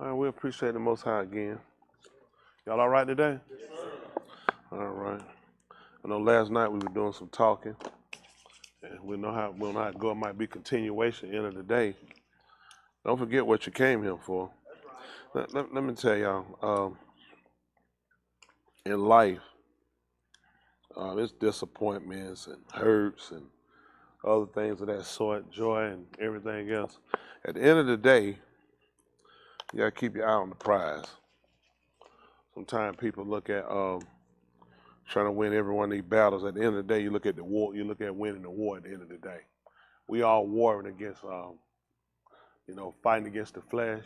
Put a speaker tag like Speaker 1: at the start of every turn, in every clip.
Speaker 1: All right, we appreciate the Most High again. Y'all all right today? All right. I know last night we were doing some talking, and we know how it go. It might be continuation end of the day. Don't forget what you came here for. Let me tell y'all, in life, there's disappointments and hurts and other things of that sort, joy and everything else. At the end of the day, you gotta keep your eye on the prize. Sometimes people look at trying to win every one of these battles. At the end of the day, you look at the war. You look at winning the war. At the end of the day, we all warring against, fighting against the flesh.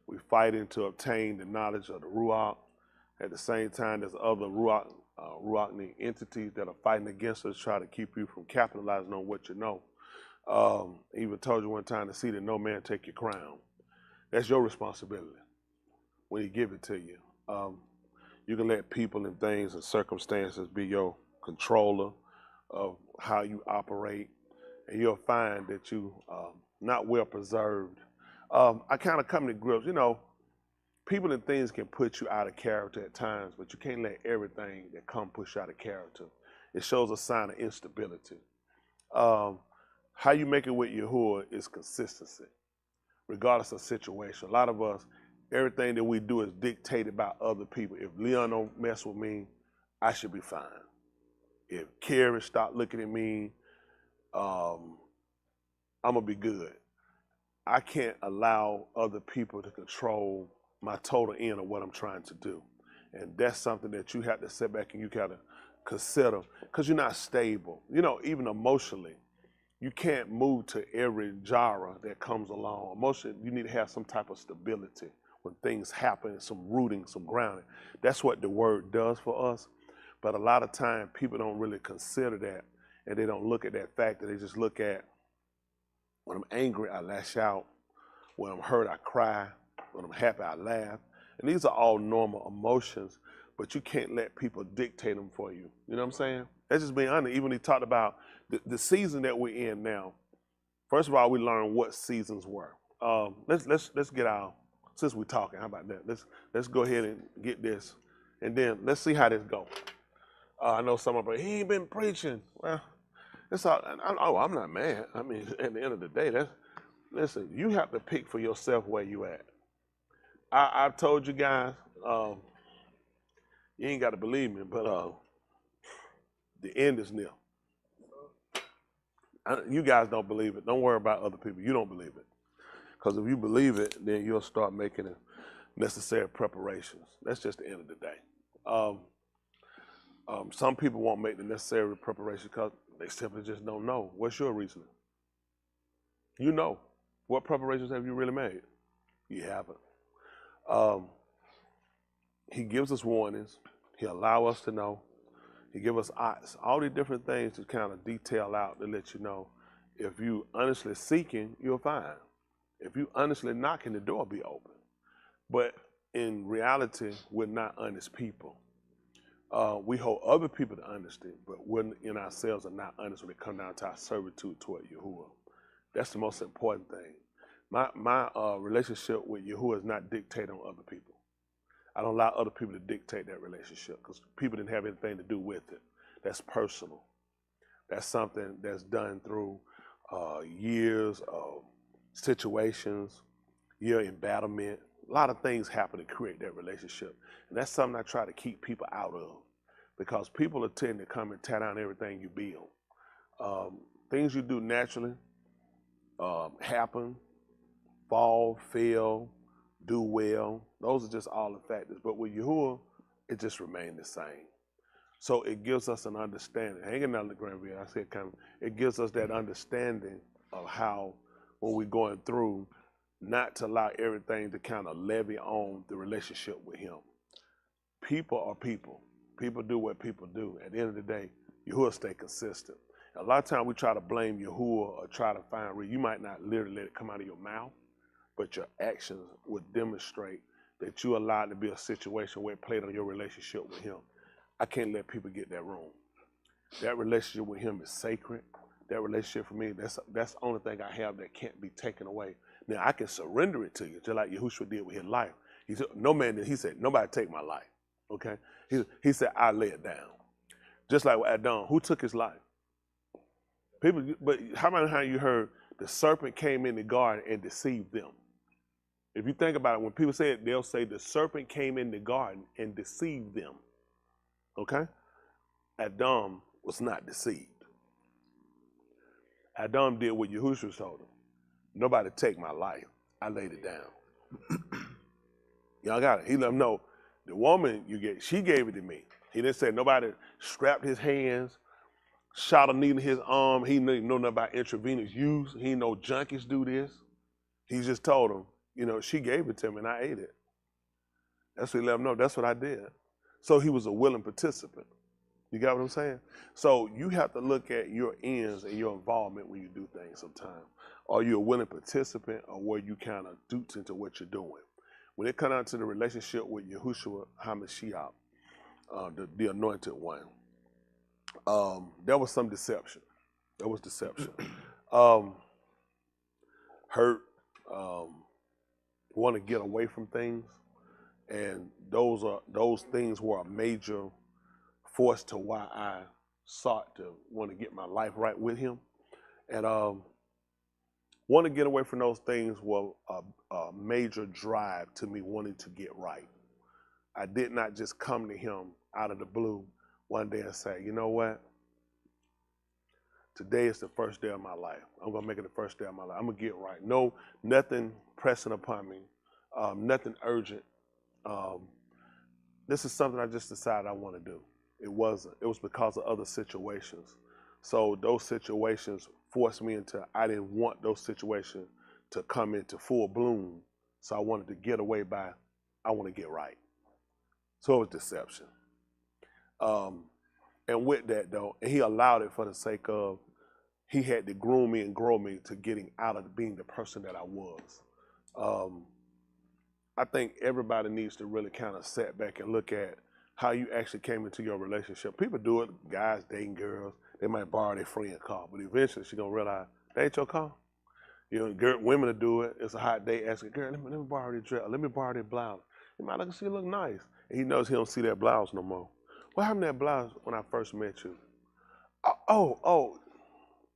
Speaker 1: We fighting to obtain the knowledge of the Ruach. At the same time, there's other Ruach entities that are fighting against us, try to keep you from capitalizing on what you know. Even told you one time to see that no man take your crown. That's your responsibility when he give it to you. You can let people and things and circumstances be your controller of how you operate, and you'll find that you not well preserved. I kind of come to grips, people and things can put you out of character at times, but you can't let everything that come push you out of character. It shows a sign of instability. How you make it with Yahuah is consistency, regardless of situation. A lot of us, everything that we do is dictated by other people. If Leon don't mess with me, I should be fine. If Carrie stop looking at me, I'm gonna be good. I can't allow other people to control my total end of what I'm trying to do. And that's something that you have to sit back and you gotta consider, because you're not stable. Even emotionally, you can't move to every genre that comes along. Emotionally, you need to have some type of stability when things happen, some rooting, some grounding. That's what the word does for us. But a lot of time, people don't really consider that, and they don't look at that fact, that they just look at, when I'm angry, I lash out. When I'm hurt, I cry. When I'm happy, I laugh. And these are all normal emotions, but you can't let people dictate them for you. You know what I'm saying? That's just being honest. Even when he talked about the season that we're in now, first of all, we learned what seasons were. Let's get our, since we're talking, how about that? Let's go ahead and get this, and then let's see how this goes. I know some of us, he ain't been preaching. Well, it's all, I'm not mad. I mean, at the end of the day, listen, you have to pick for yourself where you at. I've told you guys, you ain't got to believe me, but the end is near. You guys don't believe it. Don't worry about other people. You don't believe it. Because if you believe it, then you'll start making the necessary preparations. That's just the end of the day. Some people won't make the necessary preparations because they simply just don't know. What's your reasoning? You know. What preparations have you really made? You haven't. He gives us warnings. He allows us to know. He gives us odds. All these different things to kind of detail out to let you know. If you honestly seeking, you'll find. If you honestly knocking, the door will be open. But in reality, we're not honest people. We hold other people to honesty, but we in ourselves are not honest when it comes down to our servitude toward Yahuah. That's the most important thing. My relationship with Yahuah is not dictated on other people. I don't allow other people to dictate that relationship because people didn't have anything to do with it. That's personal. That's something that's done through years of situations, year embattlement. A lot of things happen to create that relationship. And that's something I try to keep people out of, because people are tend to come and tear down everything you build. Things you do naturally happen, fall, fail, do well. Those are just all the factors. But with Yahuah, it just remained the same. So it gives us an understanding. Hanging out in the Granville, I said, it gives us that understanding of how, when we're going through, not to allow everything to kind of levy on the relationship with him. People are people. People do what people do. At the end of the day, Yahuah stay consistent. A lot of times we try to blame Yahuah or try to find, you might not literally let it come out of your mouth, but your actions would demonstrate that you allowed to be a situation where it played on your relationship with him. I can't let people get that wrong. That relationship with him is sacred. That relationship for me, that's the only thing I have that can't be taken away. Now I can surrender it to you, just like Yahushua did with his life. He said, no man, he said, nobody take my life. Okay? He said, I lay it down. Just like with Adam, who took his life? People, but how many times you heard the serpent came in the garden and deceived them? If you think about it, when people say it, they'll say the serpent came in the garden and deceived them. Okay? Adam was not deceived. Adam did what Yahushua told him. Nobody take my life. I laid it down. Y'all got it. He let him know, the woman you get, she gave it to me. He didn't say nobody strapped his hands, shot a needle in his arm. He didn't know nothing about intravenous use. He didn't know junkies do this. He just told him, you know, she gave it to me and I ate it. That's what he let him know. That's what I did. So he was a willing participant. You got what I'm saying? So you have to look at your ends and your involvement when you do things sometimes. Are you a willing participant, or were you kind of duped into what you're doing? When it comes down to the relationship with Yahushua HaMashiach, the anointed one, there was some deception. There was deception. Hurt, want to get away from things, and those things were a major force to why I sought to want to get my life right with him. And want to get away from those things was a major drive to me wanting to get right. I did not just come to him out of the blue one day and say, you know what? Today is the first day of my life. I'm going to make it the first day of my life. I'm going to get right. No, nothing pressing upon me, nothing urgent. This is something I just decided I want to do. It wasn't. It was because of other situations. So those situations forced me into, I didn't want those situations to come into full bloom. So I wanted to get away by, I want to get right. So it was deception. And with that though, and he allowed it for the sake of, he had to groom me and grow me to getting out of being the person that I was. I think everybody needs to really kind of sit back and look at how you actually came into your relationship. People do it, guys dating girls, they might borrow their friend's car, but eventually she's gonna realize, that ain't your car. You know, women will do it, it's a hot day, asking, girl, let me borrow your dress, let me borrow that blouse. You might look and see it look nice. And he knows he don't see that blouse no more. What happened to that blouse when I first met you? Oh.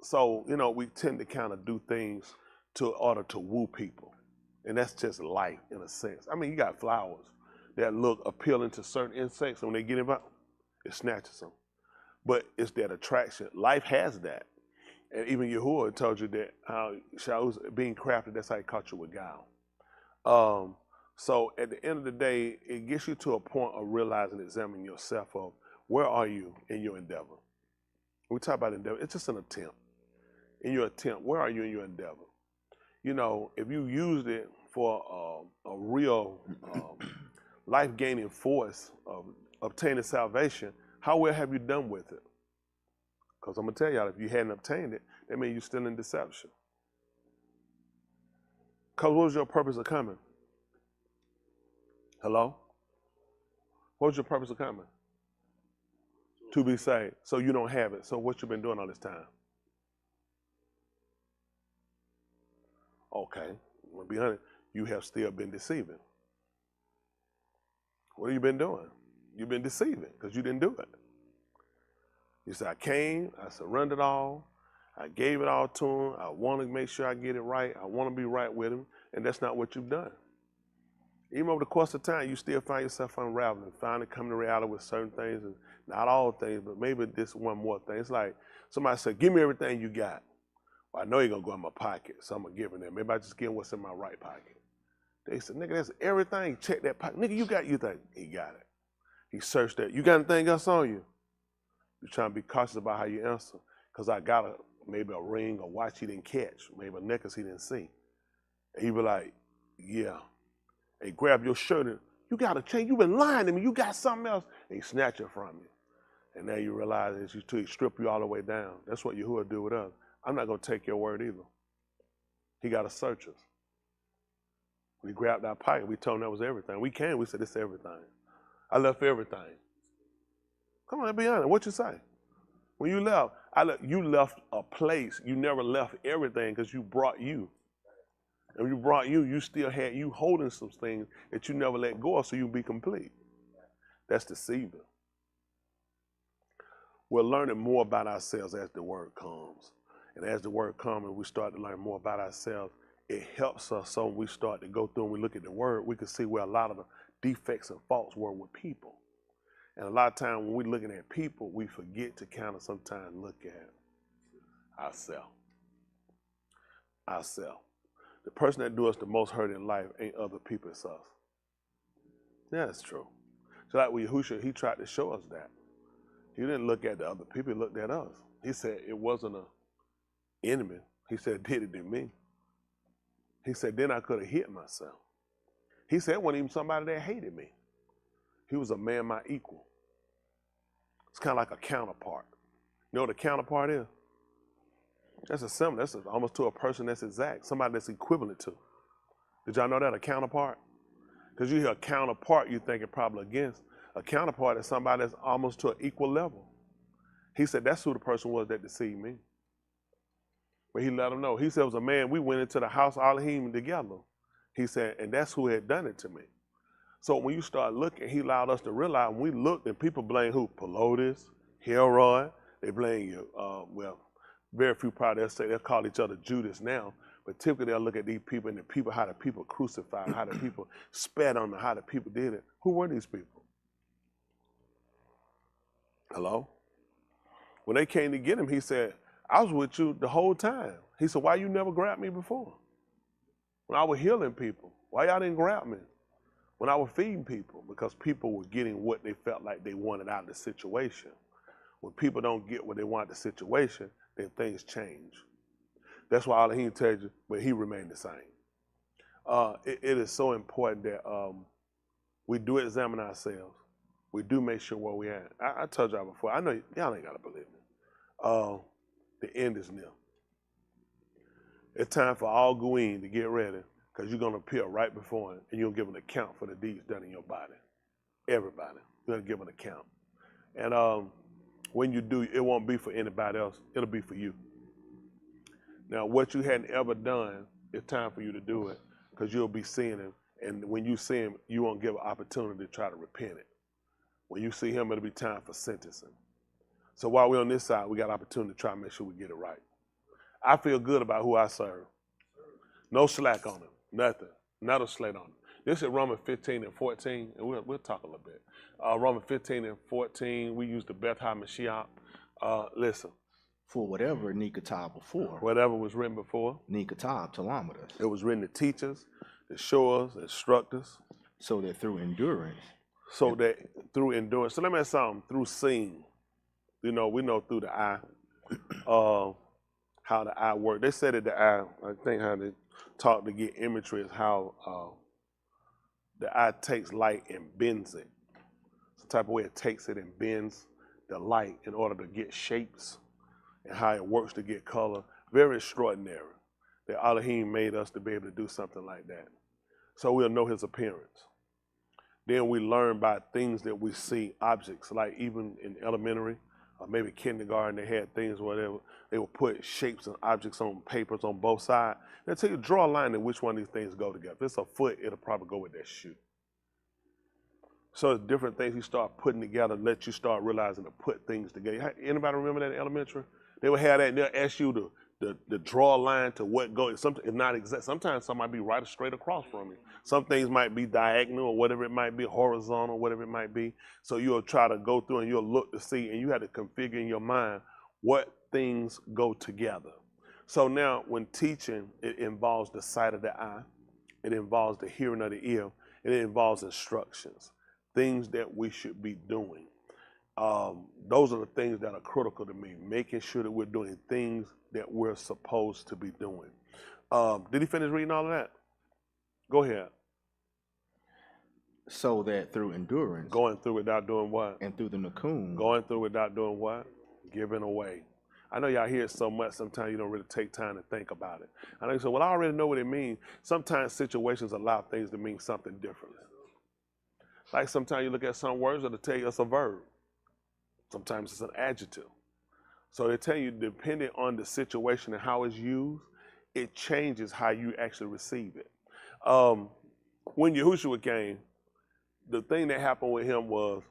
Speaker 1: So, you know, we tend to kind of do things in order to woo people. And that's just life in a sense. I mean, you got flowers that look appealing to certain insects, and when they get about, it snatches them. But it's that attraction. Life has that. And even Yahuah told you that how Shahu's being crafted, that's how he caught you with guile. So at the end of the day, it gets you to a point of realizing, examining yourself of where are you in your endeavor. We talk about endeavor, it's just an attempt. In your attempt, where are you in your endeavor? You know, if you used it for a real life-gaining force of obtaining salvation, how well have you done with it? Because I'm going to tell y'all, if you hadn't obtained it, that means you're still in deception. Because what was your purpose of coming? Hello? What was your purpose of coming? To be saved. So you don't have it. So what you been doing all this time? Okay, I'm going to be honest, you have still been deceiving. What have you been doing? You've been deceiving because you didn't do it. You said, I came, I surrendered all, I gave it all to him, I want to make sure I get it right, I want to be right with him, and that's not what you've done. Even over the course of time, you still find yourself unraveling, finally coming to reality with certain things, and not all things, but maybe this one more thing. It's like somebody said, give me everything you got. Well, I know you're going to go in my pocket, so I'm going to give him that. Maybe I just give him what's in my right pocket. They said, nigga, that's everything. Check that pocket. Nigga, you think he got it. He searched that. You got anything else on you? You're trying to be cautious about how you answer. Because I got maybe a ring or watch he didn't catch, maybe a necklace he didn't see. And he be like, yeah. And he grab your shirt and, you got a chain. You been lying to me. You got something else. And he snatch it from you. And now you realize it's you to strip you all the way down. That's what Yahuah do with us. I'm not going to take your word either. He got to search us. We grabbed our pocket. We told him that was everything. We said, it's everything. I left everything. Come on, let's be honest. What you say? When you left, you left a place. You never left everything because you brought you. And you brought you still had you holding some things that you never let go of so you be complete. That's deceiving. We're learning more about ourselves as the word comes. And as the word comes and we start to learn more about ourselves, it helps us so when we start to go through and we look at the word, we can see where a lot of the defects and faults were with people. And a lot of times when we're looking at people, we forget to kind of sometimes look at ourselves. Ourselves. The person that do us the most hurt in life ain't other people, it's us. Yeah, it's true. So like with Yahuah, he tried to show us that. He didn't look at the other people, he looked at us. He said it wasn't an enemy. He said, did it to me. He said, then I could have hit myself. He said it wasn't even somebody that hated me. He was a man, my equal. It's kind of like a counterpart. You know what a counterpart is? That's a symbol. That's almost to a person that's exact, somebody that's equivalent to. Did y'all know that, a counterpart? Because you hear a counterpart, you think it probably against. A counterpart is somebody that's almost to an equal level. He said that's who the person was that deceived me. But he let them know. He said it was a man, we went into the house, Alaph together. He said, and that's who had done it to me. So when you start looking, he allowed us to realize when we looked, and people blame who? Pelotus, Herod, they blame you. Well, very few probably they'll call each other Judas now, but typically they'll look at these people and the people, how the people crucified, how the people spat on them, how the people did it. Who were these people? Hello? When they came to get him, he said, I was with you the whole time. He said, why you never grabbed me before? When I was healing people, why y'all didn't grab me? When I was feeding people, because people were getting what they felt like they wanted out of the situation. When people don't get what they want out of the situation, then things change. That's why Alaph tells you, but he remained the same. It is so important that we do examine ourselves. We do make sure where we at. I told y'all before, I know y'all ain't got to believe me. The end is near. It's time for all Guin to get ready, because you're going to appear right before him, and you'll give an account for the deeds done in your body. Everybody. You're going to give an account. And when you do, it won't be for anybody else. It'll be for you. Now, what you hadn't ever done, it's time for you to do it, because you'll be seeing him. And when you see him, you won't give an opportunity to try to repent it. When you see him, it'll be time for sentencing. So while we're on this side, we got an opportunity to try to make sure we get it right. I feel good about who I serve. No slack on him, nothing. Not a slate on him. This is Romans 15 and 14, and we'll talk a little bit. Romans 15 and 14, we use the Byth Mashiach. Listen.
Speaker 2: For whatever Nikatab before.
Speaker 1: Whatever was written before.
Speaker 2: Nikatab Talamadus.
Speaker 1: It was written to teach us, to show us, instruct us.
Speaker 2: So that through endurance.
Speaker 1: So that through endurance. So let me ask something. Through seeing. You know, we know through the eye. How the eye works. They said that the eye, I think how they talk to get imagery is how the eye takes light and bends it. It's the type of way it takes it and bends the light in order to get shapes and how it works to get color. Very extraordinary that Alaph made us to be able to do something like that. So we'll know his appearance. Then we learn by things that we see, objects, like even in elementary, or maybe kindergarten, they had things whatever. They would put shapes and objects on papers on both sides. They'll tell you, draw a line in which one of these things go together. If it's a foot, it'll probably go with that shoe. So it's different things you start putting together, let you start realizing to put things together. Anybody remember that in elementary? They would have that, and they'll ask you to draw a line to what goes. It's not exact. Sometimes some might be right or straight across from you. Some things might be diagonal or whatever it might be, horizontal, whatever it might be. So you'll try to go through and you'll look to see, and you have to configure in your mind what things go together. So now when teaching, it involves the sight of the eye, it involves the hearing of the ear, and it involves instructions, things that we should be doing. Those are the things that are critical to me, making sure that we're doing things that we're supposed to be doing. Did he finish reading all of that? Go ahead.
Speaker 2: So that through endurance.
Speaker 1: Going through without doing what?
Speaker 2: And through the Nakum.
Speaker 1: Going through without doing what? Giving away. I know y'all hear it so much, sometimes you don't really take time to think about it. I know you say, well, I already know what it means. Sometimes situations allow things to mean something different. Like sometimes you look at some words that'll tell you it's a verb. Sometimes it's an adjective. So they tell you, depending on the situation and how it's used, it changes how you actually receive it. When Yahushua came, the thing that happened with him was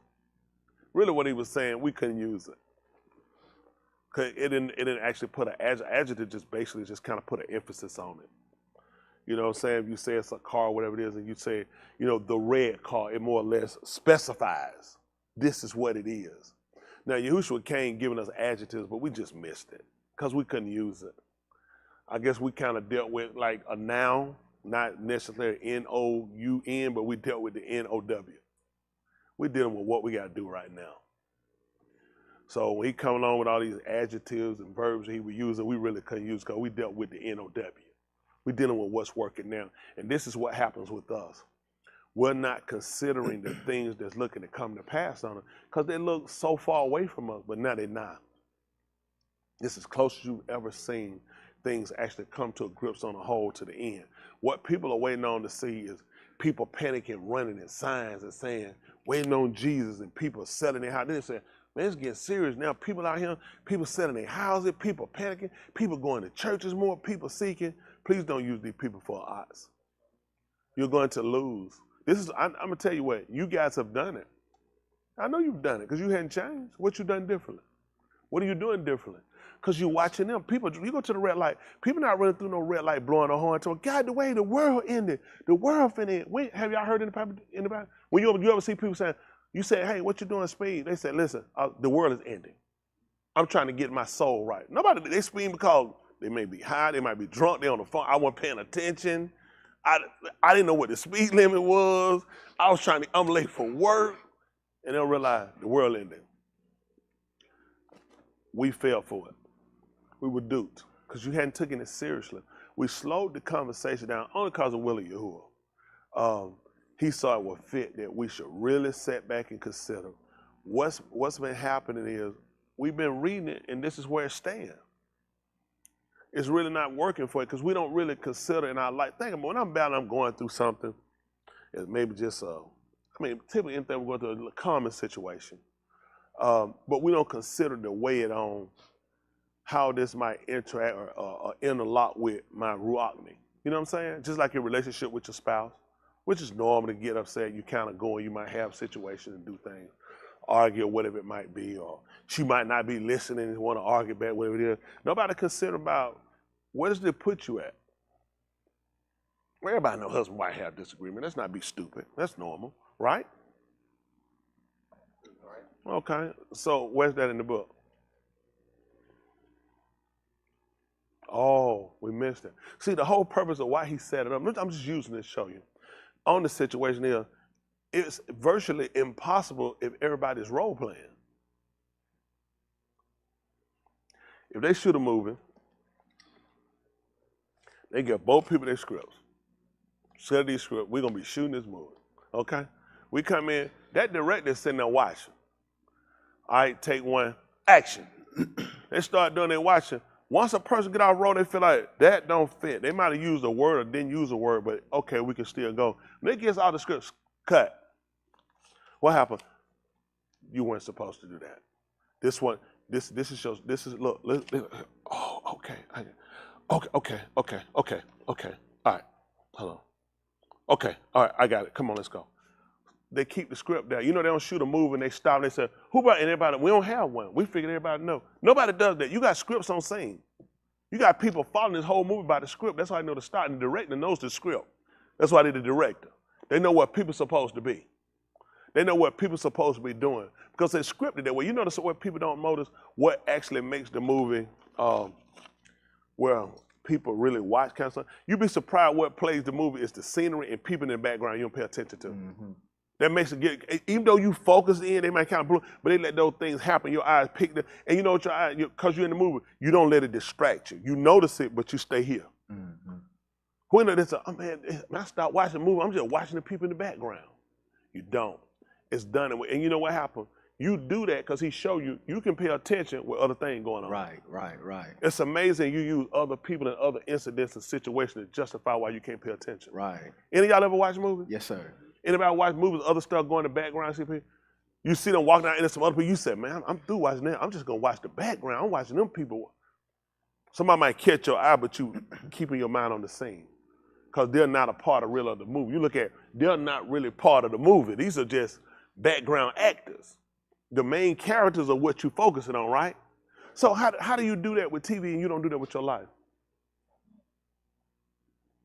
Speaker 1: really what he was saying, we couldn't use it. Cause it didn't actually put an adjective, just basically just kind of put an emphasis on it. You know what I'm saying? If you say it's a car or whatever it is, and you say, you know, the red car, it more or less specifies this is what it is. Now, Yahushua came giving us adjectives, but we just missed it because we couldn't use it. I guess we kind of dealt with like a noun, not necessarily N-O-U-N, but we dealt with the N-O-W. We're dealing with what we got to do right now. So when he come along with all these adjectives and verbs that he was using, we really couldn't use because we dealt with the N-O-W. We're dealing with what's working now. And this is what happens with us. We're not considering the things that's looking to come to pass on us because they look so far away from us, but now they're not. This is close as you've ever seen things actually come to a grips on a whole to the end. What people are waiting on to see is people panicking, running in signs and saying, waiting on Jesus, and people selling their house. Then they say, man, it's getting serious now. People out here, people selling their houses, people panicking, people going to churches more, people seeking. Please don't use these people for odds. You're going to lose. I'm going to tell you what, you guys have done it. I know you've done it because you hadn't changed. What you done differently? What are you doing differently? Because you're watching them. People, you go to the red light. People not running through no red light blowing a horn. Telling, God, the way the world ended. The world finna end. Wait, have y'all heard anybody? When you ever see people saying, you say, hey, what you doing speed? They say, listen, the world is ending. I'm trying to get my soul right. Nobody, they speed because they may be high, they might be drunk, they on the phone. I wasn't paying attention. I didn't know what the speed limit was. I'm late for work. And they'll realize the world ended. We fell for it. We were duped because you hadn't taken it seriously. We slowed the conversation down only because of Willie Yahuah. He saw it was fit that we should really sit back and consider what's been happening is we've been reading it and this is where it stands. It's really not working for it because we don't really consider in our life. Think about when I'm bad, I'm going through something. It's maybe just typically anything we're going through a common situation. But we don't consider the weight on how this might interact or interlock with my ruach me. You know what I'm saying? Just like your relationship with your spouse, which is normal to get upset. You kind of go and you might have situations and do things, argue or whatever it might be, or she might not be listening and want to argue back, whatever it is. Nobody consider about where does it put you at? Everybody knows husband and wife have disagreement. Let's not be stupid. That's normal, right? Okay, so where's that in the book? Oh, we missed it. See, the whole purpose of why he set it up, I'm just using this to show you. On the situation here, it's virtually impossible if everybody's role playing. If they shoot a movie, they give both people their scripts. Set these scripts, we're going to be shooting this movie, okay? We come in, that director's sitting there watching. All right, take one, action. They start doing their watching. Once a person get off road, they feel like that don't fit. They might have used a word or didn't use a word, but okay, we can still go. When they gets all the scripts cut, what happened? You weren't supposed to do that. This one, this is look. Oh, okay, okay. All right, hold on. Okay, all right, I got it. Come on, let's go. They keep the script down. You know, they don't shoot a movie and they stop and they say, who brought everybody? We don't have one. We figured everybody know. Nobody does that. You got scripts on scene. You got people following this whole movie by the script. That's how I know the start. And the director knows the script. That's why they're the director. They know what people are supposed to be. They know what people are supposed to be doing. Because they're scripted that way. You notice what people don't notice, what actually makes the movie, well, people really watch kind of stuff. You'd be surprised what plays the movie is the scenery and people in the background you don't pay attention to. Mm-hmm. That makes it get, even though you focus in, they might kind of blur, but they let those things happen. Your eyes pick them, and you know what your eyes, because you're in the movie, you don't let it distract you. You notice it, but you stay here. Mm-hmm. When it's when I start watching the movie, I'm just watching the people in the background. You don't. It's done. And you know what happened? You do that because he showed you, you can pay attention with other things going on.
Speaker 2: Right.
Speaker 1: It's amazing you use other people and other incidents and situations to justify why you can't pay attention.
Speaker 2: Right.
Speaker 1: Any of y'all ever watch movies?
Speaker 2: Yes, sir.
Speaker 1: Anybody watch movies, other stuff going in the background? See people? You see them walking out into some other people, you say, man, I'm through watching that. I'm just going to watch the background. I'm watching them people. Somebody might catch your eye, but you keeping your mind on the scene because they're not a part of the movie. You look at, they're not really part of the movie. These are just background actors. The main characters are what you're focusing on, right? So how do you do that with TV and you don't do that with your life?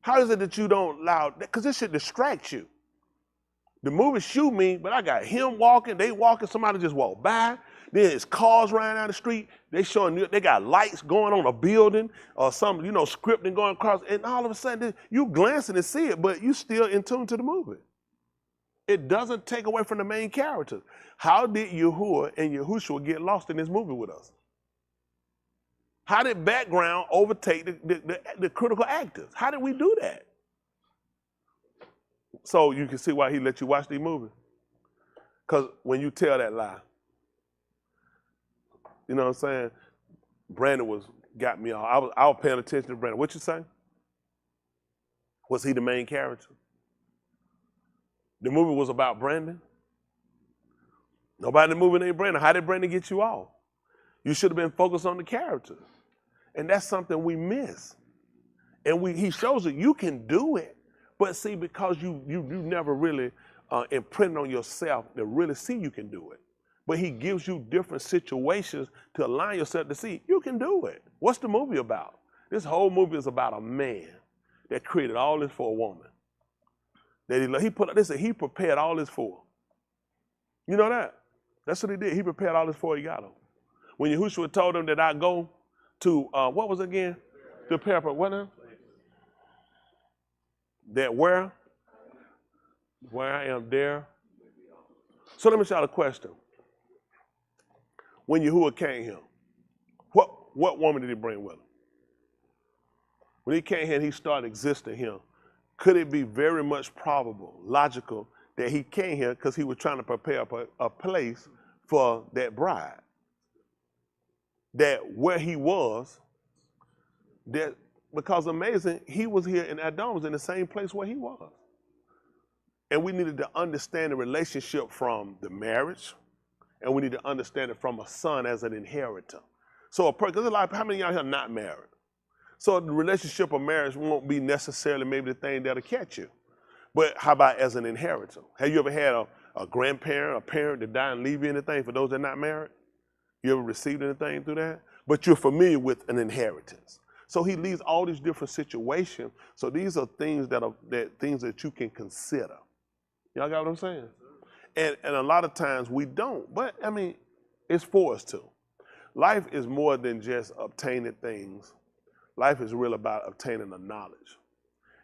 Speaker 1: How is it that you don't allow that? Because this should distract you. The movie shoot me, but I got him walking, they walking, somebody just walked by. Then it's cars riding down the street. They showing you, they got lights going on a building or some, scripting going across. And all of a sudden, you glancing and see it, but you still in tune to the movie. It doesn't take away from the main characters. How did Yahuah and Yahushua get lost in this movie with us? How did background overtake the critical actors? How did we do that? So you can see why he let you watch these movies. Because when you tell that lie, you know what I'm saying? Brandon got me off. I was paying attention to Brandon. What you say? Was he the main character? The movie was about Brandon? Nobody in the movie named Brandon. How did Brandon get you off? You should have been focused on the characters. And that's something we miss. And he shows that you can do it, but see, because you never really imprinted on yourself to really see you can do it. But he gives you different situations to align yourself to see you can do it. What's the movie about? This whole movie is about a man that created all this for a woman. That he prepared all this for. You know that? That's what he did. He prepared all this for. He got him. When Yahushua told him that I go to what was it again? To prepare for what now? That where I am there. So let me ask you a question. When Yahuah came here, what woman did he bring with him? When he came here and he started existing here, could it be very much probable, logical, that he came here because he was trying to prepare a place for that bride? That where he was, that because amazing, he was here and Adam was in the same place where he was. And we needed to understand the relationship from the marriage, and we need to understand it from a son as an inheritor. So because how many of y'all here are not married? So the relationship of marriage won't be necessarily maybe the thing that'll catch you. But how about as an inheritor? Have you ever had a grandparent, a parent that died and leave you anything for those that are not married? You ever received anything through that? But you're familiar with an inheritance. So he leaves all these different situations. So these are things that you can consider. Y'all got what I'm saying? And a lot of times we don't, but I mean, it's for us to. Life is more than just obtaining things. Life is real about obtaining the knowledge.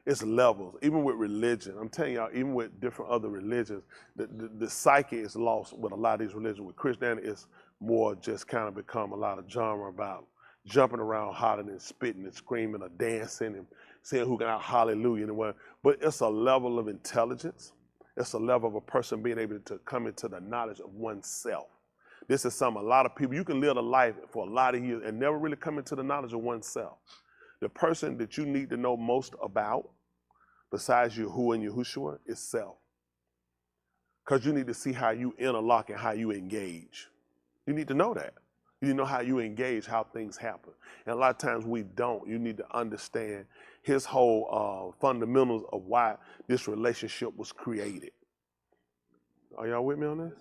Speaker 1: It's levels, even with religion. I'm telling y'all, even with different other religions, the psyche is lost with a lot of these religions. With Christianity, it's more just kind of become a lot of genre about jumping around, hollering and spitting and screaming or dancing and saying who can out hallelujah and what. But it's a level of intelligence. It's a level of a person being able to come into the knowledge of oneself. This is a lot of people, you can live a life for a lot of years and never really come into the knowledge of oneself. The person that you need to know most about, besides Yahuah and Yahushua, is self. Because you need to see how you interlock and how you engage. You need to know that. You need to know how you engage, how things happen. And a lot of times we don't. You need to understand his whole fundamentals of why this relationship was created. Are y'all with me on this?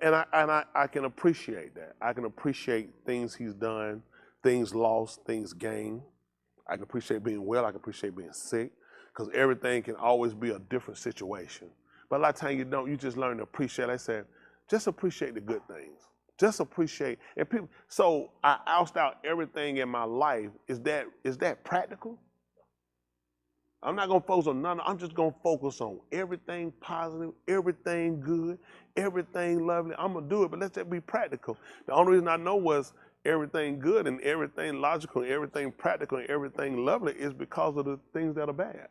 Speaker 1: And I can appreciate that. I can appreciate things he's done, things lost, things gained. I can appreciate being well. I can appreciate being sick, because everything can always be a different situation. But a lot of times you don't. You just learn to appreciate. I said, just appreciate the good things. Just appreciate. And people. So I oust out everything in my life. Is that practical? I'm not gonna focus on none. I'm just gonna focus on everything positive, everything good, everything lovely. I'm gonna do it, but let's just be practical. The only reason I know was everything good and everything logical and everything practical and everything lovely is because of the things that are bad.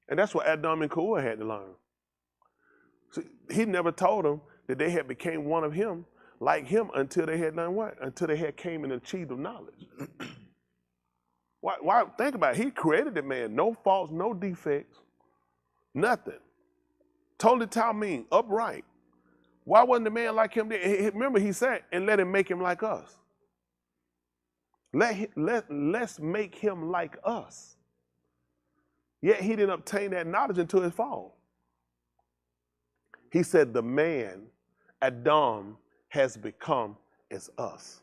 Speaker 1: And that's what Adam and Yahuah had to learn. See, he never told them that they had became one of him, like him, until they had done what? Until they had came and achieved of knowledge. Why? Think about it. He created the man, no faults, no defects, nothing. Totally talmeen, upright. Why wasn't the man like him there? Remember, he said, and let him make him like us. Let's make him like us. Yet he didn't obtain that knowledge until his fall. He said the man, Adam, has become as us.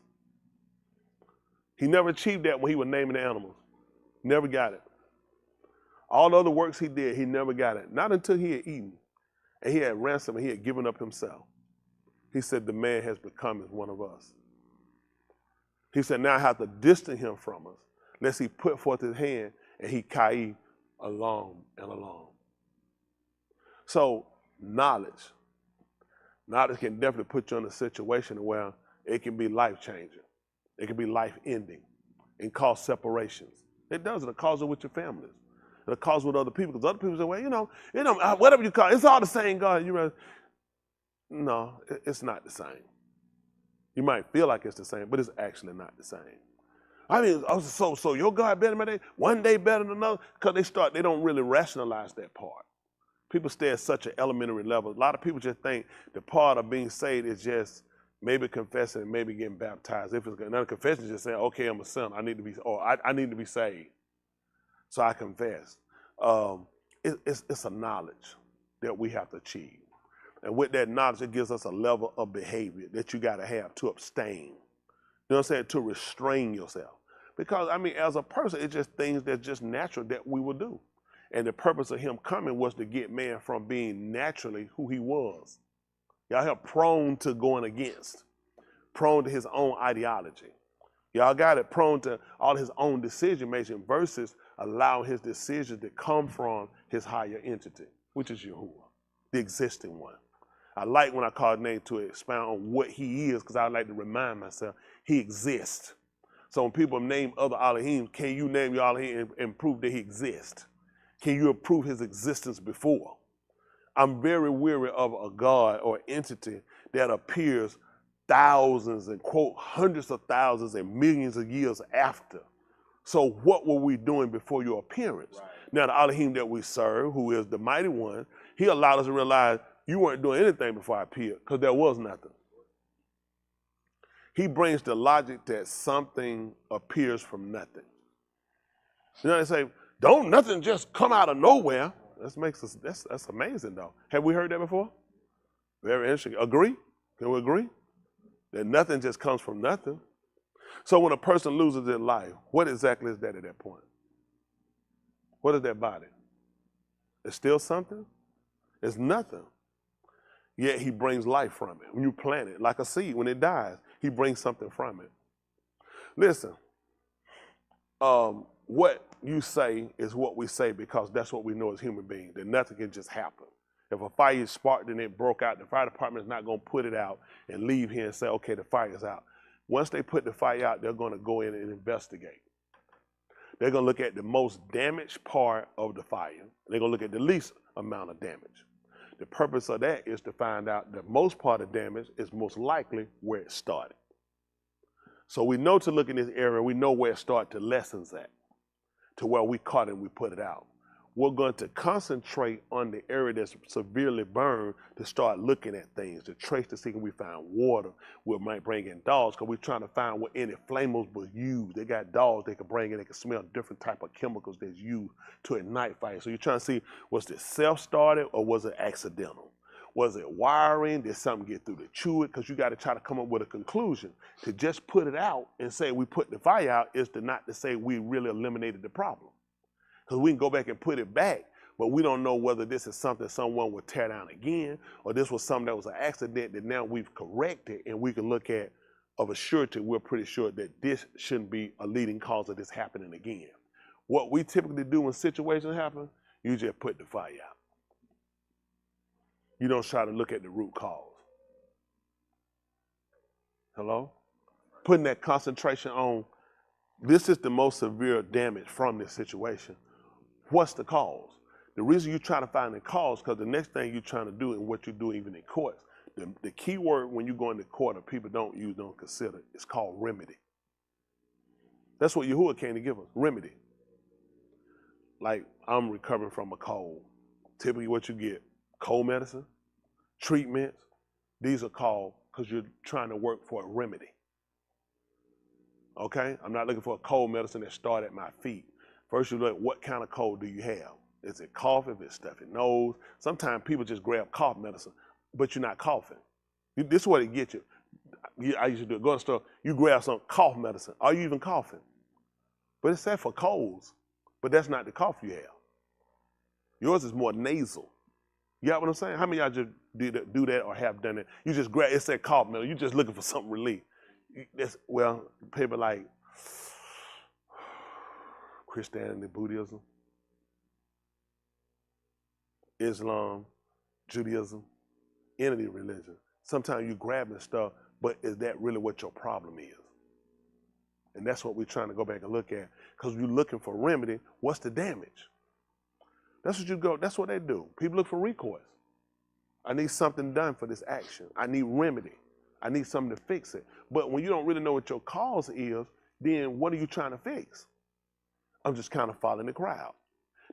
Speaker 1: He never achieved that when he was naming the animals. Never got it. All the other works he did, he never got it. Not until he had eaten and he had ransomed and he had given up himself. He said the man has become as one of us. He said now I have to distance him from us, lest he put forth his hand and he kai along and along. So knowledge can definitely put you in a situation where it can be life-changing. It can be life-ending and cause separations. It does. It'll cause it with your families. It'll cause it with other people. Because other people say, well, whatever you call it, it's all the same God. No, it's not the same. You might feel like it's the same, but it's actually not the same. I mean, so your God better than my day, one day better than another, because they don't really rationalize that part. People stay at such an elementary level. A lot of people just think the part of being saved is just maybe confessing and maybe getting baptized. If it's another confession, is just saying, okay, I'm a sinner. I need to be saved. So I confess. It's a knowledge that we have to achieve. And with that knowledge, it gives us a level of behavior that you got to have to abstain. You know what I'm saying? To restrain yourself. Because, I mean, as a person, it's just things that's just natural that we will do. And the purpose of him coming was to get man from being naturally who he was. Y'all have prone to going against, prone to his own ideology. Y'all got it prone to all his own decision making versus allowing his decisions to come from his higher entity, which is Yahuah, the existing one. I like when I call his name to expound on what he is, because I like to remind myself he exists. So when people name other Elohim, can you name your Elohim and prove that he exists? Can you prove his existence before? I'm very weary of a God or entity that appears thousands and quote hundreds of thousands and millions of years after. So what were we doing before your appearance? Right. Now the Elohim that we serve, who is the mighty one, he allowed us to realize you weren't doing anything before I appeared, because there was nothing. He brings the logic that something appears from nothing. You know, they say, don't nothing just come out of nowhere. That's amazing though. Have we heard that before? Very interesting. Agree? Can we agree? That nothing just comes from nothing. So when a person loses their life, what exactly is that at that point? What is that body? It's still something? It's nothing. Yet he brings life from it. When you plant it, like a seed, when it dies, he brings something from it. Listen, what you say is what we say, because that's what we know as human beings, that nothing can just happen. If a fire is sparked and it broke out, the fire department is not going to put it out and leave here and say, okay, the fire's out. Once they put the fire out, they're going to go in and investigate. They're going to look at the most damaged part of the fire. They're going to look at the least amount of damage. The purpose of that is to find out the most part of damage is most likely where it started. So we know to look in this area, we know where it started to lessons at, to where we caught it and we put it out. We're going to concentrate on the area that's severely burned to start looking at things, to trace to see if we find water. We might bring in dogs, because we're trying to find what any flammable was used. They got dogs they can bring in, they can smell different type of chemicals that's used to ignite fire. So you're trying to see, was it self-started or was it accidental? Was it wiring? Did something get through to chew it? Because you got to try to come up with a conclusion. To just put it out and say we put the fire out is not to say we really eliminated the problem. Because we can go back and put it back, but we don't know whether this is something someone would tear down again, or this was something that was an accident that now we've corrected, and we can look at, of a surety, we're pretty sure that this shouldn't be a leading cause of this happening again. What we typically do when situations happen, you just put the fire out. You don't try to look at the root cause. Hello? Putting that concentration on, this is the most severe damage from this situation. What's the cause? The reason you're trying to find the cause, because the next thing you're trying to do and what you do even in courts, the key word when you go into court or people don't consider, it's called remedy. That's what Yahuah came to give us, remedy. Like, I'm recovering from a cold. Typically what you get, cold medicine, treatments, these are called, because you're trying to work for a remedy. Okay? I'm not looking for a cold medicine that start at my feet. First, you look at what kind of cold do you have? Is it cough? If it's stuffy nose? Sometimes people just grab cough medicine, but you're not coughing. This is what it gets you. I used to do it. Go to the store, you grab some cough medicine. Are you even coughing? But it's set for colds, but that's not the cough you have. Yours is more nasal. You got what I'm saying? How many of y'all just do that or have done it? You just grab, it said cough medicine. You're just looking for something relief. Well, people like Christianity, Buddhism, Islam, Judaism, any religion. Sometimes you grabbing stuff, but is that really what your problem is? And that's what we're trying to go back and look at. Because you're looking for remedy, what's the damage? That's what they do. People look for recourse. I need something done for this action. I need remedy. I need something to fix it. But when you don't really know what your cause is, then what are you trying to fix? I'm just kind of following the crowd.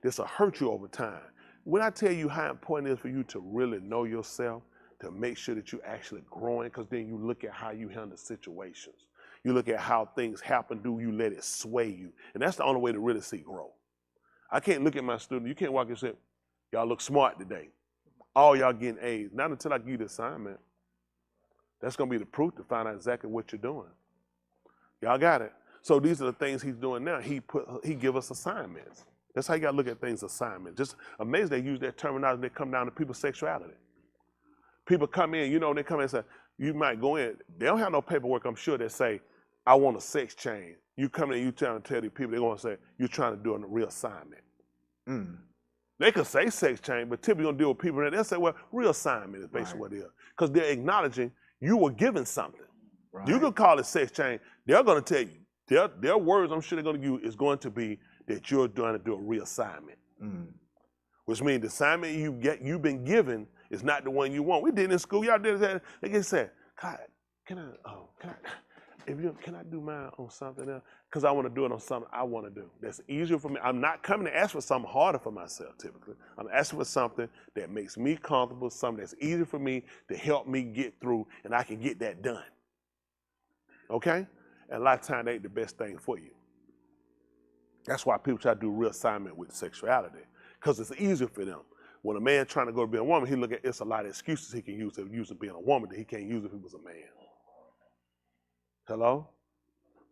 Speaker 1: This will hurt you over time. When I tell you how important it is for you to really know yourself, to make sure that you're actually growing, because then you look at how you handle situations. You look at how things happen, do you let it sway you? And that's the only way to really see growth. I can't look at my student. You can't walk and say, y'all look smart today. All y'all getting A's. Not until I give you the assignment. That's going to be the proof to find out exactly what you're doing. Y'all got it? So these are the things he's doing now. He give us assignments. That's how you got to look at things, assignments. Just amazing they use that terminology. They come down to people's sexuality. People come in, they come in and say, you might go in. They don't have no paperwork, I'm sure, that say, I want a sex change. You come in, you trying to tell the people, they're going to say, you're trying to do a reassignment. They could say sex change, but typically going to deal with people that they'll say, well, reassignment is basically what it is. Because they're acknowledging you were given something. Right. You can call it sex change. They're going to tell you, their words I'm sure they're going to use is going to be that you're trying to do a reassignment. Which means the assignment you've been given is not the one you want. We did it in school. Y'all did that. They just said, God, can I do mine on something else? Because I want to do it on something I want to do. That's easier for me. I'm not coming to ask for something harder for myself, typically. I'm asking for something that makes me comfortable, something that's easier for me to help me get through, and I can get that done. Okay? And a lot of times, that ain't the best thing for you. That's why people try to do reassignment with sexuality, because it's easier for them. When a man trying to go to be a woman, he look at it's a lot of excuses he can use to being a woman that he can't use if he was a man. Hello?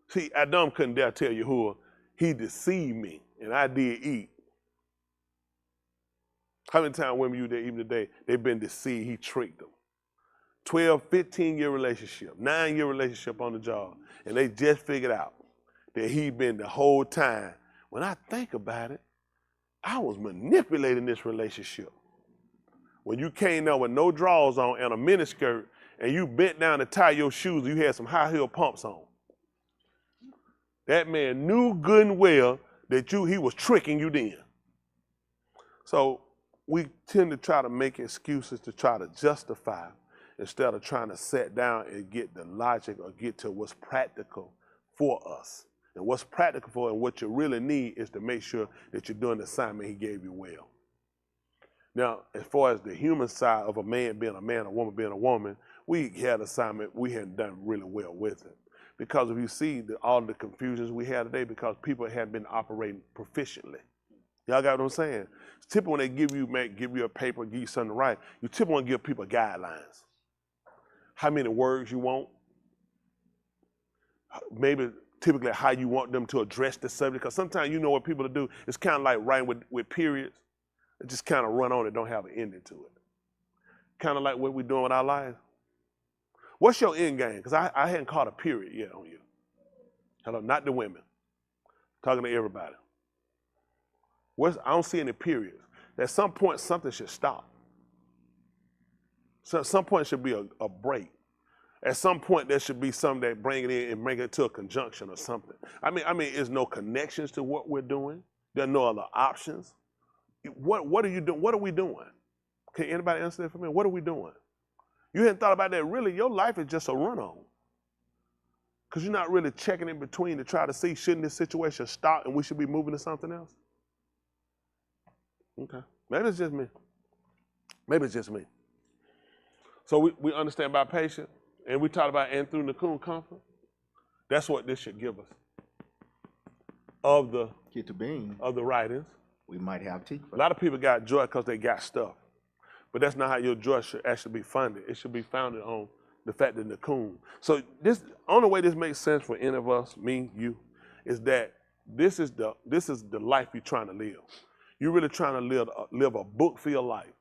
Speaker 1: See, Adam couldn't dare tell Yahuah, he deceived me, and I did eat. How many times women you there even today, they've been deceived, he tricked them. 12, 15-year relationship, 9-year relationship on the job, and they just figured out that he'd been the whole time. When I think about it, I was manipulating this relationship. When you came there with no drawers on and a miniskirt, and you bent down to tie your shoes, you had some high heel pumps on. That man knew good and well that he was tricking you then. So we tend to try to make excuses to try to justify instead of trying to sit down and get the logic or get to what's practical for us. And what's practical for and what you really need is to make sure that you're doing the assignment he gave you well. Now, as far as the human side of a man being a man, a woman being a woman, we had an assignment we hadn't done really well with it. Because if you see all the confusions we have today, because people hadn't been operating proficiently. Y'all got what I'm saying? It's typically when they give you a paper, give you something to write, you typically want to give people guidelines. How many words you want? Maybe typically how you want them to address the subject. Because sometimes you know what people do. It's kind of like writing with periods. It just kind of run on and don't have an ending to it. Kind of like what we're doing with our lives. What's your end game? Because I hadn't caught a period yet on you. Hello, not the women. Talking to everybody. I don't see any periods. At some point, something should stop. So at some point, it should be a break. At some point, there should be something that bring it in and bring it to a conjunction or something. I mean, there's no connections to what we're doing. There are no other options. What are you doing? What are we doing? Can anybody answer that for me? What are we doing? You hadn't thought about that. Really, your life is just a run-on. Because you're not really checking in between to try to see, shouldn't this situation stop and we should be moving to something else? Okay. Maybe it's just me. Maybe it's just me. So we understand about patience, and we talked about and through Nakun comfort. That's what this should give us. Of the
Speaker 2: Ketubim,
Speaker 1: writings.
Speaker 2: we might have
Speaker 1: A
Speaker 2: tikva.
Speaker 1: lot of people got joy because they got stuff. But that's not how your joy should actually be funded. It should be founded on the fact that Nakum. So this only way this makes sense for any of us, me, you, is that this is the life you're trying to live. You're really trying to live a book-filled life.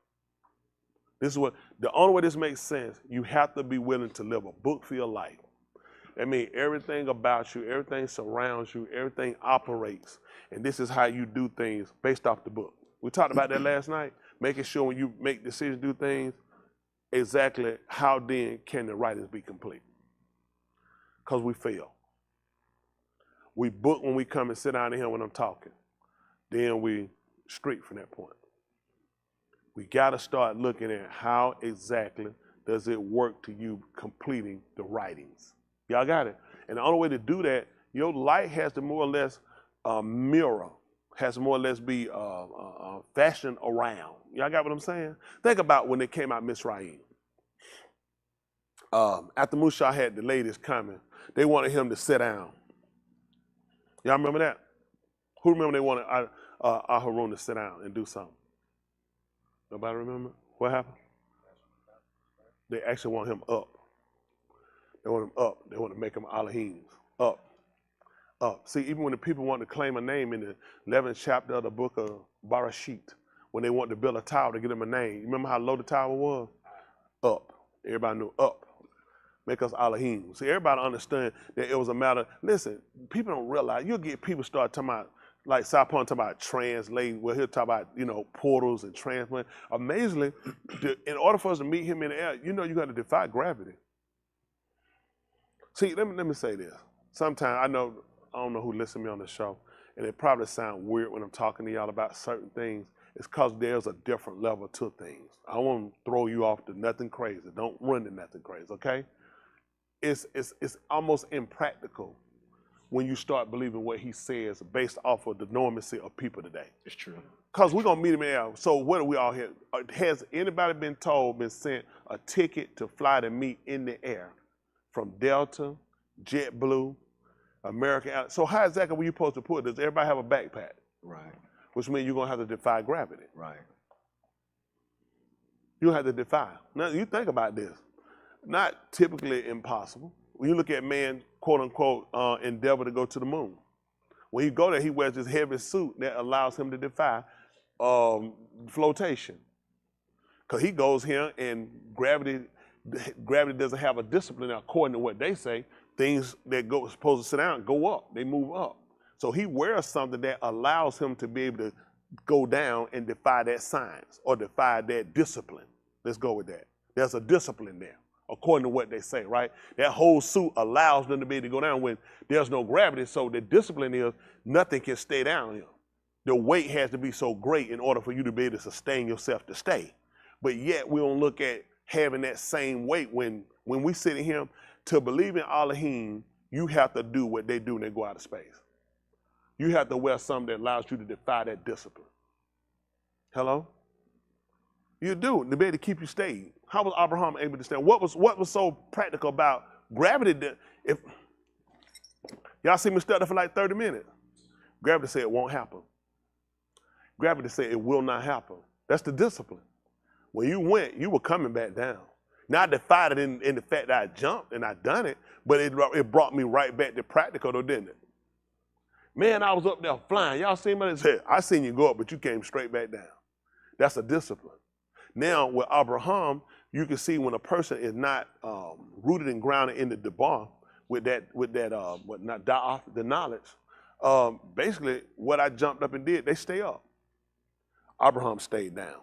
Speaker 1: This is what the only way this makes sense. You have to be willing to live a book-filled life. I mean, everything about you, everything surrounds you, everything operates, and this is how you do things based off the book. We talked about that last night, making sure when you make decisions, do things, exactly how then can the writings be complete? Because we fail. We book when we come and sit down in here when I'm talking. Then we streak from that point. We got to start looking at how exactly does it work to you completing the writings. Y'all got it? And the only way to do that, your light has to more or less mirror, has to more or less be fashioned around. Y'all got what I'm saying? Think about when they came out Mizraim. After Musa had the ladies coming, they wanted him to sit down. Y'all remember that? Who remember they wanted Aharon to sit down and do something? Nobody remember? What happened? They actually want him up. They want him up. They want to make him Elohims. Up. Up. See, even when the people want to claim a name in the 11th chapter of the book of Barashit, when they want to build a tower to get him a name, you remember how low the tower was? Up. Everybody knew up. Make us Elohim. See, everybody understand that it was a matter. Listen, people don't realize. You'll get people start talking about, like Sapon talking about translating. Well, he'll talk about, portals and transplant. Amazingly, in order for us to meet him in the air, you got to defy gravity. See, let me say this. Sometimes I don't know who listens to me on the show, and it probably sounds weird when I'm talking to y'all about certain things. It's because there's a different level to things. I won't throw you off to nothing crazy. Don't run to nothing crazy, okay? It's almost impractical when you start believing what he says based off of the normacy of people today.
Speaker 2: It's true.
Speaker 1: Because we're going to meet him in the air. So what are we all here? Has anybody been sent a ticket to fly to meet in the air from Delta, JetBlue, American Airlines? So how exactly were you supposed to put it? Does everybody have a backpack?
Speaker 2: Right.
Speaker 1: Which means you're going to have to defy gravity.
Speaker 2: Right.
Speaker 1: You have to defy. Now, you think about this. Not typically impossible. When you look at man, quote unquote, endeavor to go to the moon. When he go there, he wears this heavy suit that allows him to defy flotation. Because he goes here and gravity doesn't have a discipline. According to what they say, things that go supposed to sit down go up. They move up. So he wears something that allows him to be able to go down and defy that science or defy that discipline. Let's go with that. There's a discipline there, according to what they say, right? That whole suit allows them to be able to go down when there's no gravity. So the discipline is nothing can stay down here. The weight has to be so great in order for you to be able to sustain yourself to stay. But yet we don't look at having that same weight when we sit in here. To believe in Elohim, you have to do what they do when they go out of space. You have to wear something that allows you to defy that discipline. Hello? You do, to be able to keep you stayed. How was Abraham able to stay? What was so practical about gravity? If y'all see me study for like 30 minutes, gravity said it won't happen. Gravity said it will not happen. That's the discipline. When you went, you were coming back down. Now I defied it in the fact that I jumped and I done it, but it brought me right back to practical though, didn't it? Man, I was up there flying. Y'all seen me? I seen you go up, but you came straight back down. That's a discipline. Now with Abraham, you can see when a person is not rooted and grounded in the debar with the knowledge. Basically, what I jumped up and did, they stay up. Abraham stayed down.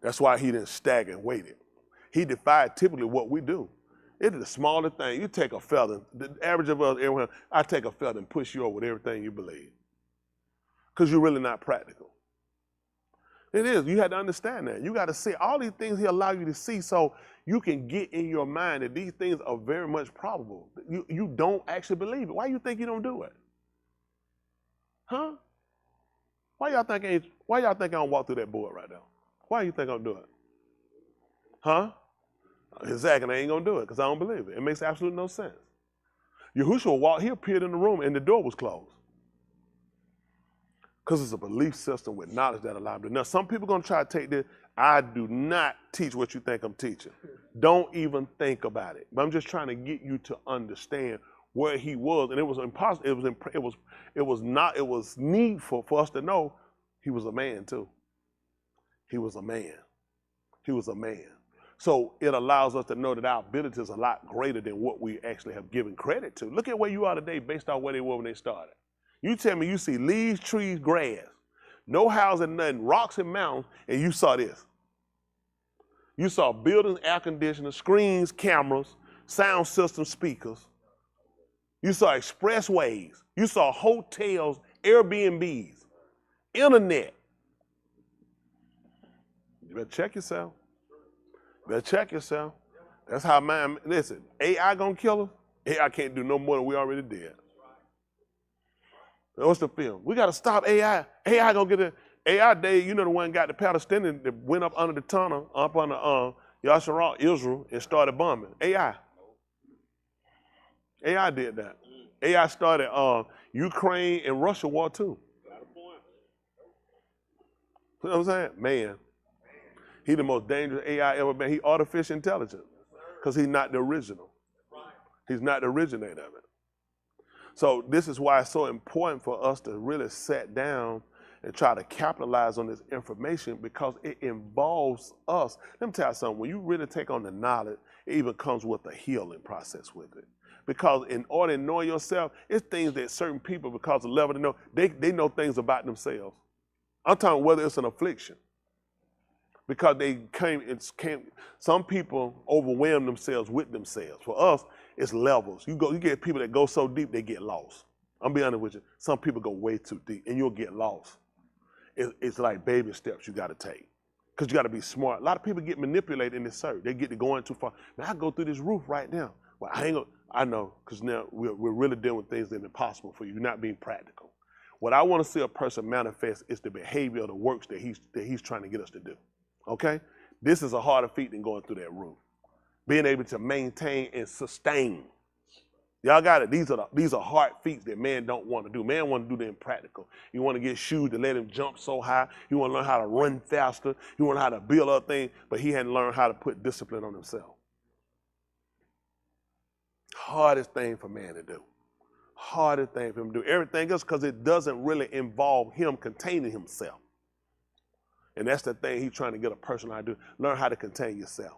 Speaker 1: That's why he didn't stagger and waited. He defied typically what we do. It is the smallest thing. You take a feather, the average of us, everyone, I take a feather and push you over with everything you believe. Because you're really not practical. It is. You have to understand that. You got to see all these things he allow you to see so you can get in your mind that these things are very much probable. You don't actually believe it. Why you think you don't do it? Huh? Why y'all think I don't walk through that board right now? Why you think I'm doing it? Huh? Exactly, I ain't gonna do it because I don't believe it. It makes absolutely no sense. Yahushua walked, he appeared in the room and the door was closed. Because it's a belief system with knowledge that allowed him. Now, some people are going to try to take this. I do not teach what you think I'm teaching. Don't even think about it. But I'm just trying to get you to understand where he was. And it was impossible. It was needful for us to know he was a man too. He was a man. He was a man. So it allows us to know that our ability is a lot greater than what we actually have given credit to. Look at where you are today based on where they were when they started. You tell me you see leaves, trees, grass, no house and nothing, rocks and mountains, and you saw this. You saw buildings, air conditioners, screens, cameras, sound systems, speakers. You saw expressways. You saw hotels, Airbnbs, internet. You better check yourself. You better check yourself. That's how man, listen, AI gonna kill us? AI can't do no more than we already did. What's the film? We gotta stop AI. AI gonna get it. AI day, you know the one got the Palestinians that went up under the tunnel, up under YashaYahu, Israel, and started bombing. AI. AI did that. AI started Ukraine and Russia war too. You know what I'm saying? Man, he the most dangerous AI ever been. He artificial intelligence because he's not the original. He's not the originator of it. So this is why it's so important for us to really sit down and try to capitalize on this information because it involves us. Let me tell you something, when you really take on the knowledge, it even comes with a healing process with it. Because in order to know yourself, it's things that certain people, because of the level they know, they know things about themselves. I'm talking whether it's an affliction. Because some people overwhelm themselves with themselves. For us, it's levels. You get people that go so deep, they get lost. I'm be honest with you. Some people go way too deep, and you'll get lost. It's like baby steps you got to take, because you got to be smart. A lot of people get manipulated in this search. They get to going too far. Now I go through this roof right now. Well, I know, because now we're really dealing with things that are impossible for you. You're not being practical. What I want to see a person manifest is the behavior of the works that he's trying to get us to do. Okay? This is a harder feat than going through that roof. Being able to maintain and sustain. Y'all got it. These are hard feats that man don't want to do. Man want to do the impractical. He want to get shoes to let him jump so high. He want to learn how to run faster. He want to know how to build other things, but he hadn't learned how to put discipline on himself. Hardest thing for man to do. Hardest thing for him to do. Everything else, because it doesn't really involve him containing himself. And that's the thing he's trying to get a person how to do. Learn how to contain yourself.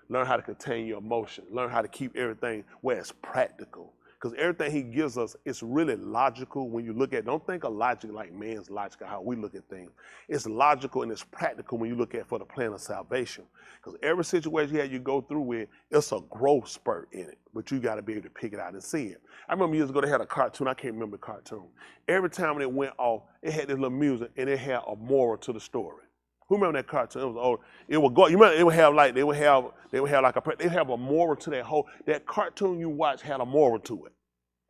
Speaker 1: Learn how to contain your emotion. Learn how to keep everything where it's practical. Because everything he gives us is really logical when you look at it. Don't think of logic like man's logic or how we look at things. It's logical and it's practical when you look at for the plan of salvation. Because every situation you go through with, it's a growth spurt in it. But you got to be able to pick it out and see it. I remember years ago they had a cartoon. I can't remember the cartoon. Every time it went off, it had this little music and it had a moral to the story. Who remember that cartoon? It was old. It would go. You remember? They would have a moral to that whole. That cartoon you watched had a moral to it.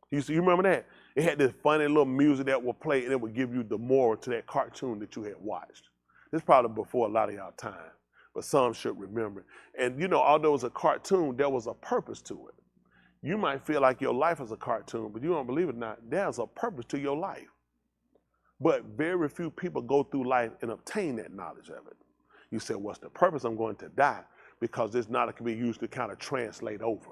Speaker 1: You remember that? It had this funny little music that would play, and it would give you the moral to that cartoon that you had watched. This is probably before a lot of y'all time, but some should remember. And you know, although it was a cartoon, there was a purpose to it. You might feel like your life is a cartoon, but you don't believe it or not. There's a purpose to your life. But very few people go through life and obtain that knowledge of it. You say, what's the purpose? I'm going to die, because this knowledge can be used to kind of translate over.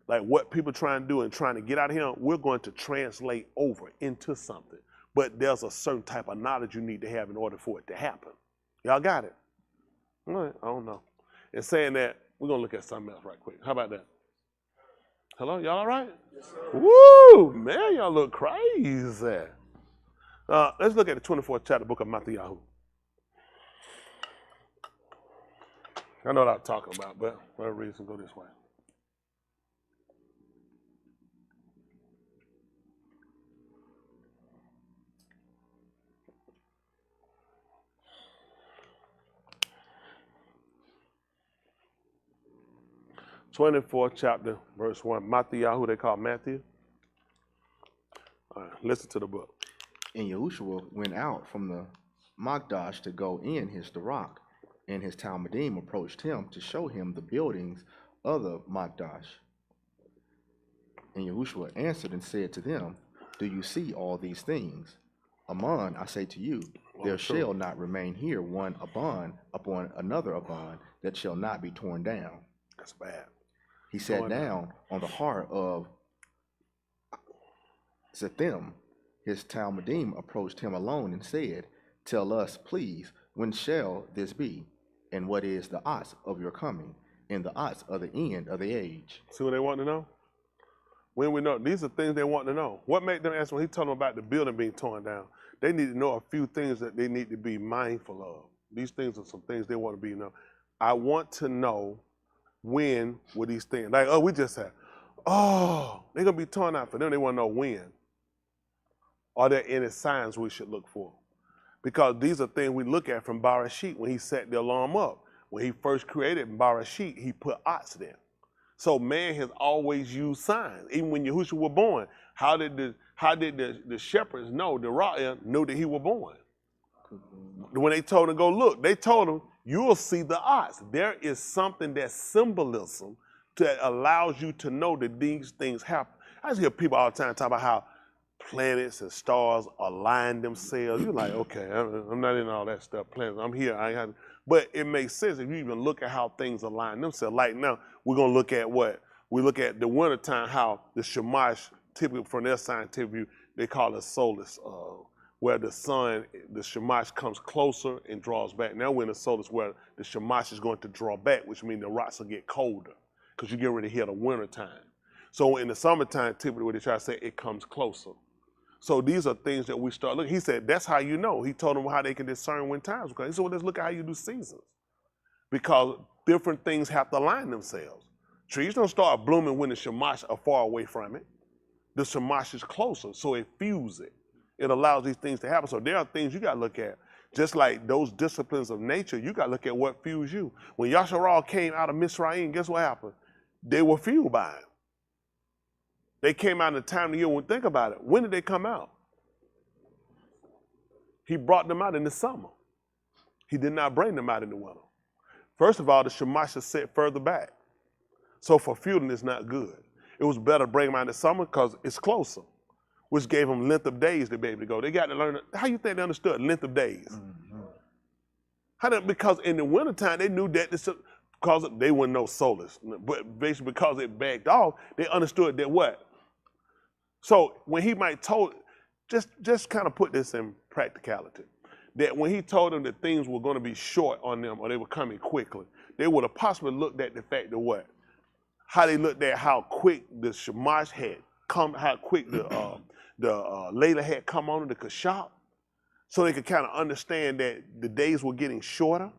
Speaker 1: Like what people try and do and trying to get out of here, we're going to translate over into something. But there's a certain type of knowledge you need to have in order for it to happen. Y'all got it? All right, I don't know. And saying that, we're going to look at something else right quick. How about that? Hello, y'all all right? Yes, sir. Woo, man, y'all look crazy. Let's look at the 24th chapter, book of Mathatyahu. I know what I'm talking about, but for whatever reason, go this way. '24th chapter, verse 1. Mathatyahu, they call Matthew. All right, listen to the book.
Speaker 2: And Yahushua went out from the Magdash to go in his Darak, and his Talmudim approached him to show him the buildings of the Magdash. And Yahushua answered and said to them, do you see all these things? Aman, I say to you, there shall not remain here one Aban upon another Aban that shall not be torn down.
Speaker 1: That's bad.
Speaker 2: He sat down on the heart of Zethem. His Talmudim approached him alone and said, tell us, please, when shall this be? And what is the odds of your coming? And the odds of the end of the age?
Speaker 1: See what they want to know? When we know, these are things they want to know. What made them ask when he told them about the building being torn down? They need to know a few things that they need to be mindful of. These things are some things they want to be know. I want to know when will these things, like, oh, we just said, oh, they're going to be torn out for them. They want to know when. Are there any signs we should look for? Because these are things we look at from Bereshit when he set the alarm up. When he first created Bereshit, he put ots there. So man has always used signs. Even when Yahushua was born, how did the shepherds know, the Auryah knew that he was born? When they told him to go look, they told him, you'll see the ots. There is something that's symbolism that allows you to know that these things happen. I just hear people all the time talk about how planets and stars align themselves. You're like, okay, I'm not in all that stuff. Planets, I'm here. But it makes sense if you even look at how things align themselves. Like now, we're going to look at what? We look at the wintertime, how the Shamash, typically from their scientific view, they call it solstice, where the sun, the Shamash comes closer and draws back. Now we're in the solstice where the Shamash is going to draw back, which means the rocks will get colder because you get ready to hit the wintertime. So in the summertime, typically what they try to say, it comes closer. So these are things that we start looking. He said, that's how you know. He told them how they can discern when times will come. He said, well, let's look at how you do seasons. Because different things have to align themselves. Trees don't start blooming when the Shamash are far away from it. The Shamash is closer, so it fuels it. It allows these things to happen. So there are things you got to look at. Just like those disciplines of nature, you got to look at what fuels you. When YashaYahu came out of Mitzrayim, guess what happened? They were fueled by it. They came out in the time of the year when, think about it, when did they come out? He brought them out in the summer. He did not bring them out in the winter. First of all, the Shamash is set further back. So for fueling, it's not good. It was better to bring them out in the summer because it's closer, which gave them length of days to be able to go. They got to learn, how you think they understood length of days? Mm-hmm. Because in the wintertime, they knew that because they wouldn't know solstice, but basically because it backed off, they understood that what? So when he might told, just kind of put this in practicality, that when he told them that things were going to be short on them or they were coming quickly, they would have possibly looked at the fact that what? How they looked at how quick the Shamash had come, how quick the Layla had come on the Kashab, so they could kind of understand that the days were getting shorter.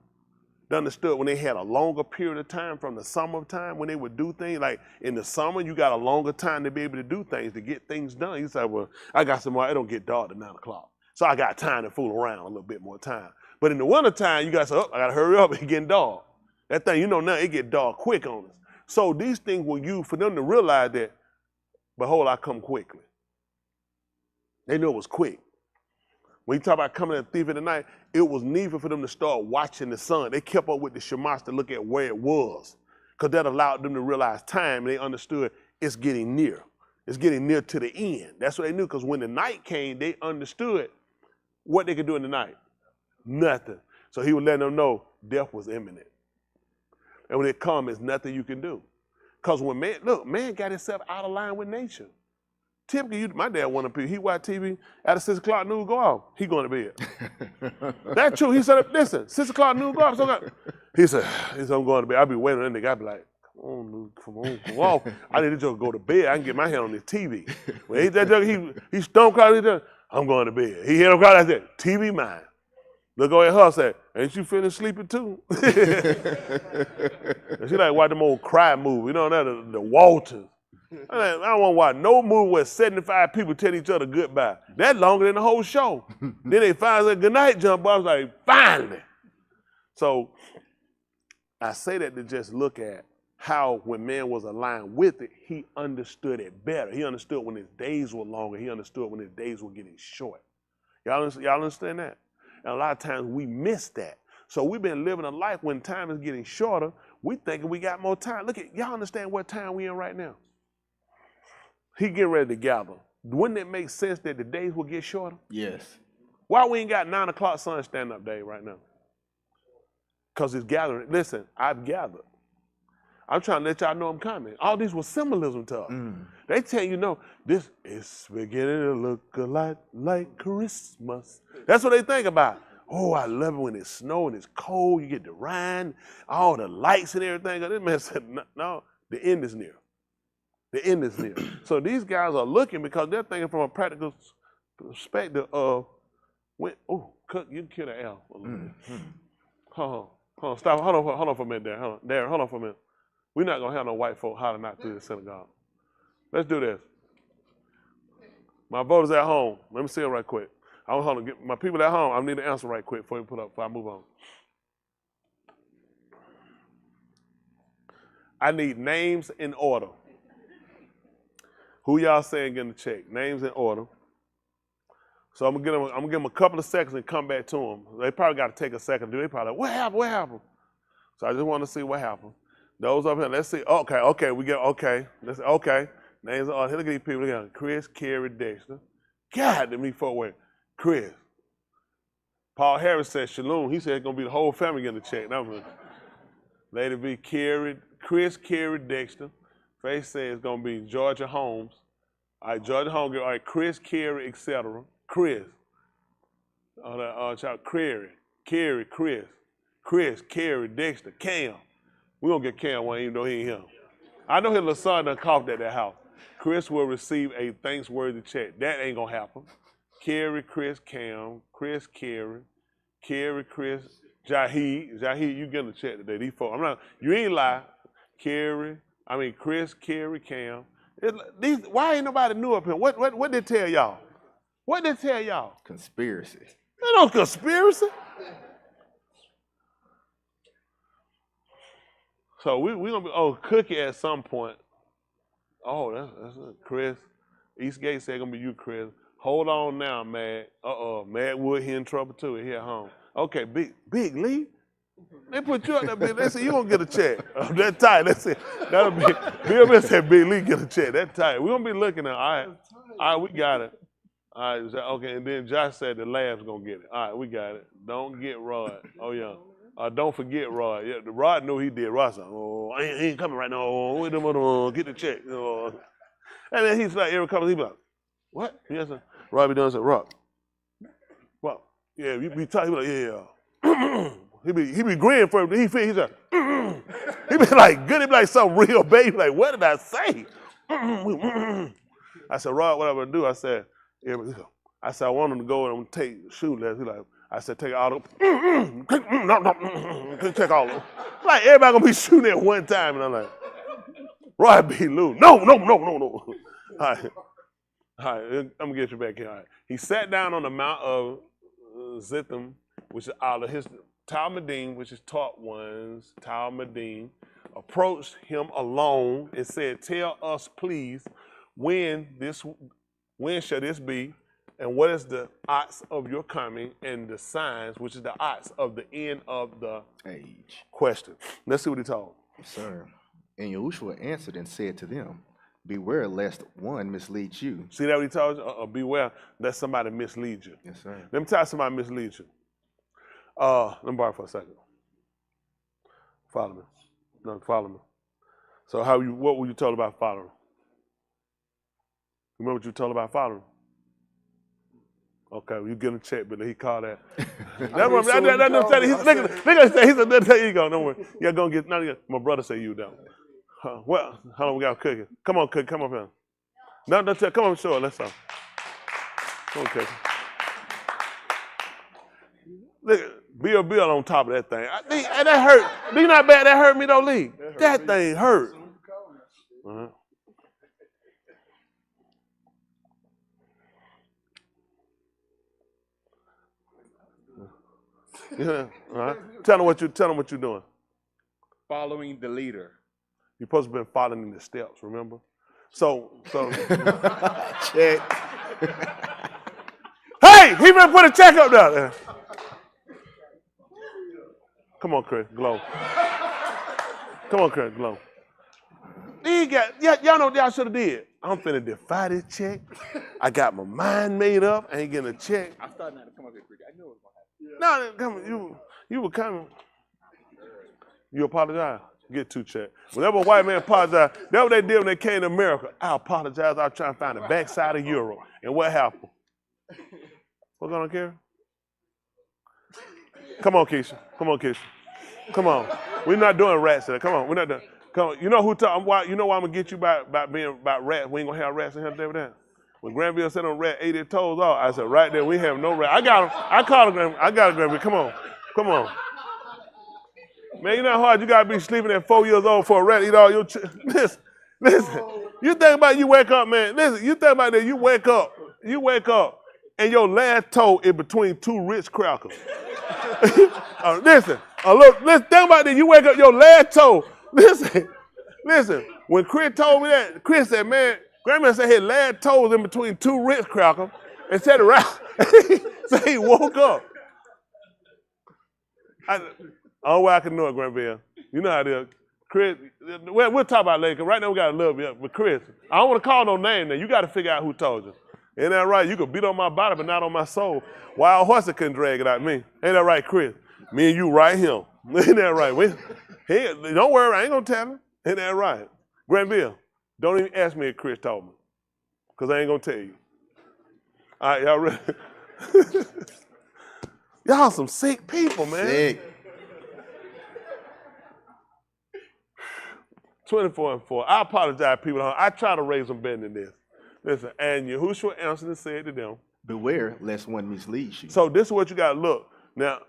Speaker 1: They understood when they had a longer period of time from the summertime when they would do things. Like in the summer, you got a longer time to be able to do things, to get things done. You say, well, I got some more, it don't get dark at 9 o'clock. So I got time to fool around a little bit more time. But in the wintertime, you got to say, oh, I got to hurry up, it's getting dark. That thing, you know now, it get dark quick on us. So these things were used for them to realize that, behold, I come quickly. They knew it was quick. When you talk about coming at the thief in the night, it was needful for them to start watching the sun. They kept up with the Shamash to look at where it was, because that allowed them to realize time, and they understood it's getting near. It's getting near to the end. That's what they knew, because when the night came, they understood what they could do in the night. Nothing. So he would let them know death was imminent. And when it comes, there's nothing you can do. Because when man got himself out of line with nature. Typically, my dad wanted to he watch TV, at 6 o'clock news go off, he going to bed. That's true. He said, listen, 6 o'clock news go off. So he said, I'm going to bed. I'll be waiting on that nigga. I'll be like, come on. I need to just go to bed. I can get my hand on this TV. When he stone cold, I'm going to bed. He hit him crowd, I said, TV mine. Look over at her and say, ain't you feeling sleepy too? She like watch them old cry movie, you know, the Walters. I don't want to watch no movie where 75 people tell each other goodbye. That's longer than the whole show. Then they finally say goodnight, jump up. I was like, finally. So I say that to just look at how when man was aligned with it, he understood it better. He understood when his days were longer. He understood when his days were getting short. Y'all understand that? And a lot of times we miss that. So we've been living a life when time is getting shorter. We thinking we got more time. Look at, y'all understand what time we in right now? he getting ready to gather. Wouldn't it make sense that the days will get shorter?
Speaker 2: Yes.
Speaker 1: Why we ain't got 9 o'clock sun stand up day right now? Because it's gathering. Listen, I've gathered. I'm trying to let y'all know I'm coming. All these was symbolism to us. They tell you, no, this is beginning to look a lot like Christmas. That's what they think about. Oh, I love it when it's snow and it's cold. You get the rain, all the lights and everything. This man said, no, the end is near. The end is near. So these guys are looking because they're thinking from a practical perspective of, Cook, you can kill the elf a little bit. Hold on, stop. Hold on for a minute, Darren. Darren, hold on for a minute. We're not gonna have no white folk hollering out through the synagogue. Let's do this. My voters at home, let me see them right quick. I want to get my people at home. I need an answer right quick before I move on. I need names in order. Who y'all saying getting the check? Names in order. So I'm gonna give them a couple of seconds and come back to them. They probably got to take a second. They probably like, what happened? What happened? So I just want to see what happened. Those up here, let's see. Okay, we get okay. Let's okay. Names are here. Look at these people. Look at Chris, Kerry, Dexter. God, to me for way. Chris. Paul Harris said Shalom. He said it's gonna be the whole family getting the check. Lady B, Chris, Kerry, Dexter. Faith says it's gonna be Georgia Holmes. All right, Georgia Holmes. All right, Chris, Kerry, etc. Chris. Child, Kerry, Chris, Kerry, Dexter, Cam. We gonna get Cam one even though he ain't here. I know his little son done coughed at that house. Chris will receive a thanks-worthy check. That ain't gonna happen. Kerry, Chris, Cam, Chris, Kerry, Chris, Jaheed, you getting a check today. These folks, you ain't lie. Chris, Kerry, Cam. Why ain't nobody new up here? What they tell y'all? What they tell y'all?
Speaker 2: Conspiracy.
Speaker 1: Ain't no conspiracy. So we gonna be Cookie at some point. Oh, that's Chris. Eastgate said gonna be you, Chris. Hold on now, Mad. Mad Wood here in trouble too. He at home. Okay, Big Lee. They put you up there, Big. They said you gonna get a check. That tight. That's it. That'll be. Bill said Big Lee get a check. That tight. We gonna be looking at. All right, we got it. All right, okay. And then Josh said the lab's gonna get it. All right, we got it. Don't get Rod. Oh yeah. Don't forget Rod. Yeah, Rod knew he did. Rod said, he ain't coming right now. Wait a minute, get the check. And then he's like, every couple, he be like, what? Yes, sir. Rod be done said, Rod. Well, yeah, you be talking, he be like, yeah. he be grinning for him. He said, he be like, good, he be like some real baby. Like, what did I say? I said, Rod, what I'm gonna do? I said, I want him to go and take shoot lessons. He like, I said, take all of them. Take all of them. Like, everybody gonna be shooting at one time. And I'm like, Rod B. Lou. No. All right, I'm gonna get you back here. All right. He sat down on the Mount of Zithim, which is out of his Talmudim, which is taught ones, Talmudim, approached him alone and said, tell us, please, when shall this be? And what is the odds of your coming and the signs, which is the odds of the end of the
Speaker 2: age?
Speaker 1: Question. Let's see what he told.
Speaker 2: Yes, sir. And Yahushua answered and said to them, beware lest one mislead you.
Speaker 1: See that what he told you? Beware lest somebody mislead you.
Speaker 2: Yes, sir.
Speaker 1: Let me tell you somebody misleads you. Let me borrow for a second. Follow me. No, follow me. So what were you told about following? Remember what you told about following? Okay, well, you get him checked, but he called that. That's what I'm telling you. He said, there you go, don't worry. You're going to get, my brother said you don't. Well, hold on, we got Cookie. Come on, Cookie, come up here. No, don't tell, come on, show it, let's go. Come on, Cookie. Look, Bill on top of that thing. That hurt. You not bad, that hurt me though, Lee. That thing hurt. Uh-huh. Yeah, all right. Tell them what you're doing.
Speaker 3: Following the leader.
Speaker 1: You're supposed to be following the steps, remember? So
Speaker 2: Check.
Speaker 1: Hey, he better put a check up there. Come on, Chris, glow. Come on, Chris, glow. Y'all know what y'all should have did. I'm finna defy this check. I got my mind made up. I ain't getting a check.
Speaker 3: I started not to come up here, preacher. I knew it was gonna happen.
Speaker 1: No, come on, you were coming. You apologize. Get 2 checks. Whenever a white man apologized, that's what they did when they came to America. I apologize. I was trying to find the backside of Europe. And what happened? What's going on, Karen? Come on, Keisha. Come on, Keisha. Come on. We're not doing rats today. Come on. We're not doing. Come on. You know who? You know why I'm gonna get you about rats? We ain't gonna have rats in here today with that. When Granville said on rat 80 toes off, I said right there we have no rat. I got him. I called him. I got him, Granville. Come on. Come on. Man, you know how hard you gotta be sleeping at 4 years old for a rat to eat all your listen. You think about it, you wake up, man. Listen, you think about that, you wake up, and your last toe is between 2 Ritz crackers. Listen, think about that, you wake up, your last toe. Listen, when Chris told me that, Chris said, man, Grandma said his last toe was in between 2 Ritz crackers and said it right. So he woke up. Oh, well, I can know it, Granville. You know how it is. Chris, we'll talk about it later, because right now we got to love you. But Chris, I don't want to call no name now. You got to figure out who told you. Ain't that right? You could beat on my body, but not on my soul. Wild horse couldn't drag it out of me. Ain't that right, Chris? Me and you right here. Ain't that right? Don't worry, I ain't going to tell him. Ain't that right? Granville, don't even ask me if Chris told me, because I ain't going to tell you. All right, y'all ready? Y'all some sick people, man.
Speaker 2: Sick.
Speaker 1: 24-4. I apologize, people. I try to raise them better than this. Listen, and Yahushua answered and said to them,
Speaker 2: beware lest one misleads you.
Speaker 1: So this is what you got to look. Now,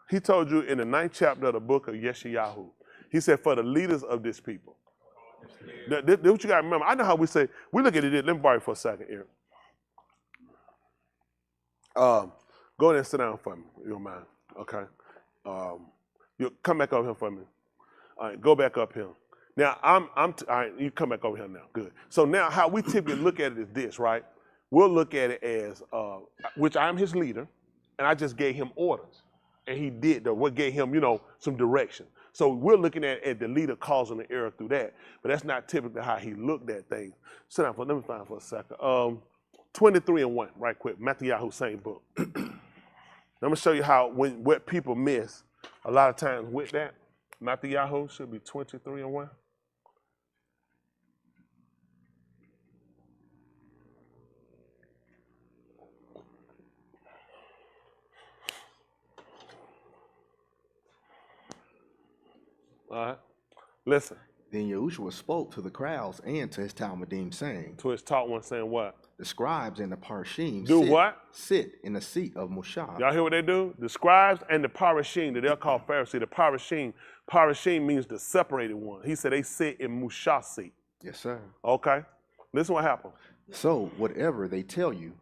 Speaker 1: he told you in the 9th chapter of the book of YashaYahu, he said, for the leaders of this people. This what you got to remember. I know how we say, we look at it, let me borrow you for a second here. Go ahead and sit down for me, if you don't mind, okay? You come back up here for me. All right, go back up here. Now, all right, you come back over here now, good. So now how we typically look at it is this, right? We'll look at it as, which I'm his leader, and I just gave him orders. And he did, what gave him, some direction. So we're looking at the leader causing the error through that, but that's not typically how he looked at things. Sit down, let me find for a second. 23-1, right quick, Mathatyahu, same book. I'm gonna show you how, what people miss a lot of times with that. Mathatyahu should be 23-1. All right, listen.
Speaker 2: Then Yahushua spoke to the crowds and to his Talmudim, saying,
Speaker 1: To his taught one saying what?
Speaker 2: The scribes and the parashim sit in the seat of Mushah.
Speaker 1: Y'all hear what they do? The scribes and the parashim, that they'll call Pharisee, the parashim means the separated one. He said they sit in Mushah seat.
Speaker 2: Yes, sir.
Speaker 1: Okay, listen what happened.
Speaker 2: So whatever they tell you,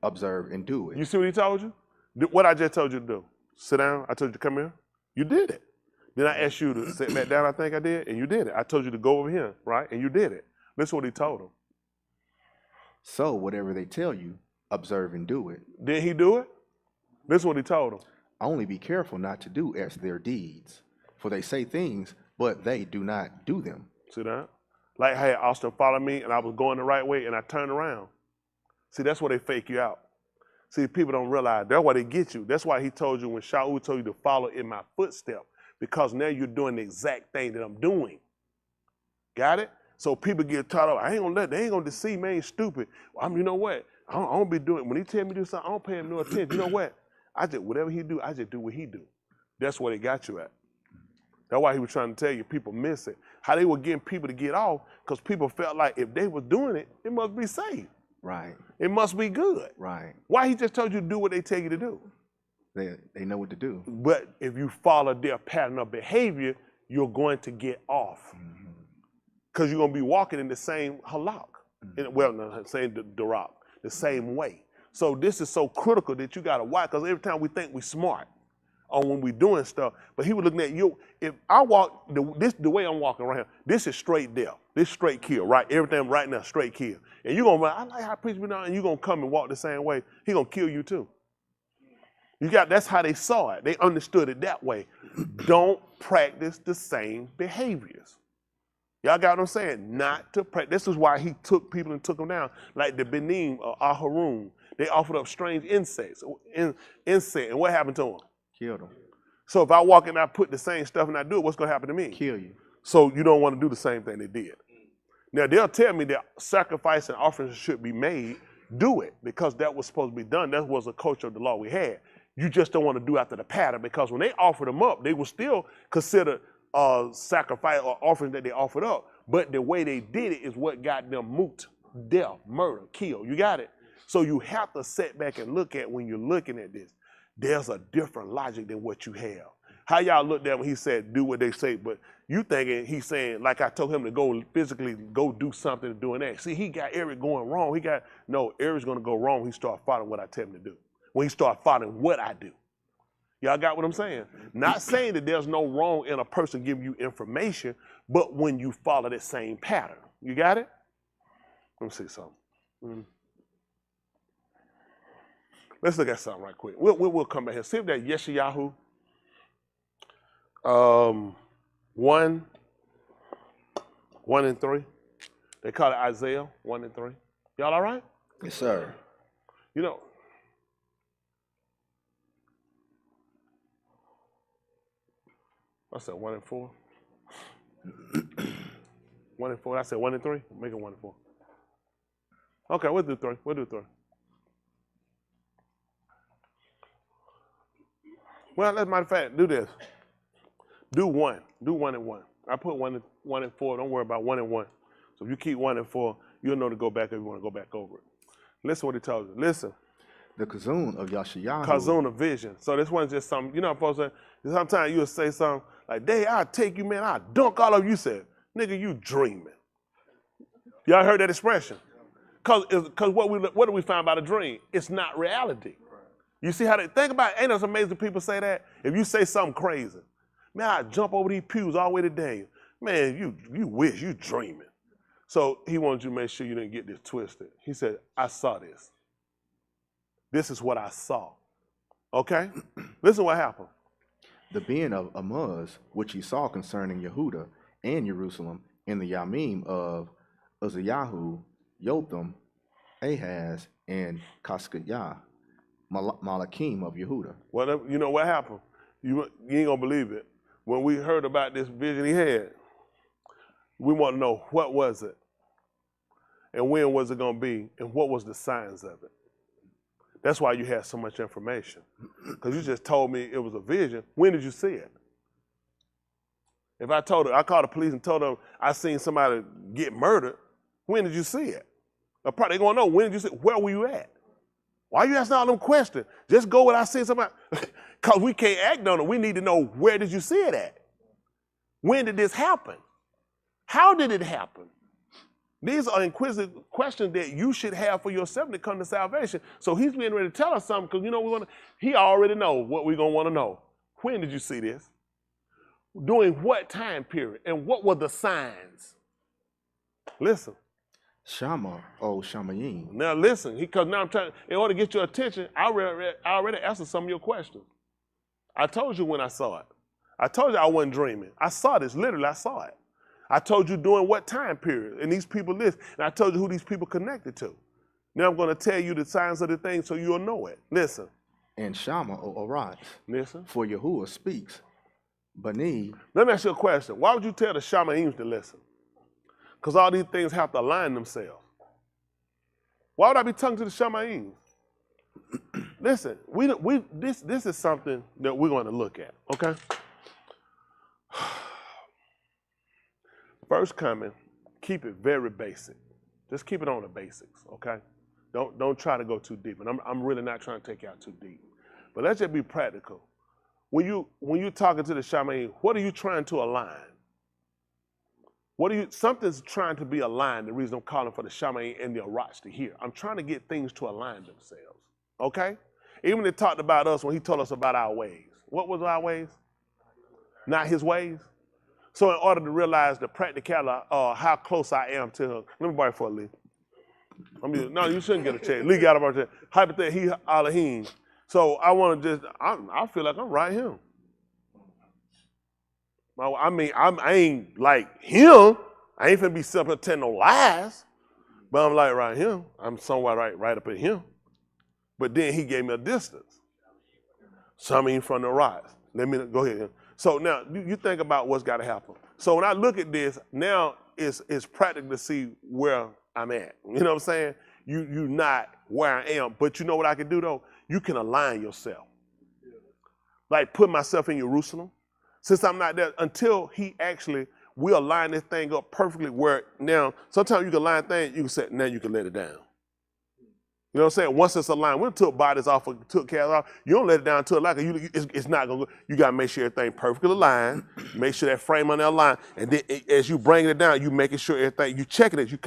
Speaker 1: observe
Speaker 2: and do it.
Speaker 1: You see what he told you? What I just told you to do. Sit down, I told you to come here. You did it. Then I asked you to sit back down, I think I did, and you did it. I told you to go over here, right? And you did it. Listen what he told him.
Speaker 2: So whatever they tell you, observe and do it.
Speaker 1: Did he do it? Listen what he told him.
Speaker 2: Only be careful not to do as their deeds, for they say things, but they do not do them.
Speaker 1: See that? Like, hey, Austin followed me, and I was going the right way, and I turned around. See, that's why they fake you out. See, people don't realize that's why they get you. That's why he told you when Shaul told you to follow in my footsteps. Because now you're doing the exact thing that I'm doing. Got it? So people get taught up. They ain't gonna deceive me, ain't stupid. You know what? I don't be doing, when he tell me to do something, I don't pay him no attention. You know what? Whatever he do, I just do what he do. That's where they got you at. That's why he was trying to tell you, people miss it. How they were getting people to get off, because people felt like if they was doing it, it must be safe.
Speaker 2: Right.
Speaker 1: It must be good.
Speaker 2: Right.
Speaker 1: Why he just told you to do what they tell you to do?
Speaker 2: They know what to do.
Speaker 1: But if you follow their pattern of behavior, you're going to get off. Because you're going to be walking in the same halak. The same way. So this is so critical that you got to watch, because every time we think we're smart on when we're doing stuff, but he was looking at you. If I walk, the way I'm walking right here, this is straight death. This straight kill, right? Everything right now, straight kill. And you're going to run, I like how preach me now, and you're going to come and walk the same way. He going to kill you too. That's how they saw it. They understood it that way. Don't practice the same behaviors. Y'all got what I'm saying? Not to pray. This is why he took people and took them down. Like the Benin or Aharoon, they offered up strange insects, insect, and what happened to them?
Speaker 2: Killed them.
Speaker 1: So if I walk in and I put the same stuff and I do it, what's going to happen to me?
Speaker 2: Kill you.
Speaker 1: So you don't want to do the same thing they did. Now they'll tell me that sacrifice and offerings should be made. Do it, because that was supposed to be done. That was a culture of the law we had. You just don't want to do after the pattern, because when they offered them up, they were still considered sacrifice or offerings that they offered up. But the way they did it is what got them moot, death, murder, kill. You got it? So you have to sit back and look at, when you're looking at this, there's a different logic than what you have. How y'all looked at when he said, do what they say, but you thinking he's saying, like I told him to go physically go do something and doing that. See, he got Eric going wrong. Eric's going to go wrong when he start following what I tell him to do. When he start following what I do. Y'all got what I'm saying? Not saying that there's no wrong in a person giving you information, but when you follow that same pattern. You got it? Let me see something. Let's look at something right quick. We'll come back here. See if that YashaYahu 1 and 3. They call it Isaiah 1 and 3. Y'all all right?
Speaker 2: Yes, sir.
Speaker 1: You know, what's that, 1 and 4? 1 and 4. I said 1 and 3. Make it 1 and 4. Okay, we'll do 3. We'll do 3. Well, as a matter of fact, do this. Do 1. Do 1 and 1. I put 1 and 4. Don't worry about 1 and 1. So if you keep 1 and 4, you'll know to go back if you want to go back over it. Listen what he tells you. Listen.
Speaker 2: The Kazun of YashaYahu.
Speaker 1: Kazun of vision. So this one's just something, you know what I'm supposed to say? Sometimes you'll say something like, Dave, I'll take you, man, I'll dunk all of you. Said, nigga, you dreaming. Y'all heard that expression? Because what do we find about a dream? It's not reality. You see how they think about it? Ain't those amazing people say that? If you say something crazy, man, I jump over these pews all the way to Dave. Man, you wish you dreaming. So he wanted you to make sure you didn't get this twisted. He said, I saw this. This is what I saw. Okay? Listen what happened.
Speaker 2: The being of Amuz, which he saw concerning Yehuda and Jerusalem, in the Yamim of Uzziyahu, Jotham, Ahaz, and Kaskiyah, Malakim of Yehuda.
Speaker 1: Well, you know what happened? You ain't gonna believe it. When we heard about this vision he had, we want to know what was it, and when was it gonna be, and what was the signs of it. That's why you had so much information, because you just told me it was a vision. When did you see it? If I called the police and told them I seen somebody get murdered, when did you see it? They're probably gonna know, when did you see it? Where were you at? Why are you asking all them questions? Just go with I seen somebody, because we can't act on it. We need to know, where did you see it at? When did this happen? How did it happen? These are inquisitive questions that you should have for yourself to come to salvation. So he's being ready to tell us something, because you know he already knows what we're going to want to know. When did you see this? During what time period? And what were the signs? Listen.
Speaker 2: Shama, O Shamayim.
Speaker 1: Now listen, because now I'm trying, in order to get your attention, I already answered some of your questions. I told you when I saw it. I told you I wasn't dreaming. I saw this, literally I saw it. I told you during what time period, and these people list, and I told you who these people connected to. Now I'm going to tell you the signs of the thing so you'll know it. Listen.
Speaker 2: And Shama, O Arat.
Speaker 1: Listen.
Speaker 2: For Yahuah speaks. Bani.
Speaker 1: Let me ask you a question. Why would you tell the Shamaim to listen? Because all these things have to align themselves. Why would I be talking to the Shamaim? Listen, this is something that we're going to look at, okay? First coming, keep it very basic. Just keep it on the basics, okay? Don't try to go too deep. And I'm really not trying to take you out too deep. But let's just be practical. When you're talking to the Shamaim, what are you trying to align? Something's trying to be aligned. The reason I'm calling for the Shamaim and the Arach to hear. I'm trying to get things to align themselves, okay? Even they talked about us when he told us about our ways. What was our ways? Not his ways. So in order to realize the practicality, how close I am to him, let me borrow it for a Lee. No, you shouldn't get a check. Lee got about that. Hypothetically, he Alahim. So I want to I feel like I'm right here. I mean, I ain't like him, I ain't finna be sitting up here telling no lies. But I'm like right here. I'm somewhere right up in here. But then he gave me a distance. So I mean from the rise. Let me go ahead. So now you think about what's got to happen. So when I look at this, now it's practical to see where I'm at. You know what I'm saying? You not where I am, but you know what I can do though? You can align yourself. Like put myself in Jerusalem. Since I'm not there, until he actually will line this thing up perfectly where now, sometimes you can line things, you can say, now you can let it down. You know what I'm saying? Once it's aligned, we took bodies off, took cats off, you don't let it down until like it's not gonna go. You gotta make sure everything perfectly aligned, make sure that frame on that line, and then as you bring it down, you making sure everything, you checking it, you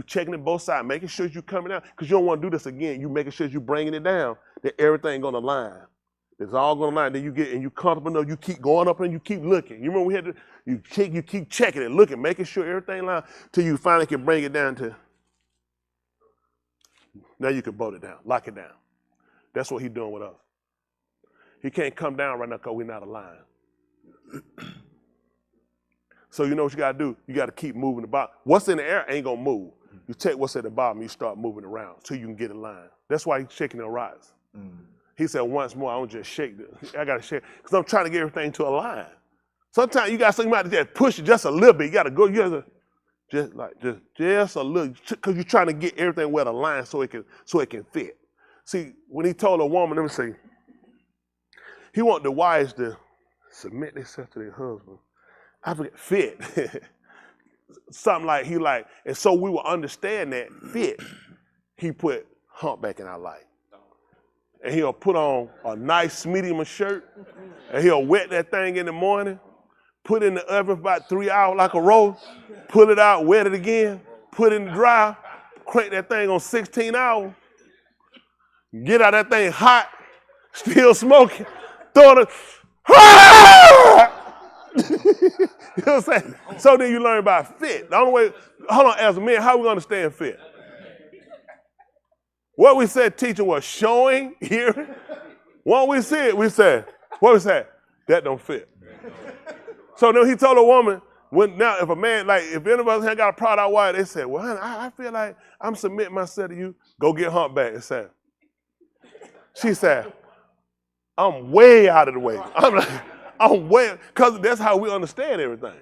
Speaker 1: checking it both sides, making sure you coming down, because you don't want to do this again. You making sure you bringing it down, that everything gonna line. It's all gonna line. Then you get, and you comfortable enough, you keep going up and you keep looking. You remember we had to, you keep checking it, looking, making sure everything line, till you finally can bring it down to, now you can bolt it down, lock it down. That's what he's doing with us. He can't come down right now because we're not aligned. So you know what you gotta do? You gotta keep moving the bottom. What's in the air ain't gonna move. You take what's at the bottom, you start moving around till you can get in line. That's why he's shaking the rise. He said, once more, I don't just shake this. I gotta shake, because I'm trying to get everything to align. Sometimes you got something out there, push it just a little bit. You gotta go, you have to, just a little, because you're trying to get everything where the line so it can fit. See, when he told a woman, let me see, he wanted the wives to submit themselves to their husband. I forget, fit. Something like and so we will understand that fit. He put humpback in our life. And he'll put on a nice medium shirt, and he'll wet that thing in the morning, put it in the oven for about 3 hours like a roll, pull it out, wet it again, put it in the dryer, crank that thing on 16 hours, get out that thing hot, still smoking, throw it, you know what I'm saying? So then you learn about fit. The only way, hold on, as a man, how we gonna understand fit? What we said teaching was showing, hearing. When we see it, we said, what we said? That don't fit. So then he told a woman, now if a man, like if any of us had got a product out wife, they said, well, honey, I feel like I'm submitting myself to you. Go get humpback. It said. She said, I'm way out of the way. I'm way, because that's how we understand everything.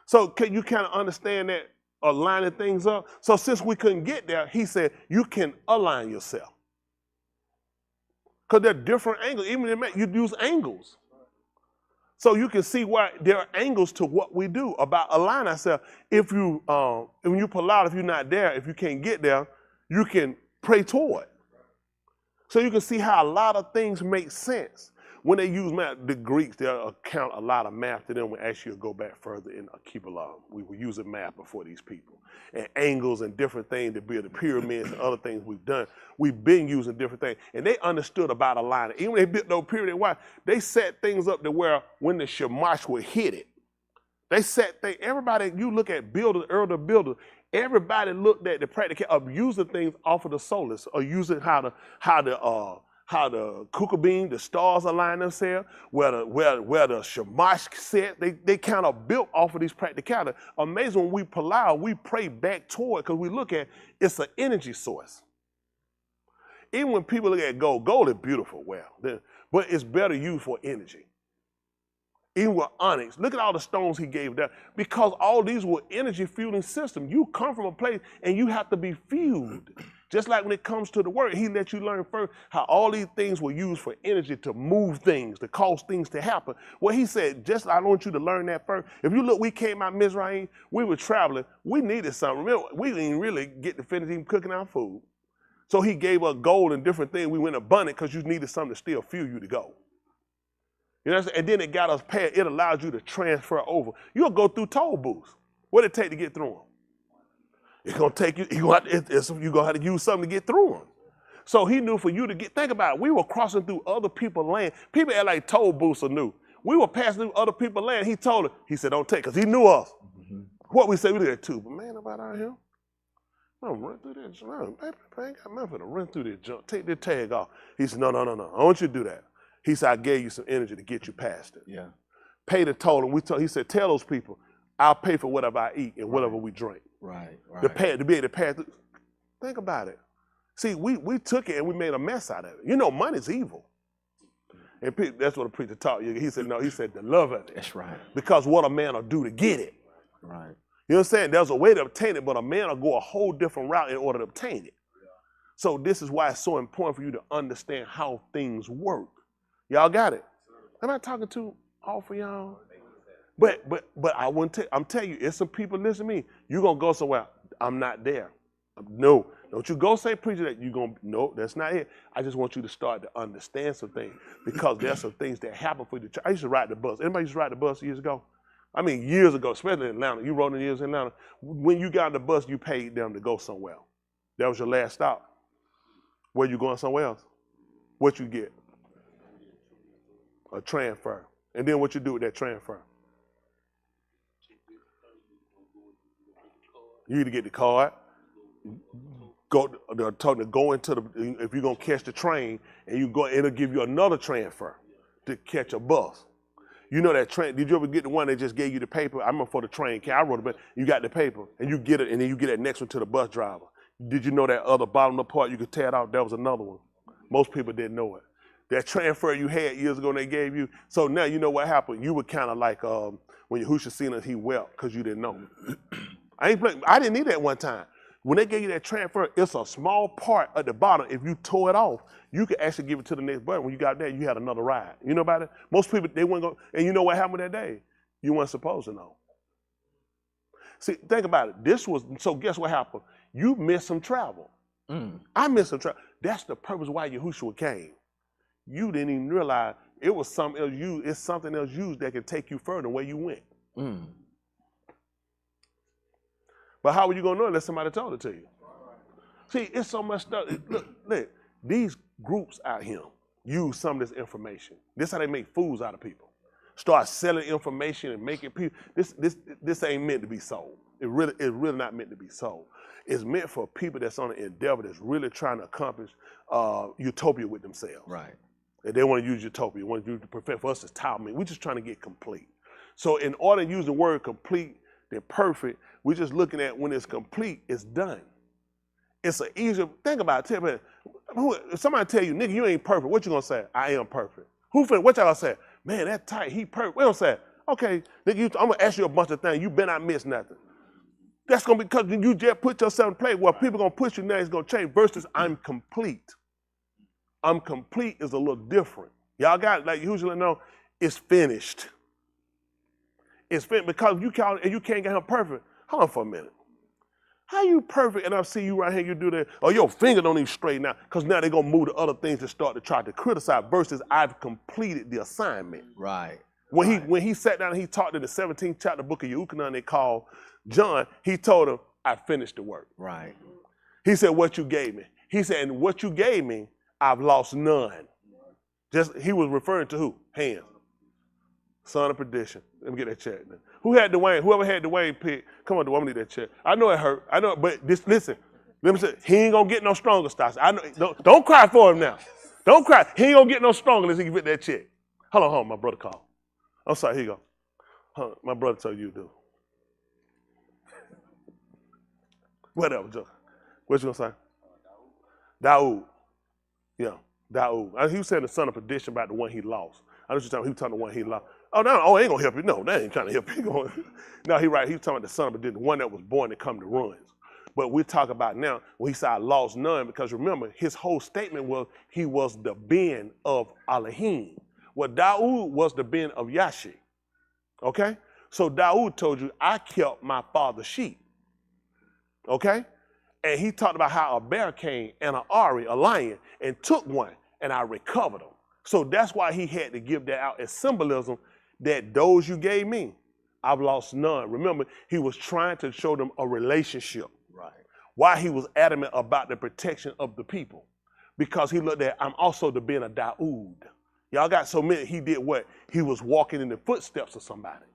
Speaker 1: So can you kind of understand that, aligning things up? So since we couldn't get there, he said, you can align yourself. Because there are different angles. Even you use angles. So you can see why there are angles to what we do about align ourselves. If you, when you pull out, if you're not there, if you can't get there, you can pray toward. So you can see how a lot of things make sense. When they use math, the Greeks, they'll account a lot of math to them. We actually go back further in Keeper. We were using math before these people. And angles and different things to build the pyramids and other things we've done. We've been using different things. And they understood about aligning. Even when they built those pyramids, why? They set things up to where when the Shamash would hit it, they set things, everybody, you look at builders, early builders, everybody looked at the practical of using things off of the solars, or using how the Kukabim, the stars align themselves, where the Shamash set, they kind of built off of these practicalities. Amazing, when we pull out, we pray back toward, because we look at it's an energy source. Even when people look at gold is beautiful, but it's better used for energy. Even with onyx, look at all the stones he gave down, because all these were energy fueling systems. You come from a place and you have to be fueled. Just like when it comes to the word, he let you learn first how all these things were used for energy to move things, to cause things to happen. Well, he said, I want you to learn that first. If you look, we came out of Mizraim, we were traveling, we needed something. Remember, we didn't really get to finish even cooking our food. So he gave us gold and different things. We went abundant because you needed something to still fuel you to go. You know what I'm saying? And then it got us paired. It allows you to transfer over. You'll go through toll booths. What did it take to get through them? It's going to take you, you're going to have to use something to get through them. So he knew for you to think about it, we were crossing through other people's land. People act like toll booths are new. We were passing through other people's land. He told her, he said, don't take, because he knew us. Mm-hmm. What we said, we did that too. But man, about out here, I'm going to run through that junk. Baby, I ain't got nothing to run through this junk. Take this tag off. He said, no. I want you to do that. He said, I gave you some energy to get you past it.
Speaker 2: Yeah.
Speaker 1: Pay the toll. And he said, tell those people, I'll pay for whatever I eat and whatever we drink.
Speaker 2: Right.
Speaker 1: To be able to pass. Think about it. See, we took it and we made a mess out of it. You know, money's evil. And that's what the preacher taught you. He said, no, he said the love of it.
Speaker 2: That's right.
Speaker 1: Because what a man will do to get it.
Speaker 2: Right.
Speaker 1: You know what I'm saying? There's a way to obtain it, but a man will go a whole different route in order to obtain it. So this is why it's so important for you to understand how things work. Y'all got it? Am I talking to all for y'all? But I wouldn't tell. I'm telling you, it's some people listen to me. You're gonna go somewhere. I'm not there. No, don't you go say preacher that you're gonna. No, that's not it. I just want you to start to understand some things because there's some things that happen for you. I used to ride the bus. Anybody used to ride the bus years ago? I mean, years ago, especially in Atlanta. You rode in years in Atlanta. When you got on the bus, you paid them to go somewhere. That was your last stop. Where you going somewhere else? What you get? A transfer. And then what you do with that transfer? You either get the card, they're talking to go into if you're gonna catch the train, and you go, it'll give you another transfer to catch a bus. You know that train, did you ever get the one that just gave you the paper? I remember for the train, I wrote it, you got the paper, and you get it, and then you get that next one to the bus driver. Did you know that other bottom of the part you could tear it out? That was another one. Most people didn't know it. That transfer you had years ago and they gave you, so now you know what happened. You were kind of like when Yahuah seen us, he wept because you didn't know. I didn't need that one time. When they gave you that transfer, it's a small part at the bottom. If you tore it off, you could actually give it to the next button. When you got there, you had another ride. You know about it? Most people, they wouldn't go, and you know what happened that day? You weren't supposed to know. See, think about it. So guess what happened? You missed some travel. I missed some travel. That's the purpose why Yahuah came. You didn't even realize it was something else used. It's something else used that can take you further than where you went. But how are you gonna know unless somebody told it to you? See, it's so much stuff. Look, these groups out here use some of this information. This is how they make fools out of people. Start selling information and making people. This ain't meant to be sold. It's really not meant to be sold. It's meant for people that's on an endeavor that's really trying to accomplish utopia with themselves.
Speaker 2: Right.
Speaker 1: And they want to use utopia. They want to use the perfect. For us, it's Talmud. We're just trying to get complete. So in order to use the word complete, then perfect, we're just looking at when it's complete, it's done. It's an easier, think about it. If somebody tell you, nigga, you ain't perfect, what you gonna say? I am perfect. What y'all gonna say? Man, that tight, he perfect. What you gonna say? Okay, nigga, I'm gonna ask you a bunch of things. You better not miss nothing. That's gonna be because you just put yourself in place. Well, people gonna push you now, it's gonna change versus I'm complete. I'm complete is a little different. Y'all got it, like you usually know, it's finished. It's finished because you can't get him perfect. Hold on for a minute. How you perfect and I see you right here, you do that, or your finger don't even straighten out, because now they're gonna move to other things to start to try to criticize versus I've completed the assignment.
Speaker 2: Right.
Speaker 1: When he sat down and he talked in the 17th chapter book of Yahuah they called John, he told him, I finished the work.
Speaker 2: Right.
Speaker 1: He said, what you gave me. He said, and what you gave me, I've lost none. He was referring to who? Hands. Son of perdition. Let me get that check. Who had Dwayne? Whoever had Dwayne pick, come on, Dwayne, need that check. I know it hurt. I know, but listen. Let me say, he ain't gonna get no stronger, Stas. I know. Don't cry for him now. Don't cry. He ain't gonna get no stronger unless he can get that check. Hold on, my brother called. I'm sorry. Here you go. My brother told you to do. Whatever, Joe. What you gonna say? Daoud. Yeah, Daoud. He was saying the son of perdition about the one he lost. I know what you're talking. He was talking the one he lost. Oh, no, I ain't gonna help you. No, that ain't trying to help you. No, he was talking about the son of perdition, the one that was born to come to ruins. But we talk about now when he said I lost none, because remember his whole statement was he was the ben of Elohim. Well, Daoud was the ben of Yashi. Okay, so Daoud told you I kept my father's sheep. Okay, and he talked about how a bear came and an Auryah, a lion, and took one, and I recovered them. So that's why he had to give that out as symbolism that those you gave me, I've lost none. Remember, he was trying to show them a relationship.
Speaker 2: Right.
Speaker 1: Why he was adamant about the protection of the people. Because he looked at, I'm also the ben of Daoud. Y'all got so many, he did what? He was walking in the footsteps of somebody.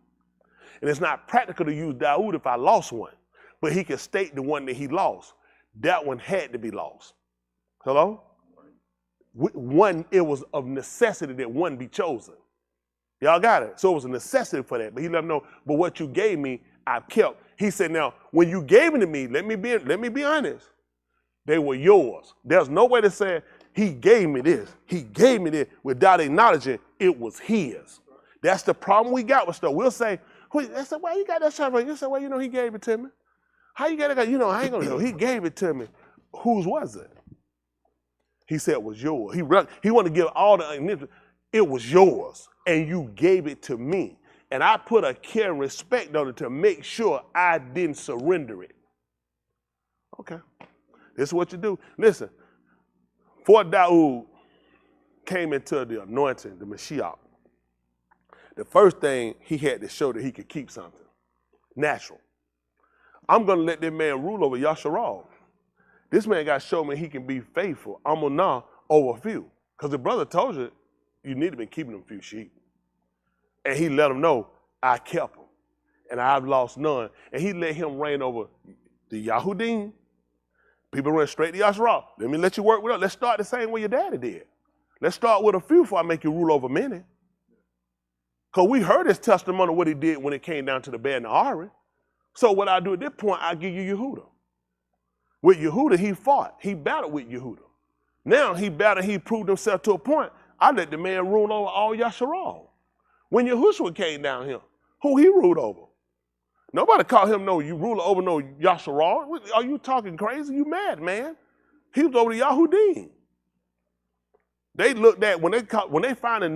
Speaker 1: And it's not practical to use Daoud if I lost one. But he could state the one that he lost. That one had to be lost. Hello? One, it was of necessity that one be chosen.
Speaker 4: Y'all got it? So it was a necessity for that. But he let them know, but what you gave me, I've kept. He said, now, when you gave it to me, let me be honest. They were yours. There's no way to say, he gave me this. He gave me this without acknowledging it was his. That's the problem we got with stuff. We'll say, they say, why you got that stuff? You say, well, you know, he gave it to me. How you got it? You know, I ain't gonna know. He gave it to me. Whose was it? He said it was yours. He wanted to give all the, it was yours, and you gave it to me. And I put a care and respect on it to make sure I didn't surrender it. Okay. This is what you do. Listen, before Daud came into the anointing, the Mashiach, the first thing he had to show that he could keep something, natural. I'm going to let that man rule over YashaYahu. This man got to show me he can be faithful, amunah, over a few. Because the brother told you, you need to be keeping them few sheep. And he let him know, I kept them. And I've lost none. And he let him reign over the Yahudim. People run straight to YashaYahu. Let me let you work with us. Let's start the same way your daddy did. Let's start with a few before I make you rule over many. Because we heard his testimony of what he did when it came down to the bed and the Auryah. So what I do at this point, I give you Yehudah. With Yehudah, he fought. He battled with Yehudah. Now he battled, he proved himself to a point. I let the man rule over all YashaYahu. When Yahushua came down here, who he ruled over? Nobody called him no, you ruler over no YashaYahu. Are you talking crazy? You mad, man. He was over the Yahudim. They looked at, when they finally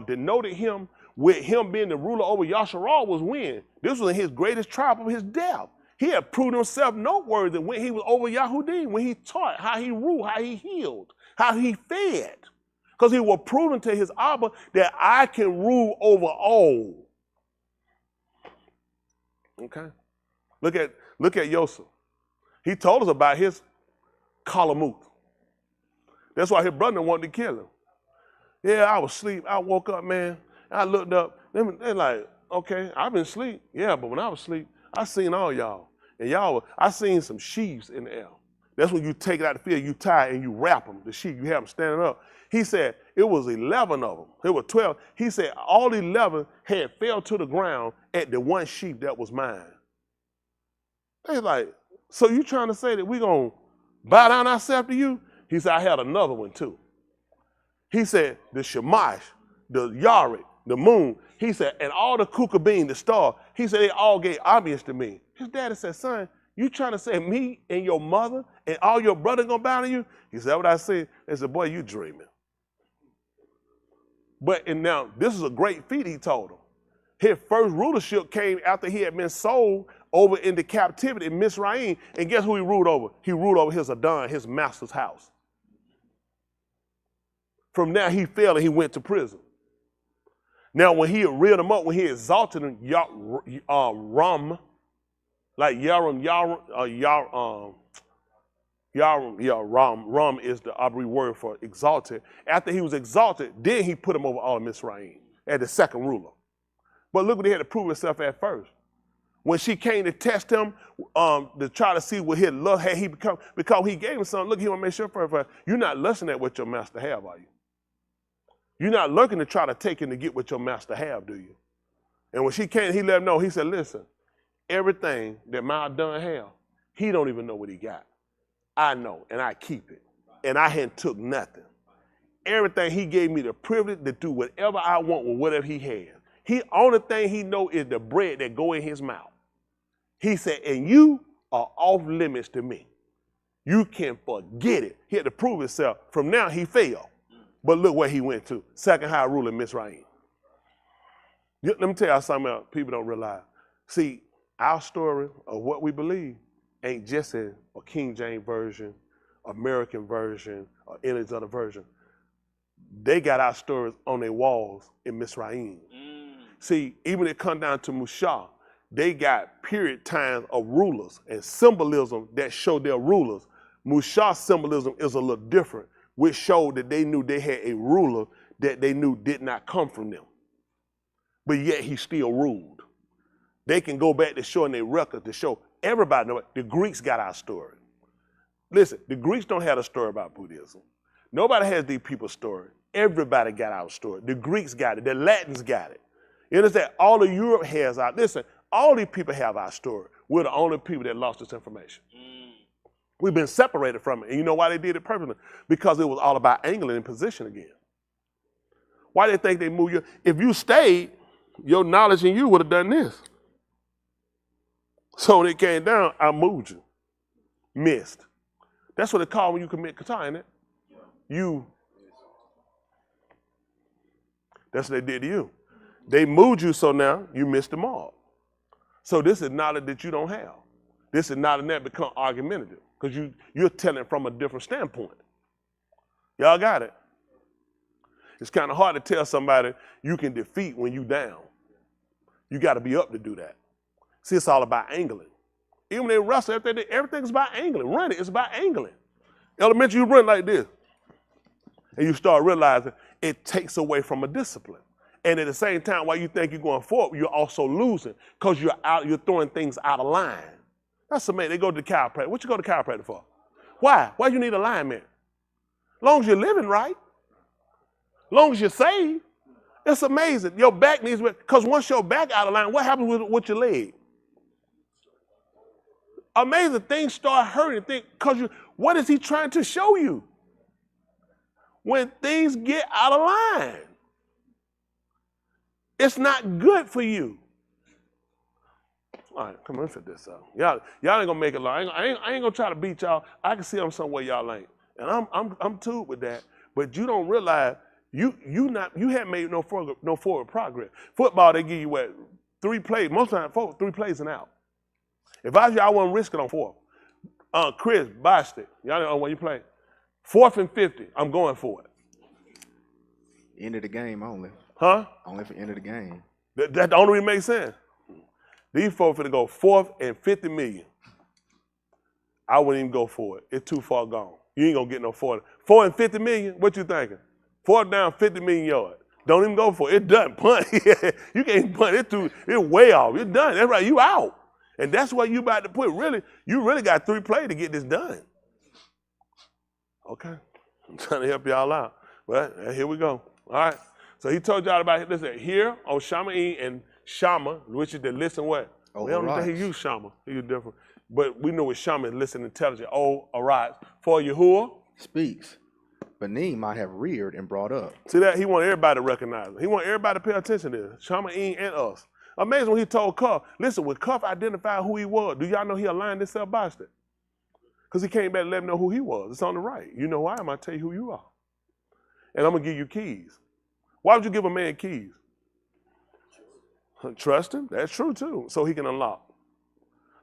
Speaker 4: denoted him with him being the ruler over YashaYahu was when? This was in his greatest triumph of his death. He had proved himself noteworthy when he was over Yahudim, when he taught how he ruled, how he healed, how he fed. Because he was proving to his Abba that I can rule over all. Okay? Look at Yosef. He told us about his Kalamuth. That's why his brother wanted to kill him. Yeah, I was asleep. I woke up, man. I looked up. They're like, okay, I've been asleep. Yeah, but when I was asleep, I seen all y'all. And I seen some sheaves in the air. That's when you take it out the field, you tie it and you wrap them, the sheep, you have them standing up. He said it was 11 of them. It was 12. He said all 11 had fell to the ground at the one sheep that was mine. They like, so you trying to say that we gonna bow down ourselves to you? He said, I had another one too. He said, the Shamash, the Yarik, the moon, he said, and all the Kukabin, the star, he said they all gave obvious to me. His daddy said, son, you trying to say me and your mother and all your brother gonna bow to you? He said, what I said? They said, boy, you dreaming. And now, this is a great feat, he told him. His first rulership came after he had been sold over into captivity in Mizraim. And guess who he ruled over? He ruled over his Adon, his master's house. From there, he fell and he went to prison. Now, when he reared him up, when he exalted him, Ram, like Ram is the Abri word for exalted. After he was exalted, then he put him over all of Mizraim as the second ruler. But look what he had to prove himself at first. When she came to test him, to try to see what his love had he become, because he gave him something, look, he want to make sure first, you're not lusting at what your master have, are you? You're not looking to try to take him to get what your master have, do you? And when she came, he let him know, he said, listen, everything that my Adon have, he don't even know what he got. I know, and I keep it. And I hadn't took nothing. Everything he gave me the privilege to do whatever I want with whatever he has. The only thing he know is the bread that go in his mouth. He said, and you are off limits to me. You can forget it. He had to prove himself. From now, he failed. But look where he went to. Second high ruler in Mizraim. Let me tell you something else people don't realize. See, our story of what we believe ain't just in a King James version, American version, or any other version. They got our stories on their walls in Mizraim. See, even when it come down to Mushah, they got period times of rulers and symbolism that show their rulers. Mushah symbolism is a little different, which showed that they knew they had a ruler that they knew did not come from them. But yet he still ruled. They can go back to showing their record to show everybody know it. The Greeks got our story. Listen, the Greeks don't have a story about Buddhism. Nobody has these people's story. Everybody got our story. The Greeks got it. The Latins got it. You understand? All of Europe has our, listen, all these people have our story. We're the only people that lost this information. We've been separated from it. And you know why they did it purposely? Because it was all about angling and position again. Why they think they moved you? If you stayed, your knowledge and you would have done this. So when it came down, I moved you. Missed. That's what they call when you commit kata, ain't it? That's what they did to you. They moved you, so now you missed the mark. So this is knowledge that you don't have. This is knowledge that become argumentative because you're telling from a different standpoint. Y'all got it? It's kind of hard to tell somebody you can defeat when you down. You got to be up to do that. See, it's all about angling. Even when they wrestle, everything's about angling. Running is about angling. Elementary, you run like this. And you start realizing it takes away from a discipline. And at the same time, while you think you're going forward, you're also losing because you're throwing things out of line. That's amazing. They go to the chiropractor. What you go to the chiropractor for? Why? Why you need alignment? As long as you're living right, as long as you're saved, it's amazing. Your back needs, because once your back out of line, what happens with your leg? Amazing, things start hurting. Because what is he trying to show you? When things get out of line, it's not good for you. All right, come on, let's fit this up. Y'all ain't gonna make it long. I ain't gonna try to beat y'all. I can see I'm somewhere y'all ain't, and I'm too with that. But you don't realize you haven't made no forward progress. Football, they give you what, 3 plays. Most of the time, 3 plays and out. If I was you, I wouldn't risk it on 4th. Chris, Bostic, y'all know when you play. 4th and 50, I'm going for it.
Speaker 2: End of the game only.
Speaker 4: Huh?
Speaker 2: Only for end of the game.
Speaker 4: That the only reason makes sense. These folks finna go 4th and 50 million. I wouldn't even go for it. It's too far gone. You ain't gonna get no 4 and 50 million. What you thinking? 4th down, 50 million yards. Don't even go for it. It's done. Punt. You can't punt. It's way off. It's done. That's right. You out. And that's what you about to put. Really, you really got 3 plays to get this done. Okay. I'm trying to help y'all out. Well, here we go. All right. So he told y'all about this. Here on Shama and Shama, which is the listen what?
Speaker 2: Oh,
Speaker 4: we don't think he used Shama. He was different. But we know what Shama is listen intelligent. Oh, arise. For Yahuah
Speaker 2: speaks. Benin might have reared and brought up.
Speaker 4: See that? He want everybody to recognize it. He want everybody to pay attention to this. Shama and us. Amazing when he told Cuff, listen, when Cuff identified who he was, do y'all know he aligned himself by that? Because he came back and let him know who he was. It's on the right. You know why? I'm going to tell you who you are. And I'm going to give you keys. Why would you give a man keys? Trust him. That's true too. So he can unlock.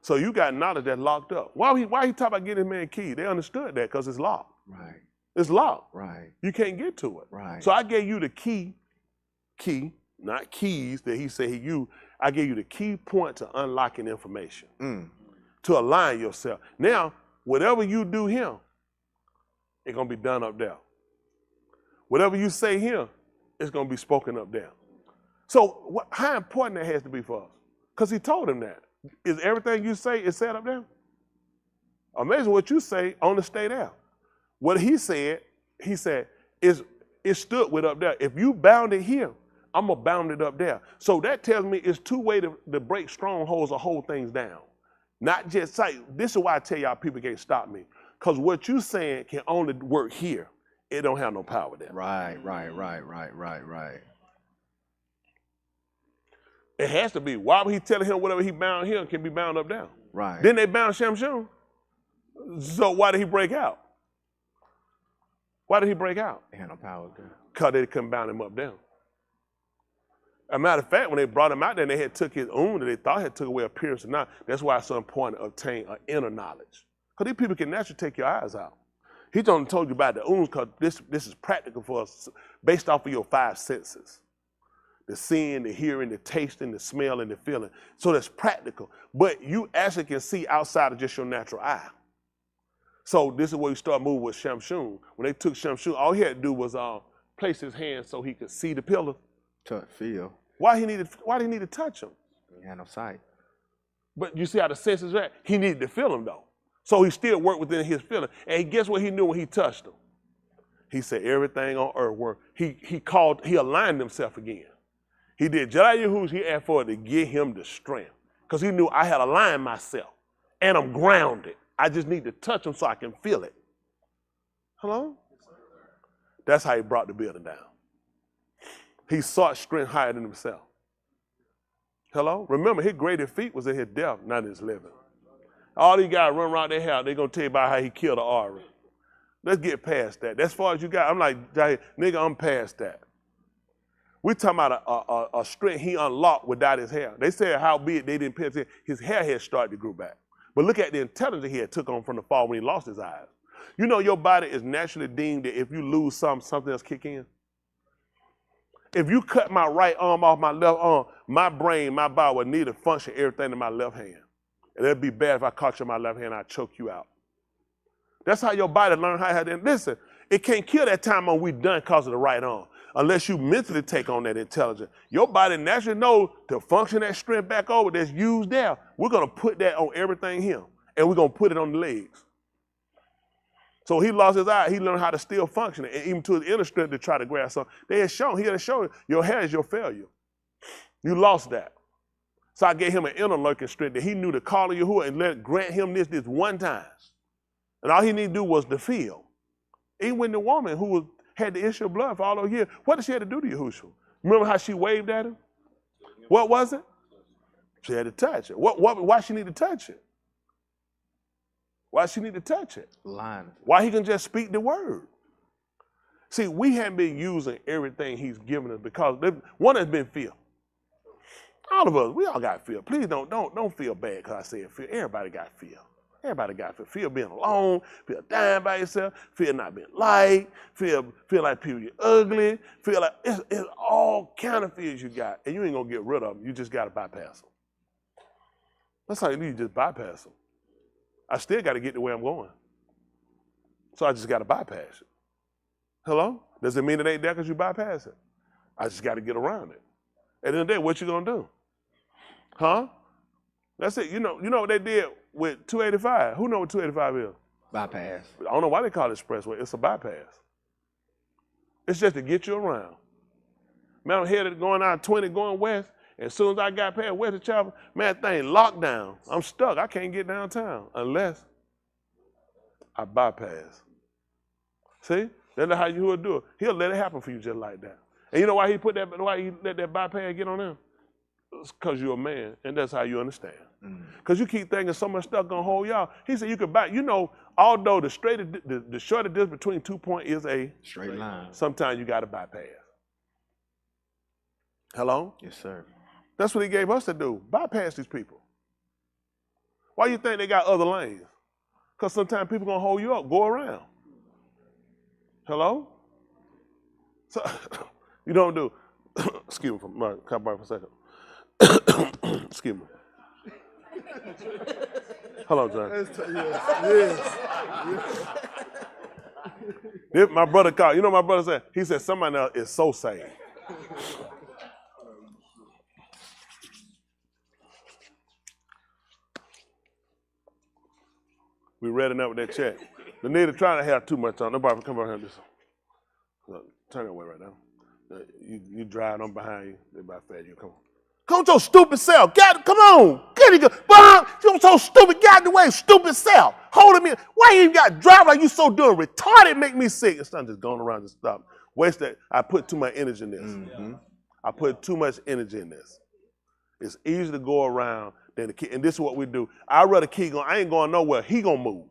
Speaker 4: So you got knowledge that's locked up. Why he talk about getting his man keys? They understood that because it's locked.
Speaker 2: Right.
Speaker 4: It's locked.
Speaker 2: Right.
Speaker 4: You can't get to it.
Speaker 2: Right.
Speaker 4: So I gave you the key, not keys that he said he used. I gave you the key point to unlocking information, to align yourself. Now, whatever you do here, it's going to be done up there. Whatever you say here, it's going to be spoken up there. So how important that has to be for us? Because he told him that. Is everything you say is said up there? Amazing what you say only stay there. What he said, it stood with up there. If you bound it here, I'm going to bound it up there. So that tells me it's 2 ways to break strongholds or hold things down. Not just say, this is why I tell y'all people can't stop me. Because what you saying can only work here. It don't have no power there.
Speaker 2: Right.
Speaker 4: It has to be. Why would he telling him whatever he bound here can be bound up down?
Speaker 2: Right.
Speaker 4: Then they bound Shamshun. So why did he break out? Why did he break out?
Speaker 2: They had no power there.
Speaker 4: Because they couldn't bound him up down. As a matter of fact, when they brought him out there, they had took his own that they thought had took away appearance or not. That's why it's so important to obtain an inner knowledge. Because these people can naturally take your eyes out. He's only told you about the ooms because this is practical for us based off of your 5 senses. The seeing, the hearing, the tasting, the smell, and the feeling. So that's practical. But you actually can see outside of just your natural eye. So this is where you start moving with Shamshun. When they took Shamshun, all he had to do was place his hand so he could see the pillars.
Speaker 2: To feel.
Speaker 4: Why did he need to touch them?
Speaker 2: He had no sight.
Speaker 4: But you see how the senses are at? He needed to feel them though. So he still worked within his feeling. And guess what he knew when he touched them? He said everything on earth worked. He aligned himself again. He did YashaYahu, he asked for it to give him the strength. Because he knew I had aligned myself. And I'm grounded. I just need to touch him so I can feel it. Hello? That's how he brought the building down. He sought strength higher than himself. Hello? Remember, his greatest feat was in his death, not in his living. All these guys run around their house, they're going to tell you about how he killed the Auryah. Let's get past that. As far as you got, I'm like, nigga, I'm past that. We're talking about a strength he unlocked without his hair. They said how big they didn't pay attention. His hair had started to grow back. But look at the intelligence he had took on from the fall when he lost his eyes. You know your body is naturally deemed that if you lose something else kick in. If you cut my right arm off my left arm, my brain, my body would need to function everything in my left hand. And it'd be bad if I caught you in my left hand, I'd choke you out. That's how your body learned how to, listen, it can't kill that time when we done because of the right arm. Unless you mentally take on that intelligence. Your body naturally knows to function that strength back over that's used there. We're going to put that on everything here. And we're going to put it on the legs. So he lost his eye. He learned how to still function. And even to his inner strength to try to grasp something. He had shown your hair is your failure. You lost that. So I gave him an inner lurking strength that he knew to call on Yahuah and grant him this one time. And all he needed to do was to feel. Even when the woman who had the issue of blood for all those years, what did she have to do to Yahushua? Remember how she waved at him? What was it? She had to touch it. Why she need to touch it? Why she need to touch it?
Speaker 2: Line.
Speaker 4: Why he can just speak the word? See, we haven't been using everything he's given us because one has been fear. All of us, we all got fear. Please don't feel bad because I said fear. Everybody got fear. Everybody got fear. Fear being alone, fear dying by yourself, fear not being liked, fear like people you're ugly, feel like it's all kind of fears you got, and you ain't gonna get rid of them. You just gotta bypass them. That's how you need to just bypass them. I still gotta get to where I'm going. So I just gotta bypass it. Hello? Does it mean it ain't there because you bypass it? I just gotta get around it. At the end of the day, what you gonna do? Huh? That's it. You know what they did with 285? Who know what 285 is?
Speaker 2: Bypass.
Speaker 4: I don't know why they call it expressway. It's a bypass. It's just to get you around. Man, I'm headed going out 20 going west. And as soon as I got past West of Chapel, man, that thing locked down. I'm stuck. I can't get downtown unless I bypass. See? That's how you would do it. He'll let it happen for you just like that. And you know why he let that bypass get on him? It's because you're a man, and that's how you understand. Because you keep thinking so much stuff gonna hold y'all. He said you could buy, although the shorter distance between 2 points is a
Speaker 2: straight line.
Speaker 4: Sometimes you gotta bypass. Hello?
Speaker 2: Yes, sir.
Speaker 4: That's what he gave us to do. Bypass these people. Why you think they got other lanes? Because sometimes people gonna hold you up, go around. Hello? So you don't do, excuse me for a second. Excuse me. Hello, John. Yes. My brother called. You know what my brother said? He said somebody else is so saved. We read enough with that chat. The nigga trying to have too much on. Nobody come over here and do something. Turn away right now. You drive them behind you. They about fast. You come on. Come on, your stupid self. Come on. Get it. You're so stupid. Get out the way, stupid self. Holding me. Why you even got to drive like you so doing? Retarded make me sick. It's not just going around and stop. Waste that. I put too much energy in this. Mm-hmm. I put too much energy in this. It's easy to go around than to keep. And this is what we do. I'd rather keep going. I ain't going nowhere. He going to move.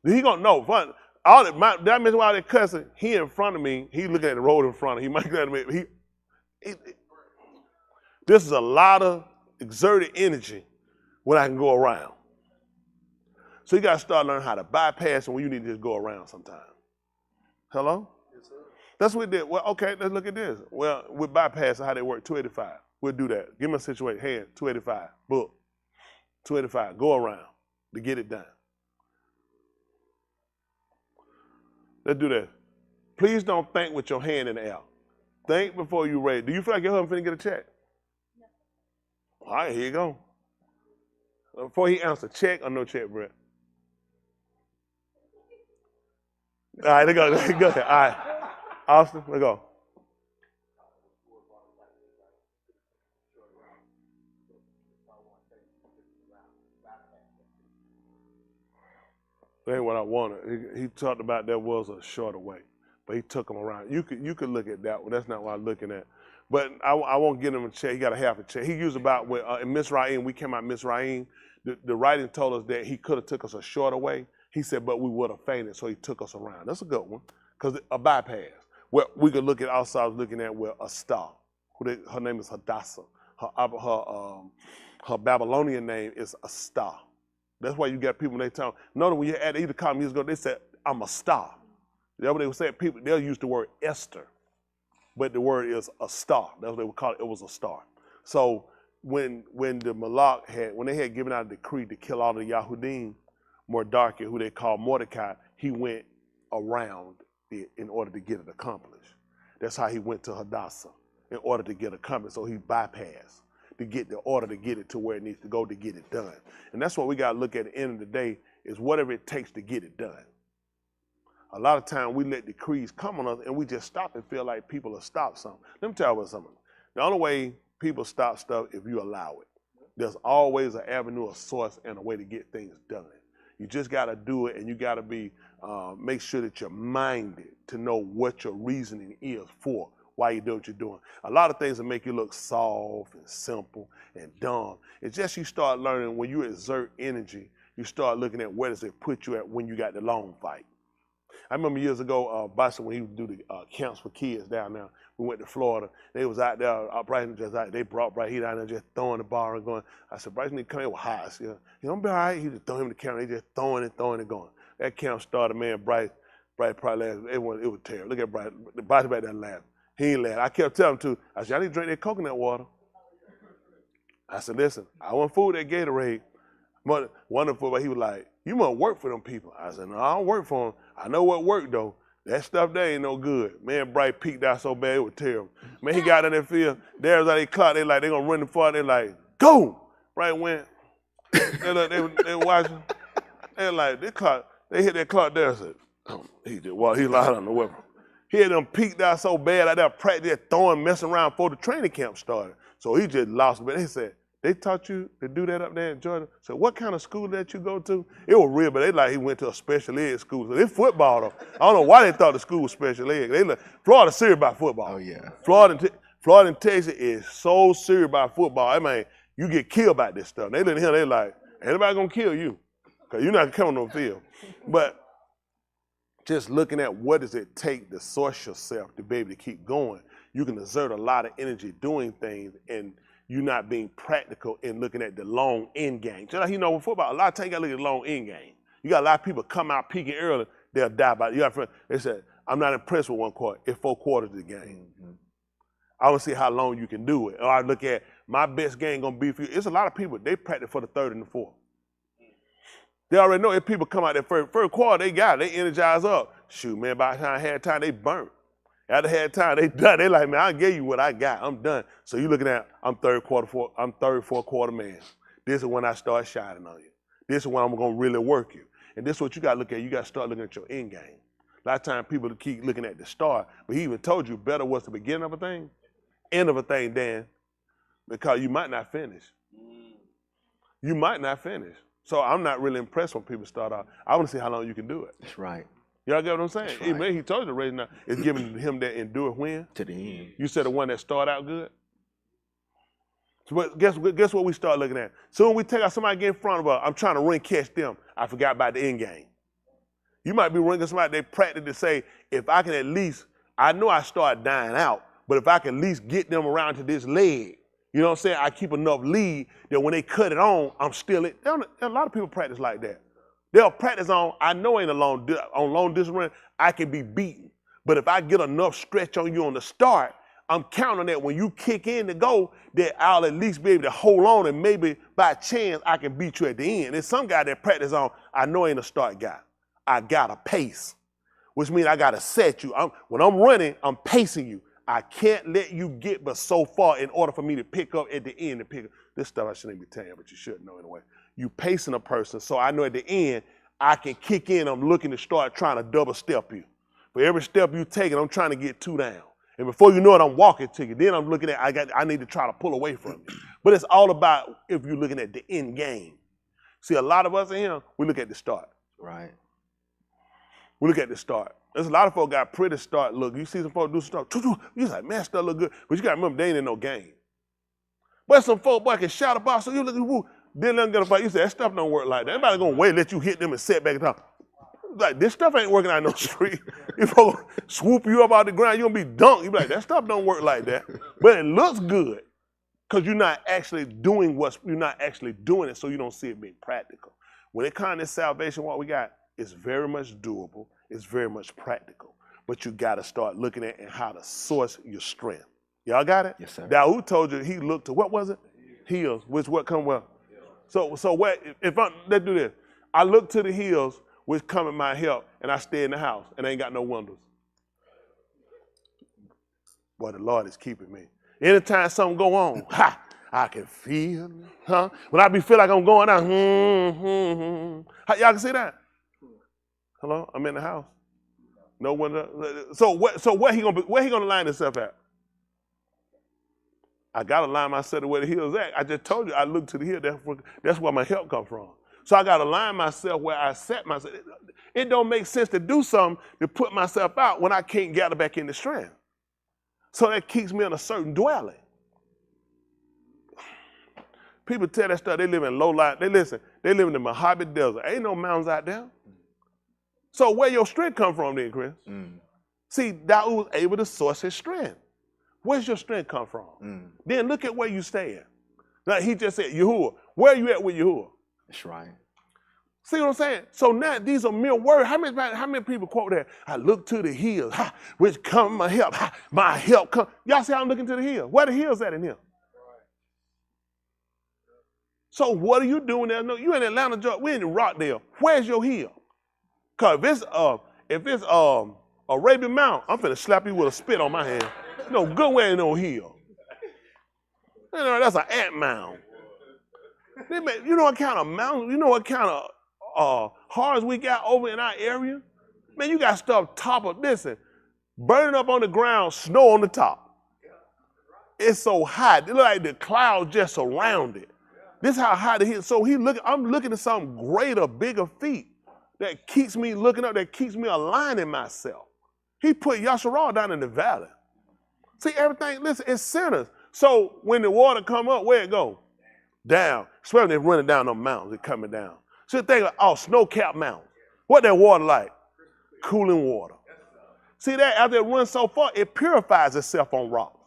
Speaker 4: He going to know. That means while they're cussing, he in front of me. He looking at the road in front of him. He might look at me. This is a lot of exerted energy when I can go around. So you got to start learning how to bypass and when you need to just go around sometimes. Hello? Yes, sir. That's what we did. Well, okay, let's look at this. Well, with bypassing, how they work, 285. We'll do that. Give me a situation. Hand, 285. Book. 285. Go around to get it done. Let's do that. Please don't think with your hand in the air. Think before you raise. Do you feel like your husband finna get a check? All right, here you go. Before he answers, check or no check, Brett? All right, let's go. Go ahead. All right. Austin, let's go. That ain't what I wanted. He talked about there was a shorter way, but he took him around. You could look at that one. That's not what I'm looking at. But I won't give him a check. He got a half a check. He used about in Mizraim. We came out Mizraim. The writing told us that he could have took us a shorter way. He said, but we would have fainted, so he took us around. That's a good one, because a bypass. Well, we could look at also. I was looking at a star. Her name is Hadassah. Her Babylonian name is a star. That's why you got people, they tell them, notice when you had either column years ago, they said, I'm a star. That's what they would say. People, they'll use the word Esther, but the word is a star. That's what they would call it. It was a star. So when the Malak when they had given out a decree to kill all the Yahudim, Mordecai, who they call Mordecai, he went around it in order to get it accomplished. That's how he went to Hadassah, in order to get accomplished. So he bypassed to get the order to get it to where it needs to go to get it done. And that's what we got to look at the end of the day, is whatever it takes to get it done. A lot of times we let decrees come on us and we just stop and feel like people will stop something. Let me tell you about something. The only way people stop stuff if you allow it. There's always an avenue, a source, and a way to get things done. You just got to do it, and you got to be make sure that you're minded to know what your reasoning is for why you do what you're doing. A lot of things that make you look soft and simple and dumb. It's just you start learning when you exert energy, you start looking at where does it put you at when you got the long fight. I remember years ago, Boston, when he would do the camps for kids down there, we went to Florida. They was out there, Bryson just out. They brought Bryson, he down there just throwing the ball and going. I said, Bryson, need to come here with highs. You know, don't be all right. He just throw him the camera. They just throwing and going. That camp started, man, Bryce probably laughed. It was terrible. Look at Bryce. The body back there laughing. He ain't laugh. I kept telling him to. I said, I need to drink that coconut water. I said, listen, I want food that Gatorade. Wonderful, but he was like, you must work for them people. I said, no, I don't work for them. I know what work though. That stuff there ain't no good. Man, Bright peeked out so bad, it was terrible. Man, he got in that field. There's how they clock. They gonna run the far. They like, go. Bright went. They watching. They like, they hit that clock there. I said, oh, he did. Well, he lied on the weapon. He had them peeked out so bad out there practicing, throwing, messing around before the training camp started. So he just lost it. But they said, they taught you to do that up there in Georgia? So what kind of school that you go to? It was real, but they like he went to a special ed school. So they football though. I don't know why they thought the school was special ed. Florida serious about football.
Speaker 2: Oh yeah.
Speaker 4: Florida and Texas is so serious about football. I mean, you get killed by this stuff. They look at him, they like, ain't nobody gonna kill you. Cause you're not coming on the field. But just looking at what does it take to source yourself to be able to keep going, you can exert a lot of energy doing things and you not being practical in looking at the long end game. Just like with football, a lot of times you gotta look at the long end game. You got a lot of people come out peaking early, they'll die by it. You got friends, they said, I'm not impressed with one quarter. It's 4 quarters of the game. Mm-hmm. I want to see how long you can do it. Or I look at my best game gonna be for you. It's a lot of people, they practice for the 3rd and the 4th. They already know if people come out that first quarter, they got it, they energize up. Shoot, man, by the time I had time, they burnt. After had time, they done. They like, man, I gave you what I got. I'm done. So you looking at, I'm third, fourth quarter man. This is when I start shining on you. This is when I'm gonna really work you. And this is what you gotta look at. You gotta start looking at your end game. A lot of times people keep looking at the start, but he even told you better was the beginning of a thing, end of a thing, Dan, because you might not finish. You might not finish. So I'm not really impressed when people start out. I wanna see how long you can do it.
Speaker 2: That's right.
Speaker 4: Y'all get what I'm saying?
Speaker 2: Right.
Speaker 4: Man, he told you the race now. It's giving him that endure when?
Speaker 2: To the end.
Speaker 4: You said the one that start out good? So guess what we start looking at? Soon we take out somebody get in front of us, I'm trying to run catch them. I forgot about the end game. You might be running somebody, they practice to say, if I can at least, I know I start dying out, but if I can at least get them around to this leg, you know what I'm saying? I keep enough lead that when they cut it on, I'm still in. A lot of people practice like that. They'll practice on, I know ain't on long distance run, I can be beaten. But if I get enough stretch on you on the start, I'm counting that when you kick in to go, that I'll at least be able to hold on and maybe by chance I can beat you at the end. There's some guy that practice on, I know ain't a start guy. I got a pace, which means I got to set you. When I'm running, I'm pacing you. I can't let you get but so far in order for me to pick up at the end. This stuff I shouldn't be telling you, but you should know anyway. You pacing a person, so I know at the end, I can kick in. I'm looking to start trying to double step you. For every step you take, I'm trying to get 2 down. And before you know it, I'm walking to you. Then I'm looking at, I need to try to pull away from you. But it's all about if you're looking at the end game. See, a lot of us in here, we look at the start.
Speaker 2: Right.
Speaker 4: We look at the start. There's a lot of folks got pretty start look. You see some folks do stuff, you're like, man, stuff look good. But you got to remember, they ain't in no game. But some folk, boy, can shout about, so you look, woo, then let them get a fight. You say, that stuff don't work like that. Everybody gonna wait, let you hit them and set back and talk. Like, this stuff ain't working out no street. If folks swoop you up out the ground, you gonna be dunked. You be like, that stuff don't work like that. But it looks good, because you're not actually doing it, so you don't see it being practical. When it comes to salvation, what we got is very much doable, it's very much practical. But you gotta start looking at and how to source your strength. Y'all got it?
Speaker 2: Yes, sir.
Speaker 4: Yahuah told you he looked to, what was it? Hills, which what come well. So what, let's do this. I look to the hills, which come in my help, and I stay in the house, and I ain't got no windows. Boy, the Lord is keeping me. Anytime something go on, I can feel it, When I feel like I'm going out, Y'all can see that? Hello, I'm in the house. No window. So where he gonna line himself at? I gotta line myself to where the hill's at. I just told you I look to the hill. That's where my help comes from. So I gotta line myself where I set myself. It don't make sense to do something to put myself out when I can't gather back in the strength. So that keeps me in a certain dwelling. People tell that stuff, they live in low life. They live in the Mojave Desert. Ain't no mountains out there. So where your strength come from then, Chris? See, Yahuah was able to source his strength. Where's your strength come from? Then look at where you stand. Like he just said, Yahuah. Where are you at with Yahuah?
Speaker 2: That's right.
Speaker 4: See what I'm saying? So now these are mere words. How many people quote that? I look to the hills, which come my help. My help come. Y'all see how I'm looking to the hills. Where the hills at in here? So what are you doing there? No, you in Atlanta, Georgia. We in Rockdale. Where's your hill? Cause if it's Arabian Mount, I'm finna slap you with a spit on my hand. No good way in no hill. You know, that's an ant mound. You know what kind of mountains, you know what kind of horrors we got over in our area? Man, you got stuff top of, listen, burning up on the ground, snow on the top. It's so hot. It look like the clouds just surround it. This is how hot it is. So I'm looking at something greater, bigger feet that keeps me looking up, that keeps me aligning myself. He put YashaYahu down in the valley. See, everything, listen, it's sinners. So when the water come up, where it go? Down. Especially if it's running down the mountains, it's coming down. So think of, snow-capped mountains. What that water like? Cooling water. See that, after it runs so far, it purifies itself on rocks.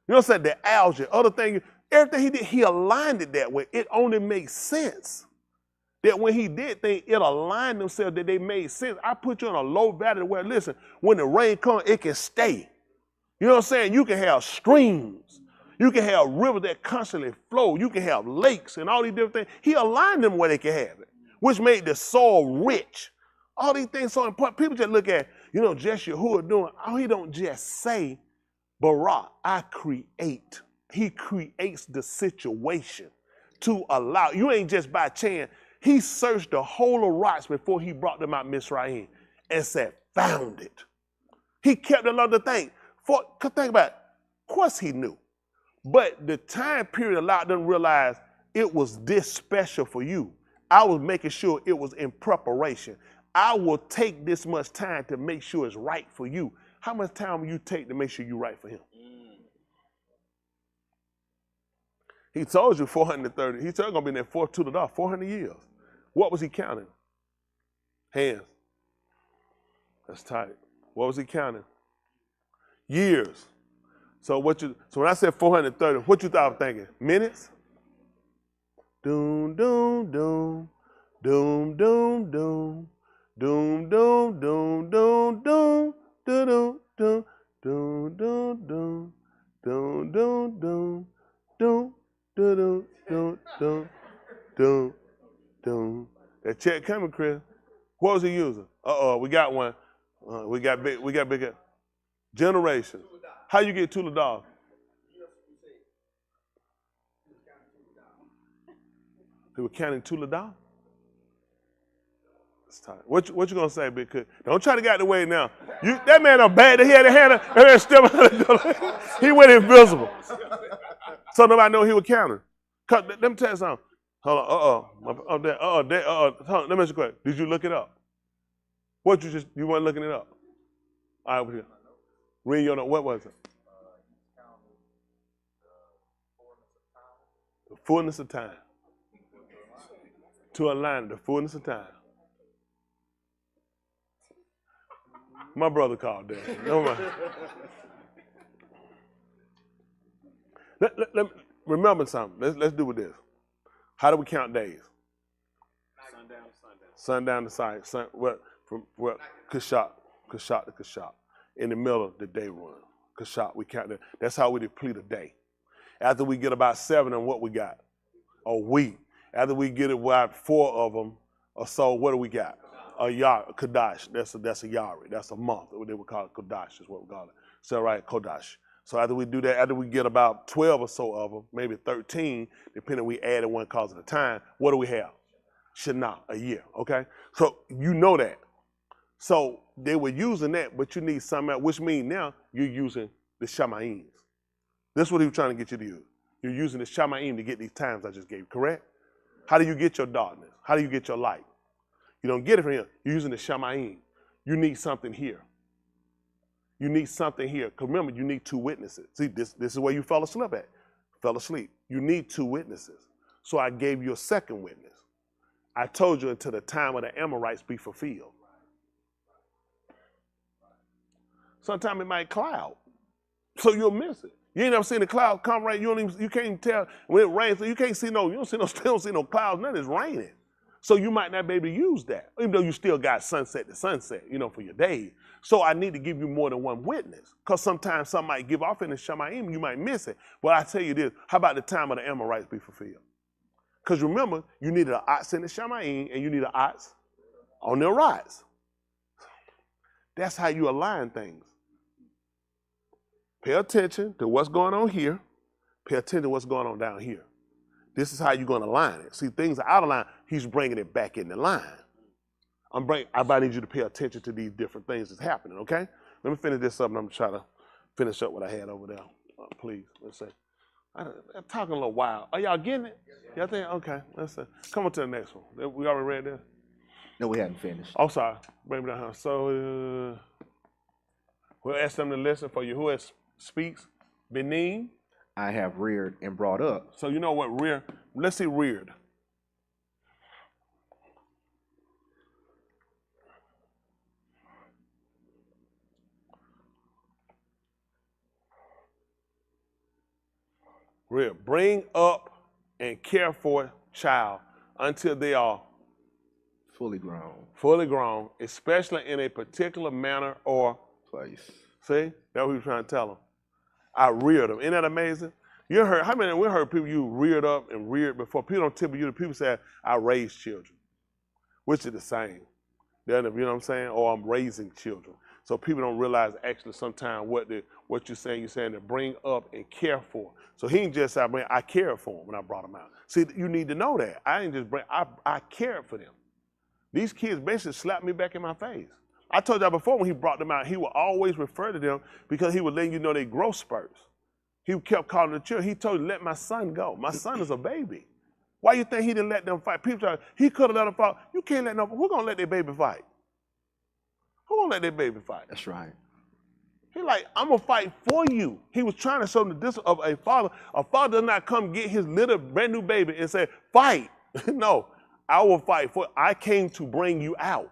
Speaker 4: You know what I'm saying? The algae, other things, everything he did, he aligned it that way. It only makes sense. That when he did things, it aligned themselves that they made sense. I put you in a low valley where, listen, when the rain comes, it can stay. You know what I'm saying? You can have streams. You can have rivers that constantly flow. You can have lakes and all these different things. He aligned them where they can have it, which made the soil rich. All these things so important. People just look at, just Yahuah doing. Oh, he don't just say, Barak, I create. He creates the situation to allow. You ain't just by chance. He searched the whole of rocks before he brought them out Mizraim and said, found it. He kept another thing. Think about it. Of course he knew. But the time period allowed them to realize it was this special for you. I was making sure it was in preparation. I will take this much time to make sure it's right for you. How much time will you take to make sure you're right for him? He told you 430. He told you going to be in there 400 years. What was he counting? Hands. That's tight. What was he counting? Years. So when I said 430, what you thought I was thinking? Minutes? Doom, doom, doom. Doom, doom, doom. Doom, doom, doom, doom, doom. Doom, doom, doom, doom, doom. Doom, doom, doom. Doom, doom, doom, doom, doom, doom. That check coming, Chris. What was he using? We got one. We got big. Generations. How you get $2? They were counting $2. It's time. What you gonna say, Big Cook? Don't try to get out the way now. That man a bad. He had a hand. That man still. He went invisible. So nobody know he was counting. Let me tell you something. Hold on. Hold on. Let me ask you a question. Did you look it up? What you weren't looking it up? All right, read your note. What was it? The fullness of time. To align the fullness of time. My brother called that. No mind. Let me remember something. Let's do with this. How do we count days?
Speaker 3: Sundown to sundown.
Speaker 4: Sundown to sundown. From Kashat to Kashat. In the middle of the day run. Kashat, we count that. That's how we deplete a day. After we get about 7 of what we got? A week. After we get about 4 of them or so, what do we got? A Kodash. That's a Yari. That's a month. They would call it Kodash is what we call it. So right, Kodash. So after we do that, after we get about 12 or so of them, maybe 13, depending we added one cause at a time, what do we have? Shana, a year, okay? So you know that. So they were using that, but you need something else, which means now you're using the Shama'ims. This is what he was trying to get you to use. You're using the Shama'im to get these times I just gave you, correct? How do you get your darkness? How do you get your light? You don't get it from here. You're using the Shama'im. You need something here. You need something here. Because remember, you need 2 witnesses. See, this is where you fell asleep at. Fell asleep. You need 2 witnesses. So I gave you a second witness. I told you until the time of the Amorites be fulfilled. Sometimes it might cloud. So you'll miss it. You ain't never seen the cloud come right. You can't even tell when it rains. So you don't see no clouds. None is raining. So you might not be able to use that, even though you still got sunset to sunset, for your day. So I need to give you more than one witness, because sometimes some might give off in the Shemaim, you might miss it. But I tell you this, how about the time of the Amorites be fulfilled? Because remember, you needed an ox in the Shemaim, and you need an ox on the Arise. That's how you align things. Pay attention to what's going on here. Pay attention to what's going on down here. This is how you're going to line it. See, things are out of line. He's bringing it back in the line. I need you to pay attention to these different things that's happening, okay? Let me finish this up, and I'm going to try to finish up what I had over there. Please, let's see. I'm talking a little wild. Are y'all getting it? Y'all think? Okay, let's see. Come on to the next one. We already read this?
Speaker 2: No, we hadn't finished.
Speaker 4: Oh, sorry. Bring me down. So, we'll ask them to listen for Yahuah speaks. Benin.
Speaker 2: I have reared and brought up.
Speaker 4: So you know what rear? Let's see reared. Reared. Bring up and care for a child until they are
Speaker 2: fully grown.
Speaker 4: Fully grown, especially in a particular manner or
Speaker 2: place.
Speaker 4: See? That's what he was trying to tell them. I reared them. Isn't that amazing? You heard, how many we heard people you reared up and reared before? People don't tell you, the people say, I raised children, which is the same. You know what I'm saying? Or I'm raising children. So people don't realize actually sometimes what you're saying to bring up and care for. So he ain't just say, I cared for them when I brought them out. See, you need to know that. I didn't just I cared for them. These kids basically slapped me back in my face. I told y'all before when he brought them out, he would always refer to them because he would let you know they growth spurts. He kept calling the children. He told you, let my son go. My son is a baby. Why you think he didn't let them fight? People he could have let them fight. You can't let who's going to let their baby fight? Who's going to let their baby fight?
Speaker 2: That's right.
Speaker 4: He like, I'm going to fight for you. He was trying to show the discipline of a father. A father does not come get his little brand new baby and say, fight. No, I will fight for you. I came to bring you out.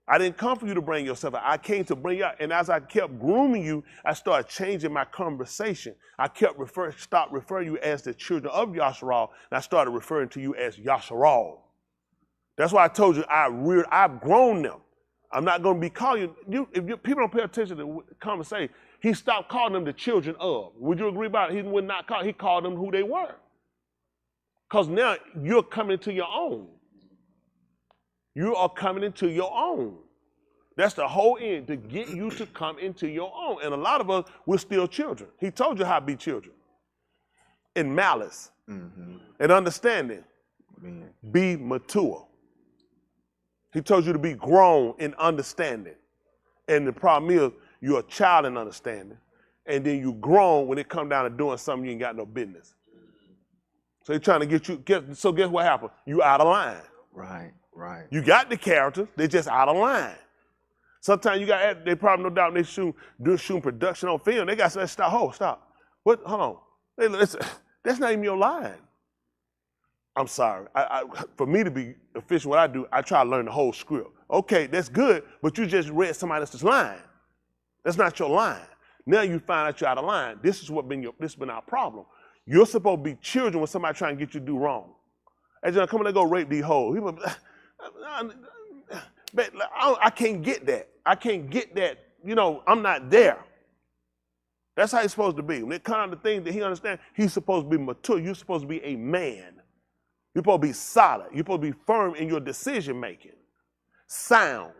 Speaker 4: I didn't come for you to bring yourself out. I came to bring you out. And as I kept grooming you, I started changing my conversation. I kept stopped referring you as the children of YashaYahu, and I started referring to you as YashaYahu. That's why I told you I've grown them. I'm not going to be calling you. If people don't pay attention to the conversation, he stopped calling them the children of. Would you agree about it? He would not call. He called them who they were. Because now you're coming into your own. You are coming into your own. That's the whole end, to get you to come into your own. And a lot of us, we're still children. He told you how to be children. In malice and understanding. Be mature. He told you to be grown in understanding. And the problem is, you're a child in understanding. And then you grown when it come down to doing something you ain't got no business. So he's trying to get you, so guess what happened? You out of line.
Speaker 2: Right, right.
Speaker 4: You got the characters, they just out of line. Sometimes you got, they probably no doubt they shooting production on film. They got to say, stop. What, hold on. Hey, that's not even your line. I'm sorry. For me to be efficient, what I do, I try to learn the whole script. Okay, that's good, but you just read somebody else's line. That's not your line. Now you find out you're out of line. This has been our problem. You're supposed to be children when somebody trying to get you to do wrong. As you come and they go rape these hoes. I can't get that. I can't get that. I'm not there. That's how he's supposed to be. When it comes to things that he understands, he's supposed to be mature. You're supposed to be a man. You're supposed to be solid. You're supposed to be firm in your decision making. Sound.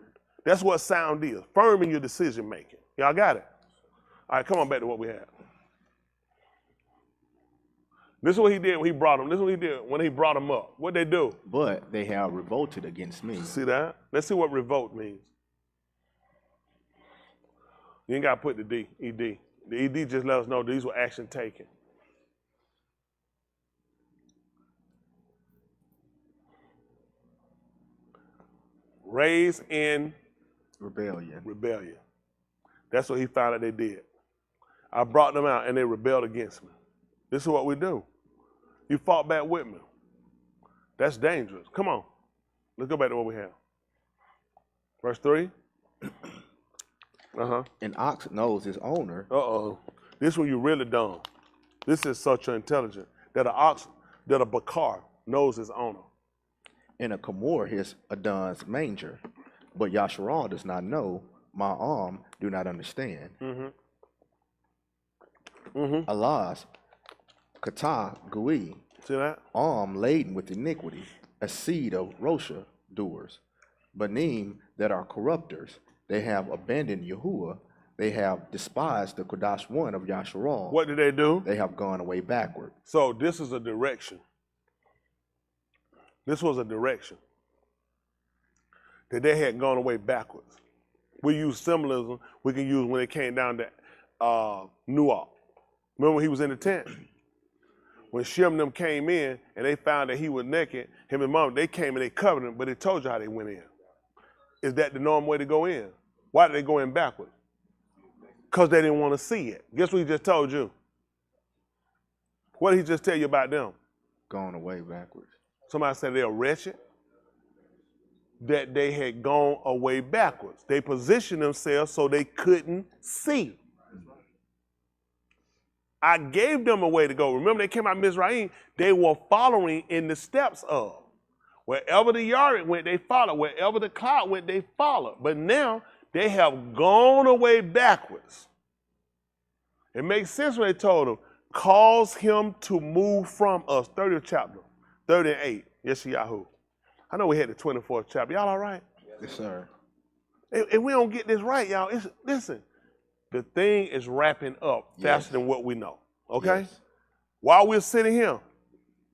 Speaker 4: That's what sound is. Firm in your decision making. Y'all got it? All right, come on back to what we had. This is what he did when he brought him. This is what he did when he brought him up. What'd they do?
Speaker 2: But they have revolted against me.
Speaker 4: See that? Let's see what revolt means. You ain't got to put the D, ED. The ED just let us know these were action taken. Raised in rebellion. That's what he found out they did. I brought them out and they rebelled against me. This is what we do. You fought back with me. That's dangerous. Come on. Let's go back to what we have. Verse 3.
Speaker 2: An ox knows his owner.
Speaker 4: This is when you really dumb. This is such intelligent that a bakar knows his owner.
Speaker 2: And a chamor his Adon's manger. But YashaYahu does not know. My arm do not understand. Allah's Kata Gui.
Speaker 4: See that?
Speaker 2: Arm laden with iniquity, a seed of Rosha doers. Banim that are corrupters. They have abandoned Yahuah. They have despised the Kodash one of YashaYahu.
Speaker 4: What did they do?
Speaker 2: They have gone away backward.
Speaker 4: So this is a direction. This was a direction that they had gone away backwards. We use symbolism we can use when it came down to Nuak. Remember when he was in the tent? When Shem and them came in and they found that he was naked, him and mom, they came and they covered him, but they told you how they went in. Is that the normal way to go in? Why did they go in backwards? Because they didn't want to see it. Guess what he just told you? What did he just tell you about them?
Speaker 2: Gone away backwards.
Speaker 4: Somebody said they're wretched. That they had gone away backwards. They positioned themselves so they couldn't see. I gave them a way to go. Remember, they came out of Mizraim, they were following in the steps of. Wherever the Yared went, they followed. Wherever the cloud went, they followed. But now, they have gone away backwards. It makes sense when they told them, cause him to move from us. 30th chapter, 38, YashaYahu. I know we had the 24th chapter. Y'all all right?
Speaker 2: Yes, sir.
Speaker 4: If we don't get this right, y'all, listen, the thing is wrapping up faster than what we know, okay?
Speaker 2: Yes.
Speaker 4: While we're sitting here,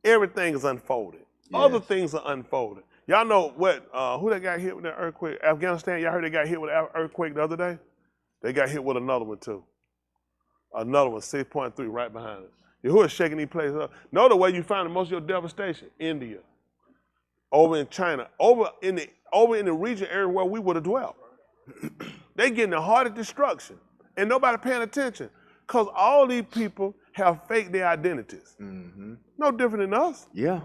Speaker 4: everything is unfolded.
Speaker 2: Yes.
Speaker 4: Other things are unfolded. Y'all know what, who they got hit with that earthquake? Afghanistan, y'all heard they got hit with an earthquake the other day? They got hit with another one too. Another one, 6.3 right behind us. Yahuah is shaking these places up. Know the way you find most of your devastation? India. Over in China, over in the region area where we would have dwelt. They getting the hardest destruction. And nobody paying attention. Because all these people have faked their identities. No different than us.
Speaker 2: Yeah.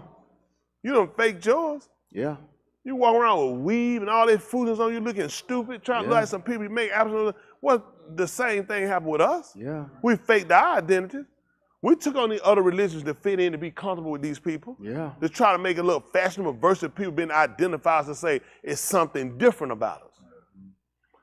Speaker 4: You done faked yours.
Speaker 2: Yeah.
Speaker 4: You walk around with weave and all that foolishness on you looking stupid, trying to look like some people you make absolutely. Well, the same thing happened with us.
Speaker 2: Yeah.
Speaker 4: We faked our identities. We took on the other religions to fit in to be comfortable with these people.
Speaker 2: Yeah.
Speaker 4: To try to make it look fashionable versus people being identified to say it's something different about us.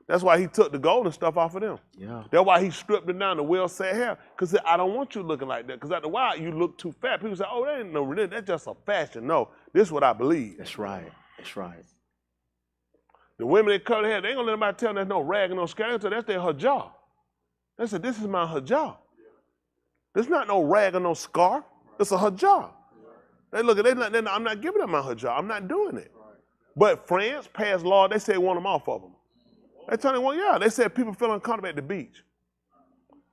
Speaker 4: That's why he took the gold and stuff off of them.
Speaker 2: Yeah.
Speaker 4: That's why he stripped it down to well-set hair. Because I don't want you looking like that. Because after a while, you look too fat. People say, oh, that ain't no religion. That's just a fashion. No, this is what I believe.
Speaker 2: That's right. That's right.
Speaker 4: The women that cut their hair, they ain't going to let anybody tell them there's no rag and no scandal. That's their hijab. They said, this is my hijab. There's not no rag or no scarf. It's a hijab. They look at it, I'm not giving them my hijab. I'm not doing it. But France passed law, they said want them off of them. They told them, well, yeah, they said people feel uncomfortable at the beach.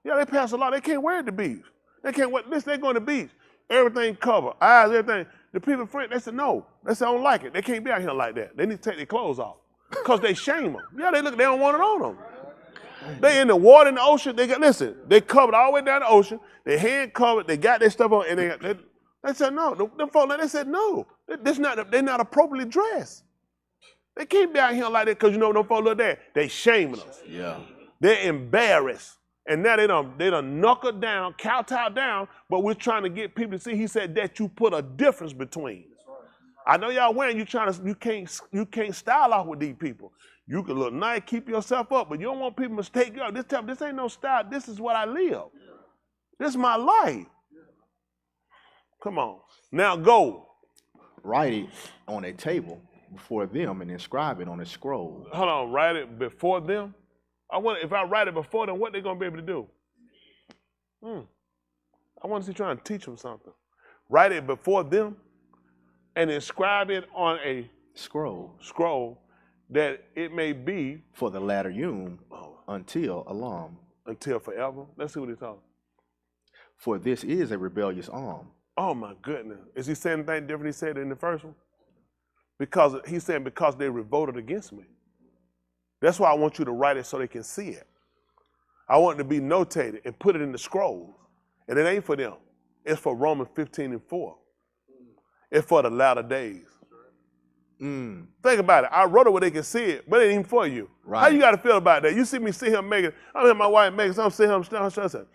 Speaker 4: Yeah, they passed a law, they can't wear it at the beach. They can't wear, listen, they go to the beach, everything covered, eyes, everything. The people in France, they said no. They said I don't like it. They can't be out here like that. They need to take their clothes off. Because they shame them. Yeah, they don't want it on them. They in the water, in the ocean, listen, they covered all the way down the ocean, their hand covered, they got their stuff on, and they said no. Them folks, they said no. They're not appropriately dressed. They can't be out here like that because you know them folks look there. They shaming us. Yeah. They're embarrassed. And now they done knuckled down, kowtowed down, but we're trying to get people to see. He said that you put a difference between. I know y'all wearing, you can't style off with these people. You can look nice, keep yourself up, but you don't want people to mistake you. This ain't no style. This is what I live. This is my life. Come on. Now go.
Speaker 2: Write it on a table before them and inscribe it on a scroll.
Speaker 4: Hold on, write it before them? I wonder if I write it before them, what they gonna be able to do? I want to see trying to teach them something. Write it before them and inscribe it on a scroll that it may be
Speaker 2: for the latter until Alaph.
Speaker 4: Until forever. Let's see what he's talking.
Speaker 2: For this is a rebellious arm.
Speaker 4: Oh my goodness. Is he saying anything different he said in the first one? Because he's saying because they revolted against me. That's why I want you to write it so they can see it. I want it to be notated and put it in the scrolls. And it ain't for them. It's for Romans 15:4. It's for the latter days. Think about it. I wrote it where they can see it, but it ain't even for you. Right. How you got to feel about that? You see me sit here making, I'm here my wife making something, sit here, I'm saying,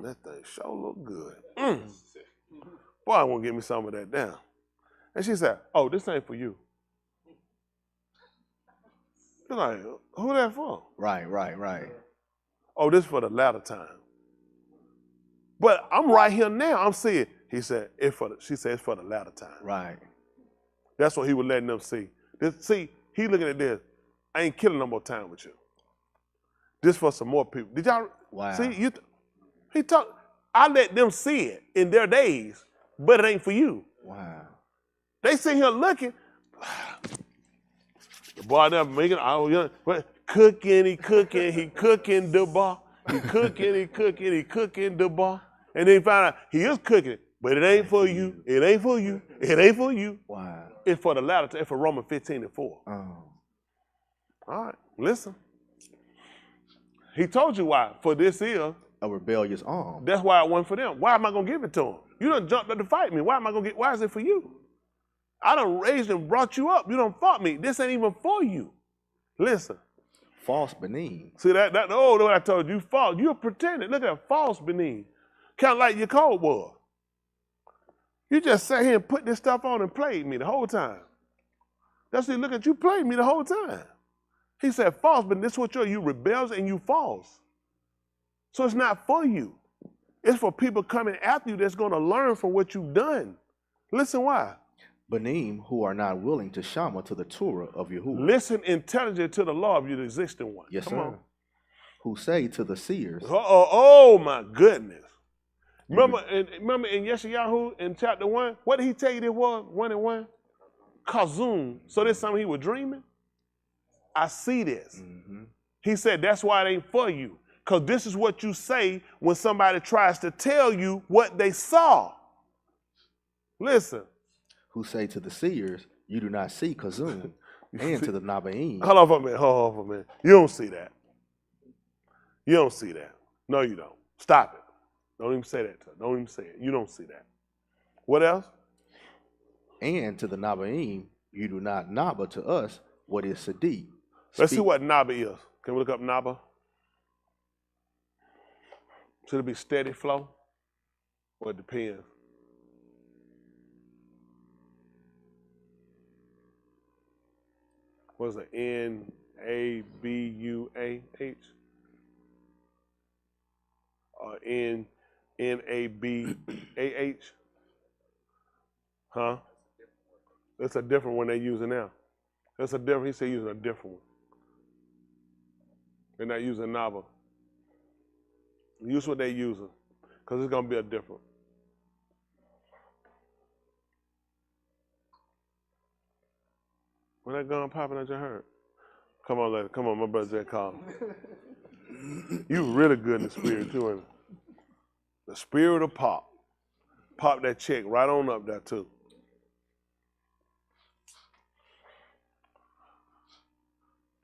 Speaker 4: that thing sure look good. Boy, I want to give me some of that down. And she said, oh, this ain't for you. You're like, who that for?
Speaker 2: Right.
Speaker 4: Oh, this for the latter time. But I'm right here now. I'm seeing. He said, she said, it's for the latter time.
Speaker 2: Right.
Speaker 4: That's what he was letting them see. He looking at this. I ain't killing no more time with you. This for some more people. Did y'all see? I let them see it in their days, but it ain't for you.
Speaker 2: Wow.
Speaker 4: They sit here looking. The boy there making, cooking the bar. He cooking the bar. And then find out he is cooking it, but it ain't for you. It ain't for you. It ain't for you.
Speaker 2: Wow.
Speaker 4: It's for the latter. It's for Romans 15:4.
Speaker 2: Oh.
Speaker 4: All right, listen. He told you why. For this is
Speaker 2: a rebellious arm.
Speaker 4: That's why it wasn't for them. Why am I gonna give it to them? You done jumped up to fight me. Why is it for you? I done raised and brought you up. You done fought me. This ain't even for you. Listen.
Speaker 2: False beneath.
Speaker 4: See what I told you? False. You're pretending. Look at false beneath. Kind of like your code was. You just sat here and put this stuff on and played me the whole time. That's what look at you played me the whole time. He said false, but this is what you rebels and you false. So it's not for you. It's for people coming after you that's going to learn from what you've done. Listen why.
Speaker 2: Benim, who are not willing to shama to the Torah of Yahuah.
Speaker 4: Listen intelligently to the law of your existing one.
Speaker 2: Yes,
Speaker 4: Come
Speaker 2: sir.
Speaker 4: on.
Speaker 2: Who say to the seers.
Speaker 4: Oh my goodness. Remember in YashaYahu in chapter 1, what did he tell you it was? 1:1? Kazum. So this something he was dreaming? I see this. Mm-hmm. He said that's why it ain't for you. Because this is what you say when somebody tries to tell you what they saw. Listen.
Speaker 2: Who say to the seers, you do not see Kazum, and to the Nabaim.
Speaker 4: Hold on for a minute. You don't see that. You don't see that. No, you don't. Stop it. Don't even say that to her. Don't even say it. You don't see that. What else?
Speaker 2: And to the Nabaim, you do not naba to us what is Sadiq.
Speaker 4: Let's see what naba is. Can we look up naba? Should it be steady flow? Or it depends? What is it? N-A-B-U-A-H? Or N-A-B-A-H? Huh? That's a different one they're using now. That's a different, he said using a different one. They're not using naba. Use what they're using, because it's going to be a different.
Speaker 1: When that gun popping, I just heard. Come on, lady. Come on, my brother just called. You really good in the spirit too, ain't it? The spirit of pop. Pop that check right on up there too.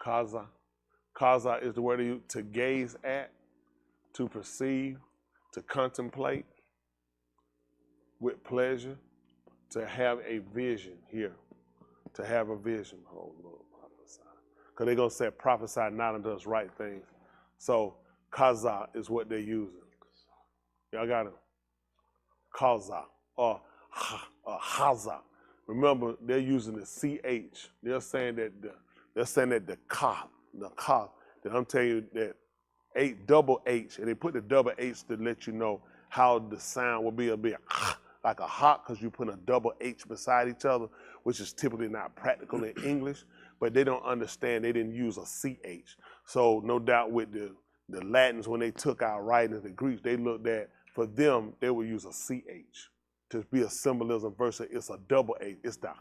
Speaker 1: Chazah. Chazah is the word you to gaze at, to perceive, to contemplate with pleasure, to have a vision here. To have a vision. Oh Lord, prophesy. Because they're going to say prophesy not unto us right things. So chazah is what they're using. Y'all got it? Chazah or chazah. Remember, they're using the CH. They're saying that the ka, that I'm telling you that double H, and they put the double H to let you know how the sound will be. It'll be like a hot because you put a double H beside each other, which is typically not practical in English, but they don't understand they didn't use a CH. So no doubt with the Latins, when they took our writings, the Greeks, they looked at, for them, they would use a CH to be a symbolism versus it's a double H. It's the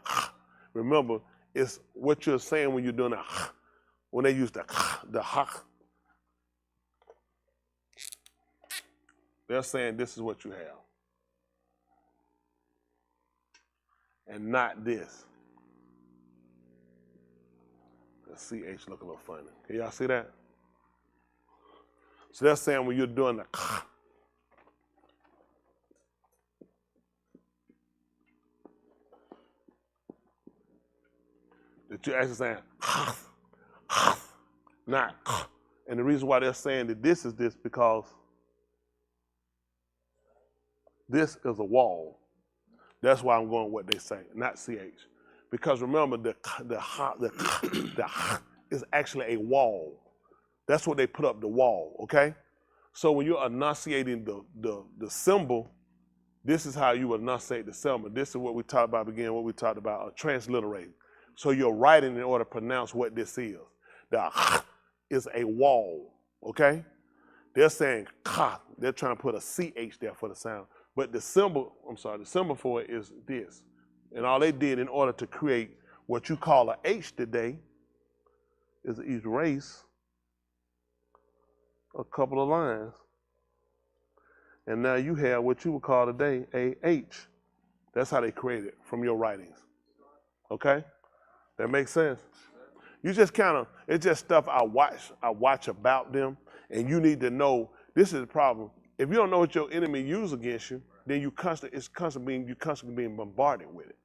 Speaker 1: remember, it's what you're saying when you're doing the when they use the they're saying this is what you have. And not this. The CH look a little funny. Can y'all see that? So they're saying when you're doing the that you're actually saying not. And the reason why they're saying that this is this because this is a wall. That's why I'm going with what they say, not CH. Because remember, the is actually a wall. That's what they put up the wall, okay? So when you're enunciating the symbol, this is how you enunciate the symbol. This is what we talked about again, what we talked about, transliterating. So you're writing in order to pronounce what this is. The is a wall, okay? They're saying ka. They're trying to put a CH there for the sound. But the symbol for it is this. And all they did in order to create what you call a H today is erase a couple of lines. And now you have what you would call today a H. That's how they created it from your writings. Okay? That makes sense? You just kind of, it's just stuff I watch about them, and you need to know, this is the problem. If you don't know what your enemy use against you, then you're constantly being bombarded with it.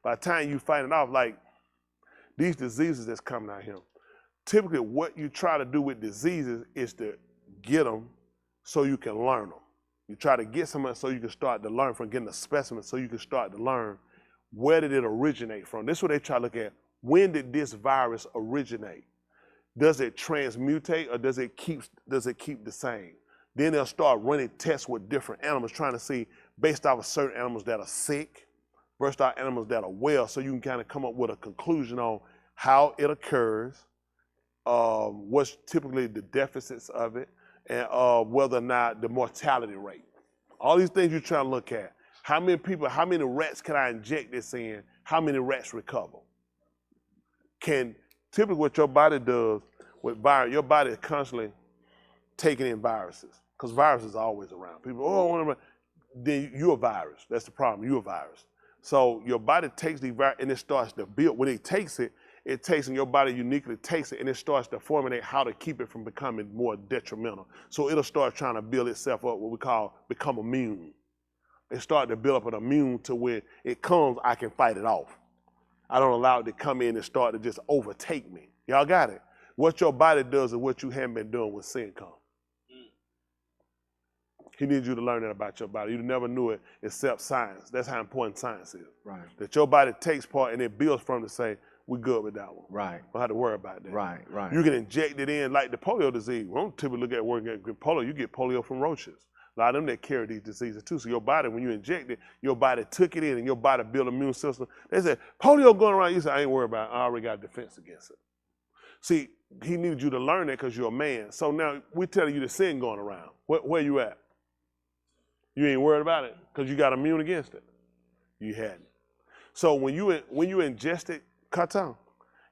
Speaker 1: By the time you fight it off, like these diseases that's coming out here, typically what you try to do with diseases is to get them so you can learn them. You try to get someone so you can start to learn from getting a specimen so you can start to learn where did it originate from. This is what they try to look at. When did this virus originate? Does it transmutate or does it keep the same? Then they'll start running tests with different animals, trying to see based off of certain animals that are sick versus our animals that are well, so you can kind of come up with a conclusion on how it occurs, what's typically the deficits of it, and whether or not the mortality rate. All these things you're trying to look at. How many rats can I inject this in? How many rats recover? Typically what your body does with virus, your body is constantly taking in viruses, because viruses are always around. People, then you're a virus. That's the problem, you're a virus. So your body takes the virus and it starts to build. When it takes it and your body uniquely takes it and it starts to formulate how to keep it from becoming more detrimental. So it'll start trying to build itself up, what we call become immune. It starts to build up an immune to when it comes, I can fight it off. I don't allow it to come in and start to just overtake me. Y'all got it? What your body does is what you haven't been doing when sin comes. He needs you to learn that about your body. You never knew it except science. That's how important science is.
Speaker 2: Right.
Speaker 1: That your body takes part and it builds from to say, we're good with that one.
Speaker 2: Right.
Speaker 1: Don't have to worry about that.
Speaker 2: Right, right.
Speaker 1: You can inject it in like the polio disease. We don't typically look at working at polio. You get polio from roaches. A lot of them that carry these diseases too. So your body, when you inject it, your body took it in and your body built an immune system. They said, polio going around. You say, I ain't worried about it. I already got a defense against it. See, he needs you to learn that because you're a man. So now we're telling you the sin going around. Where you at? You ain't worried about it because you got immune against it. You hadn't. So when you ingest it, katan,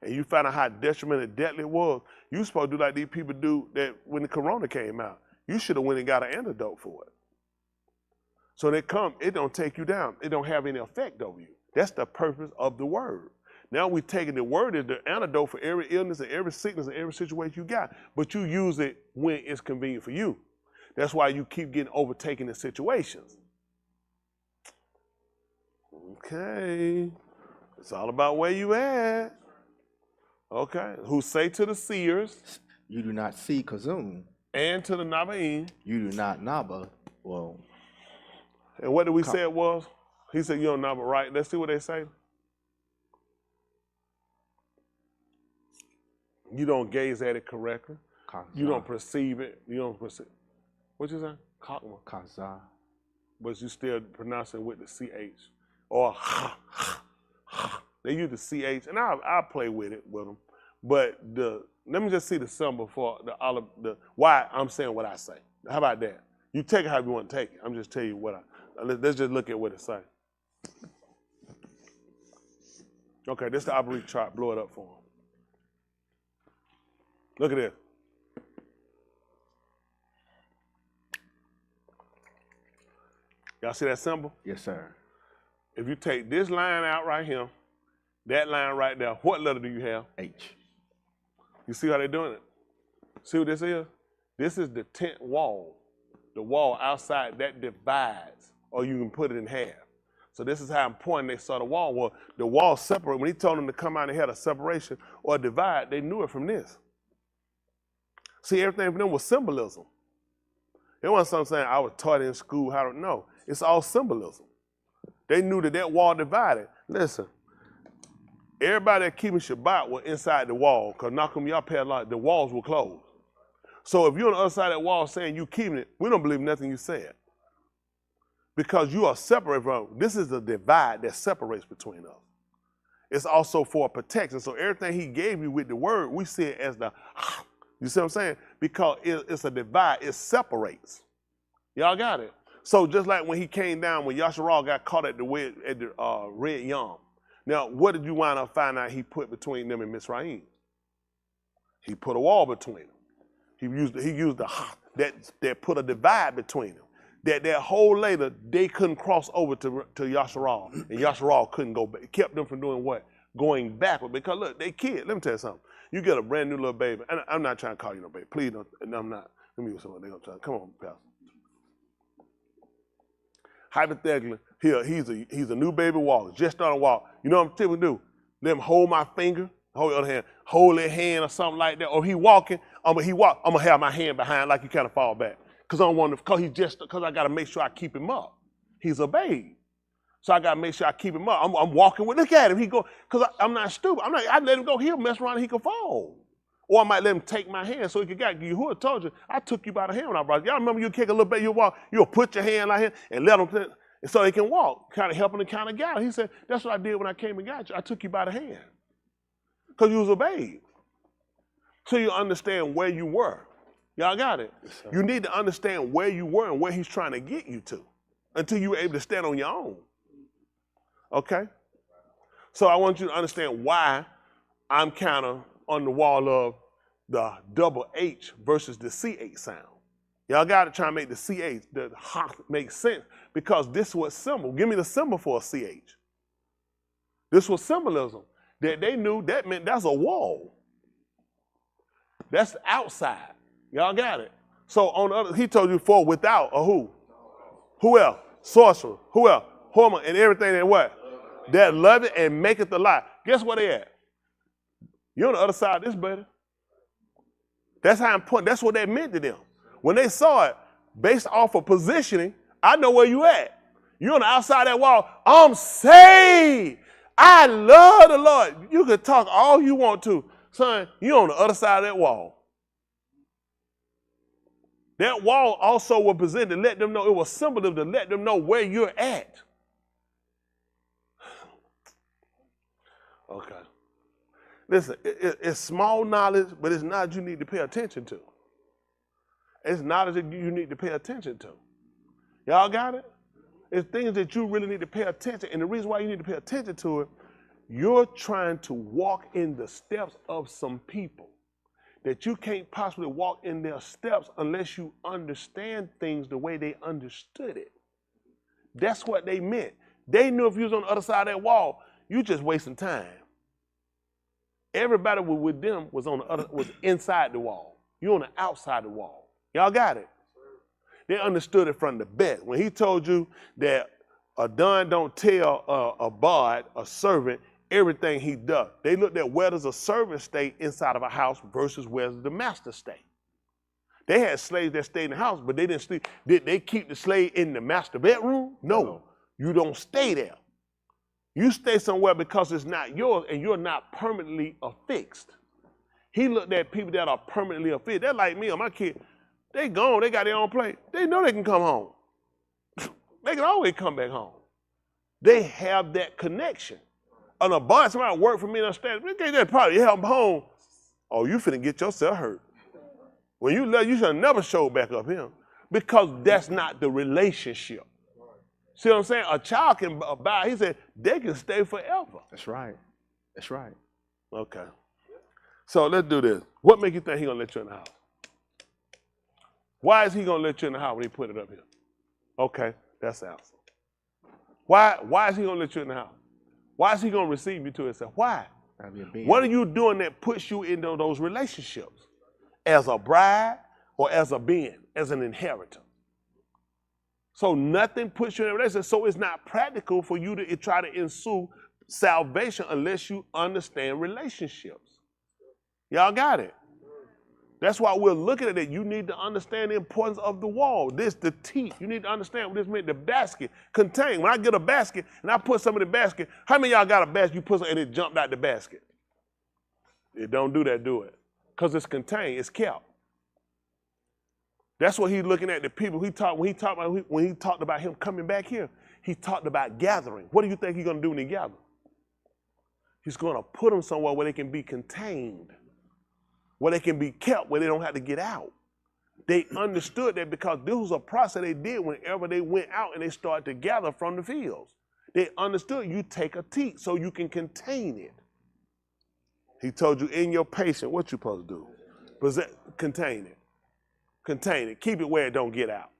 Speaker 4: and you found out how detrimental and deadly it was, you supposed to do like these people do that when the corona came out. You should have went and got an antidote for it. So they come, it don't take you down. It don't have any effect over you. That's the purpose of the word. Now we're taking the word as the antidote for every illness and every sickness and every situation you got, but you use it when it's convenient for you. That's why you keep getting overtaken in situations. Okay. It's all about where you at. Okay. Who say to the seers.
Speaker 2: You do not see Kazum.
Speaker 4: And to the Nabaim.
Speaker 2: You do not Naba. Well.
Speaker 4: And what did we say it was? He said you don't Naba, right? Let's see what they say. You don't gaze at it correctly.
Speaker 2: Chazah.
Speaker 4: You don't perceive it. You don't perceive. What you say?
Speaker 2: Chazah.
Speaker 4: But you still pronounce it with the CH. Or they use the CH, and I'll play with it with them. But let me just see the symbol for the why I'm saying what I say. How about that? You take it how you want to take it. I'm just telling you what let's just look at what it say. Okay, this is the Auryah chart. Blow it up for them. Look at this. Y'all see that symbol?
Speaker 2: Yes, sir.
Speaker 4: If you take this line out right here, that line right there, what letter do you have?
Speaker 2: H.
Speaker 4: You see how they're doing it? See what this is? This is the tent wall. The wall outside that divides, or you can put it in half. So this is how important they saw the wall was. The wall separate. When he told them to come out and had a separation or a divide, they knew it from this. See, everything for them was symbolism. It wasn't something saying I was taught in school how to know. It's all symbolism. They knew that wall divided. Listen, everybody that keeping Shabbat was inside the wall, because Nakum Yapeh, the walls were closed. So if you're on the other side of that wall saying you keeping it, we don't believe nothing you said. Because you are separate from, this is the divide that separates between us. It's also for protection. So everything he gave you with the word, we see it as the, you see what I'm saying? Because it's a divide, it separates. Y'all got it? So just like when he came down, when YashaYahu got caught at the Red Yam. Now, what did you wind up finding out he put between them and Mitzrayim? He put a wall between them. He used the that put a divide between them. That whole later, they couldn't cross over to YashaYahu, and YashaYahu couldn't go back. It kept them from doing what? Going backward. Because look, they kids. Let me tell you something. You get a brand new little baby, and I'm not trying to call you no baby. Please don't. No, I'm not. Let me use something. They're gonna try. Come on, Pastor. Hypothetically, he's a new baby walker, just starting to walk. You know what I'm typically do? Let him hold my finger, hold your other hand, hold their hand or something like that. Or he walking, I'm gonna have my hand behind like he kind of fall back. Cause I don't want to, cause I gotta make sure I keep him up. He's a baby. So I gotta make sure I keep him up. I'm walking with, look at him, he go, cause I'm not stupid. I let him go, he'll mess around and he could fall. Or I might let him take my hand so he could get you. Who told you? I took you by the hand when I brought you. Y'all remember you kick a little bit, you walk, you'll put your hand like here and let him, so he can walk, kind of helping and kind of guide him. He said, that's what I did when I came and got you. I took you by the hand. Because you was a babe. So you understand where you were. Y'all got it? Yes, you need to understand where you were and where he's trying to get you to until you're able to stand on your own. Okay? So I want you to understand why I'm kind of on the wall of the double H versus the CH sound. Y'all got to try and make the CH, the H make sense because this was symbol. Give me the symbol for a CH. This was symbolism that they knew that meant that's a wall. That's outside. Y'all got it? So on the other, he told you for without a who? Who else? Sorcerer. Who else? Homer and everything that what? That love it and make it the lie. Guess where they at? You're on the other side of this, brother. That's how important, that's what that meant to them. When they saw it, based off of positioning, I know where you at. You're on the outside of that wall. I'm saved. I love the Lord. You can talk all you want to. Son, you're on the other side of that wall. That wall also was presented to let them know, it was symbolism to let them know where you're at. Okay. Listen, it's small knowledge, but it's knowledge you need to pay attention to. It's knowledge that you need to pay attention to. Y'all got it? It's things that you really need to pay attention. And the reason why you need to pay attention to it, You're trying to walk in the steps of some people that you can't possibly walk in their steps unless you understand things the way they understood it. That's what they meant. They knew if you was on the other side of that wall, you just wasting time. Everybody with them was inside the wall. You're on the outside of the wall. Y'all got it? They understood it from the bet. When he told you that a don don't tell a bard, a servant, everything he does. They looked at where does a servant stay inside of a house versus where does the master stay. They had slaves that stayed in the house, but they didn't sleep. Did they keep the slave in the master bedroom? No, you don't stay there. You stay somewhere because it's not yours and you're not permanently affixed. He looked at people that are permanently affixed. They're like me or my kid. They gone, they got their own place. They know they can come home. They can always come back home. They have that connection. On a bus, somebody work for me and understand, they probably help them home. Oh, you finna get yourself hurt. When you left, you should never show back up here because that's not the relationship. See what I'm saying? A child can abide. He said they can stay forever.
Speaker 2: That's right. That's right.
Speaker 4: Okay. So let's do this. What make you think he gonna let you in the house? Why is he gonna let you in the house when he put it up here? Okay, that's the answer. Why is he gonna let you in the house? Why is he gonna receive you to himself? Why? What are you doing that puts you into those relationships? As a bride or as a being, as an inheritor? So nothing puts you in a relationship. So it's not practical for you to try to ensue salvation unless you understand relationships. Y'all got it? That's why we're looking at it. You need to understand the importance of the wall. This, the teeth. You need to understand what this meant. The basket contained. When I get a basket and I put some in the basket, how many of y'all got a basket, you put something and it jumped out the basket? It don't do that, do it? Because it's contained, it's kept. That's what he's looking at the people. When he talked about him coming back here, he talked about gathering. What do you think he's going to do when he gathers? He's going to put them somewhere where they can be contained, where they can be kept, where they don't have to get out. They understood that because this was a process they did whenever they went out and they started to gather from the fields. They understood you take a teat so you can contain it. He told you in your patience, what you supposed to do? Contain it. Contain it. Keep it where it don't get out.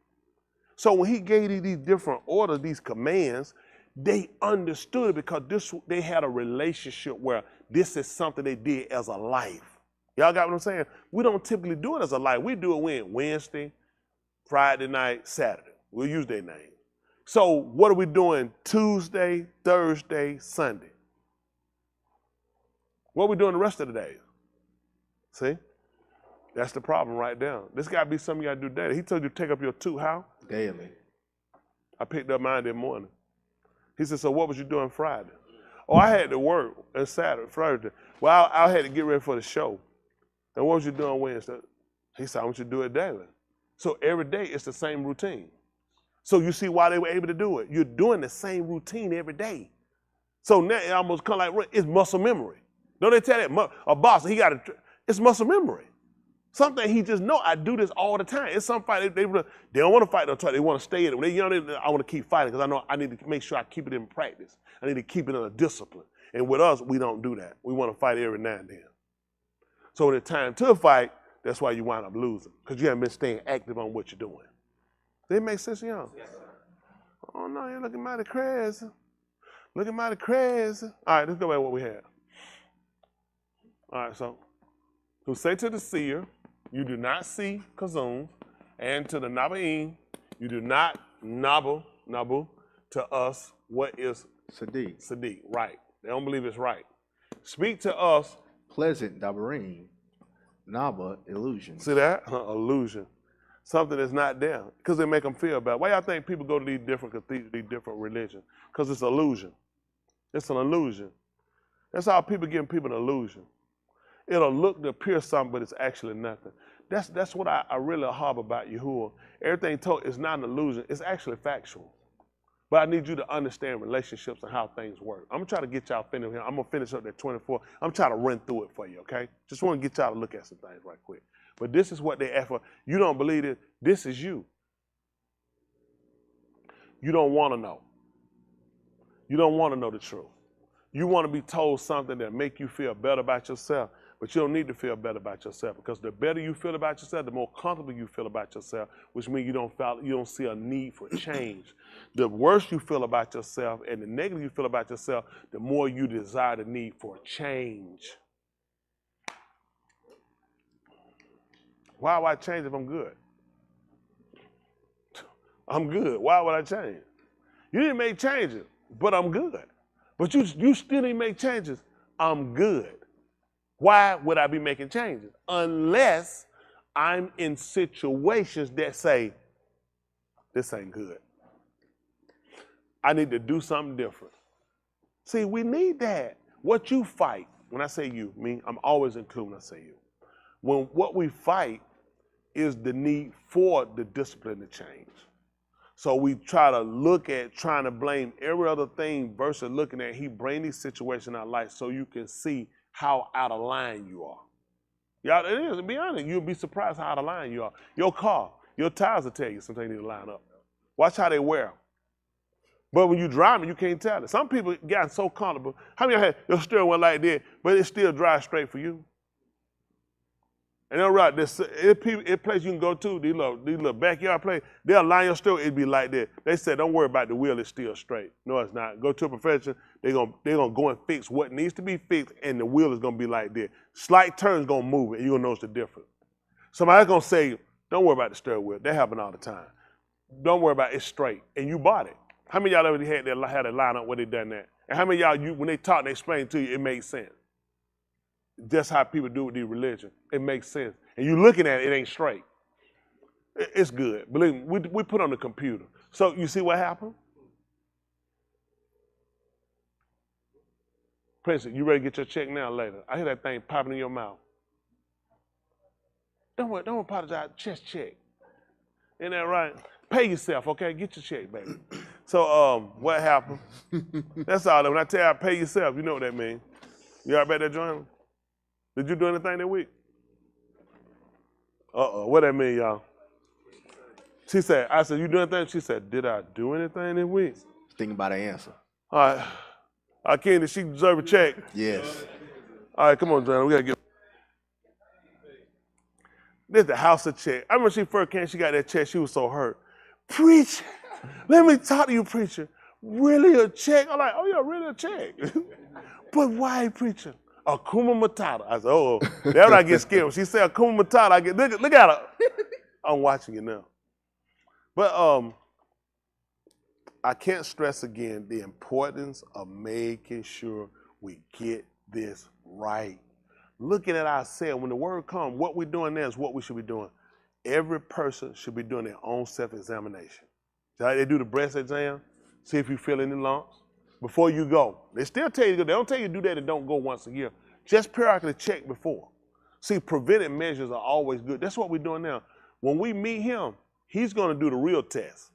Speaker 4: So when he gave you these different orders, these commands, they understood it because they had a relationship where this is something they did as a life. Y'all got what I'm saying? We don't typically do it as a life. We do it when? Wednesday, Friday night, Saturday. We'll use their name. So what are we doing Tuesday, Thursday, Sunday? What are we doing the rest of the days? See? That's the problem right there. This got to be something you got to do daily. He told you to take up your how?
Speaker 2: Daily.
Speaker 4: I picked up mine that morning. He said, so what was you doing Friday? Oh, I had to work on Saturday, Friday. Well, I had to get ready for the show. And what was you doing Wednesday? He said, I want you to do it daily. So every day it's the same routine. So you see why they were able to do it. You're doing the same routine every day. So now it almost kind of like, it's muscle memory. Don't they tell that? A boss, it's muscle memory. Something he just know, I do this all the time. It's some fight, they don't want to fight, they want to stay in it. When they're young, I want to keep fighting because I know I need to make sure I keep it in practice. I need to keep it in a discipline. And with us, we don't do that. We want to fight every now and then. So when it's time to fight, that's why you wind up losing because you haven't been staying active on what you're doing. Does that make sense to y'all? Yes, sir. Oh, no, you're looking mighty crazy. Looking mighty crazy. All right, let's go back to what we had. All right, so who say to the seer, you do not see kazoons, and to the Nabaim, you do not nabu to us what is Sadiq, right. They don't believe it's right. Speak to us.
Speaker 2: Pleasant dabarim, Naba, illusion.
Speaker 4: See that? Illusion. Something that's not there. Because they make them feel bad. Why y'all think people go to these different cathedrals, these different religions? Because it's illusion. It's an illusion. That's how people give people an illusion. It'll look to appear something, but it's actually nothing. That's what I really harbor about Yahuah. Everything told is not an illusion. It's actually factual. But I need you to understand relationships and how things work. I'm going to try to get y'all finished here. I'm going to finish up at 24. I'm trying to run through it for you, okay? Just want to get y'all to look at some things right quick. But this is what they ask for. You don't believe it. This is you. You don't want to know. You don't want to know the truth. You want to be told something that make you feel better about yourself, but you don't need to feel better about yourself, because the better you feel about yourself, the more comfortable you feel about yourself, which means you don't see a need for change. The worse you feel about yourself and the negative you feel about yourself, the more you desire the need for change. Why would I change if I'm good? I'm good. Why would I change? You didn't make changes, but I'm good. But you still didn't make changes. I'm good. Why would I be making changes? Unless I'm in situations that say, this ain't good. I need to do something different. See, we need that. What you fight, when I say you, me, I'm always including when I say you. When what we fight is the need for the discipline to change. So we try to look at trying to blame every other thing versus looking at he bring these situations in our life so you can see how out of line you are. Y'all, it is, to be honest, you'll be surprised how out of line you are. Your car, your tires will tell you sometimes you need to line up. Watch how they wear them. But when you driving, you can't tell it. Some people got so comfortable. How many of you had your steering wheel like that, but it still drives straight for you? And they're right, there's a place you can go to, these little backyard place, they'll line your steering, it'd be like that. They said, don't worry about the wheel, it's still straight. No, it's not. Go to a professional, they're gonna go and fix what needs to be fixed, and the wheel is gonna be like that. Slight turn's gonna move it, and you're gonna notice the difference. Somebody's gonna say, don't worry about the steering wheel, that happen all the time. Don't worry about it, it's straight, and you bought it. How many of y'all ever had a line up where they done that? And how many of y'all, when they talk and explain to you, it makes sense? That's how people do with the religion. It makes sense. And you looking at it, it ain't straight. It's good. Believe me, we put on the computer. So you see what happened? Princess, you ready to get your check now or later? I hear that thing popping in your mouth. Don't apologize, just check. Ain't that right? Pay yourself, okay? Get your check, baby. So what happened? That's all. When I tell you pay yourself, you know what that means. You all right back there, Joanna? Did you do anything that week? What that mean, y'all? She said, I said, you do anything? She said, did I do anything this week?
Speaker 2: Thinking about an answer.
Speaker 4: All right. Ken, did she deserve a check?
Speaker 2: Yes.
Speaker 4: All right, come on, Joanna. We got to get. This is the house of check. I remember she first came, she got that check. She was so hurt. Preacher, let me talk to you, preacher. Really a check? I'm like, oh, yeah, really a check. But why, preacher? Akuma Matata. I said, oh, that's when I get scared. When she said Akuma Matata, I get, look at her. I'm watching you now. But I can't stress again the importance of making sure we get this right. Looking at ourselves, when the word comes, what we're doing there is what we should be doing. Every person should be doing their own self-examination. They do the breast exam, see if you feel any lumps. Before you go. They still tell you to go. They don't tell you to do that and don't go once a year. Just periodically check before. See, preventive measures are always good. That's what we're doing now. When we meet him, he's going to do the real test.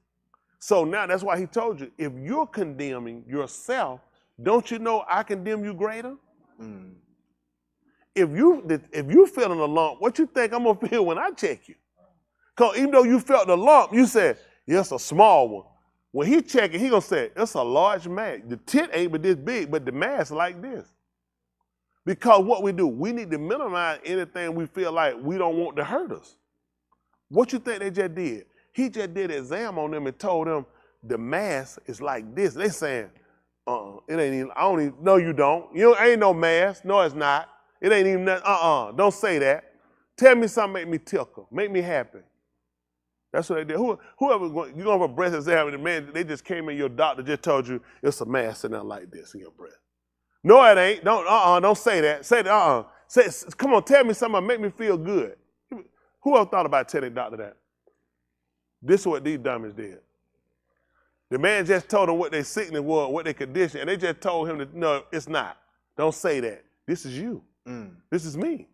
Speaker 4: So now that's why he told you, if you're condemning yourself, don't you know I condemn you greater? Mm. If you feeling a lump, what you think I'm going to feel when I check you? Because even though you felt the lump, you said, yeah, it's a small one. When he checking, he gonna say, it's a large mass. The tent ain't but this big, but the mass like this. Because what we do, we need to minimize anything we feel like we don't want to hurt us. What you think they just did? He just did an exam on them and told them the mass is like this. They saying, it ain't even, I don't even, no you don't. You ain't no mass, no it's not. It ain't even that, don't say that. Tell me something make me tickle, make me happy. That's what they did. Whoever, you go for a breast exam, the man, they just came in, your doctor just told you it's a mass sitting there like this in your breast. No, it ain't. Don't say that. Say that, Say, come on, tell me something, make me feel good. Who ever thought about telling the doctor that? This is what these dummies did. The man just told them what their sickness was, what their condition, and they just told him that, no, it's not. Don't say that. This is you. This is me.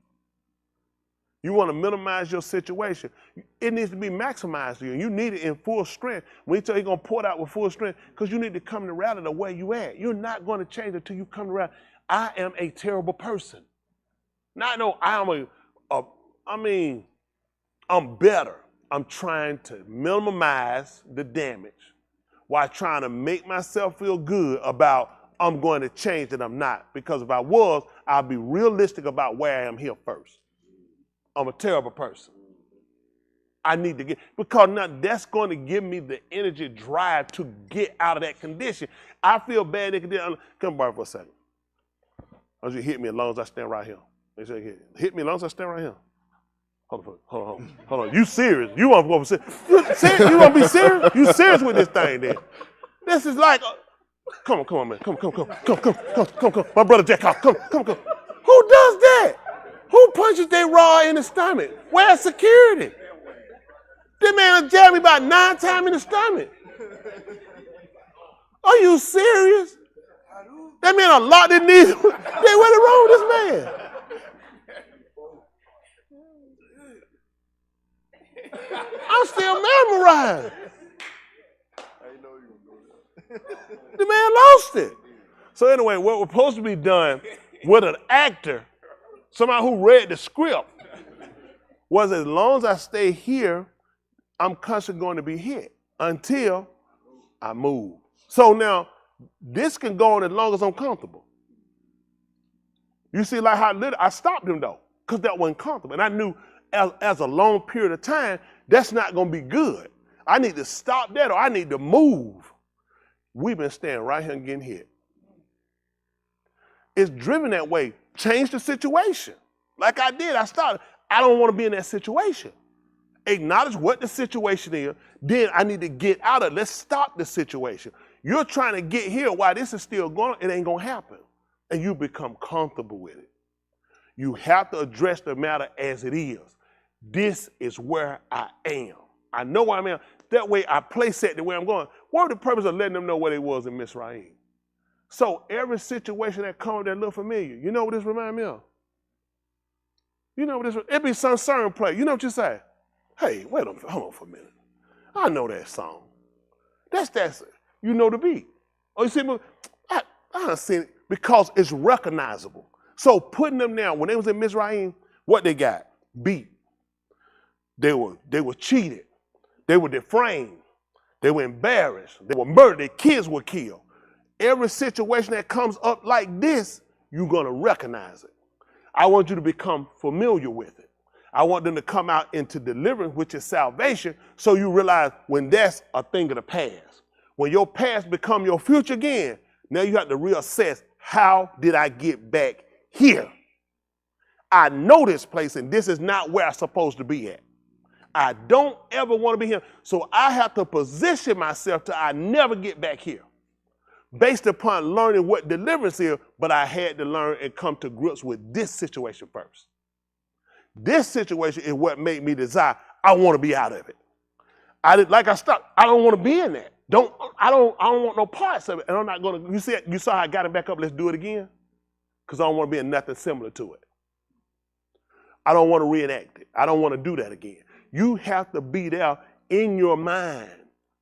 Speaker 4: You want to minimize your situation. It needs to be maximized for you. You need it in full strength. When he tell you he's going to pour it out with full strength, because you need to come to reality the way you at. You're not going to change until you come to reality. I am a terrible person. Not no, I'm better. I'm trying to minimize the damage while trying to make myself feel good about I'm going to change that I'm not. Because if I was, I'll be realistic about where I am here first. I'm a terrible person. I need to get, because now that's going to give me the energy drive to get out of that condition. I feel bad. Come by for a second. I want you to hit me as long as I stand right here. They say, hit me as long as I stand right here. Hold on. You serious? You want to go for serious? You want to be serious? You serious with this thing then? This is like, come on, man. Come. My brother Jack, come. Who does that? Who punches their raw in the stomach? Where's security? This man jabbed me about 9 times in the stomach. Are you serious? That man unlocked his knees. What's wrong with this man? I'm still memorized. The man lost it. So anyway, what was supposed to be done with an actor, somebody who read the script, was as long as I stay here, I'm constantly going to be hit until I move. So now, this can go on as long as I'm comfortable. You see, like how I stopped him though, because that wasn't comfortable. And I knew as a long period of time, that's not going to be good. I need to stop that or I need to move. We've been staying right here and getting hit. It's driven that way. Change the situation. Like I did, I started. I don't want to be in that situation. Acknowledge what the situation is. Then I need to get out of it. Let's stop the situation. You're trying to get here while this is still going, it ain't going to happen. And you become comfortable with it. You have to address the matter as it is. This is where I am. I know where I am. That way I place it the way I'm going. What was the purpose of letting them know where they was in Mizraim? So every situation that comes that look familiar, you know what this reminds me of? You know what this, it be some certain play. You know what you say? Hey, wait a minute, hold on for a minute. I know that song. That's you know the beat. Oh, you see me? I done seen it because it's recognizable. So putting them down, when they was in Mizraim, what they got? Beat. They were cheated. They were defamed. They were embarrassed. They were murdered. Their kids were killed. Every situation that comes up like this, you're going to recognize it. I want you to become familiar with it. I want them to come out into deliverance, which is salvation, so you realize when that's a thing of the past. When your past become your future again, now you have to reassess, how did I get back here? I know this place and this is not where I'm supposed to be at. I don't ever want to be here. So I have to position myself to I never get back here. Based upon learning what deliverance is, but I had to learn and come to grips with this situation first. This situation is what made me desire, I want to be out of it. I don't want to be in that. I don't want no parts of it. And I'm not going to, you saw how I got it back up, let's do it again? Because I don't want to be in nothing similar to it. I don't want to reenact it. I don't want to do that again. You have to be there in your mind.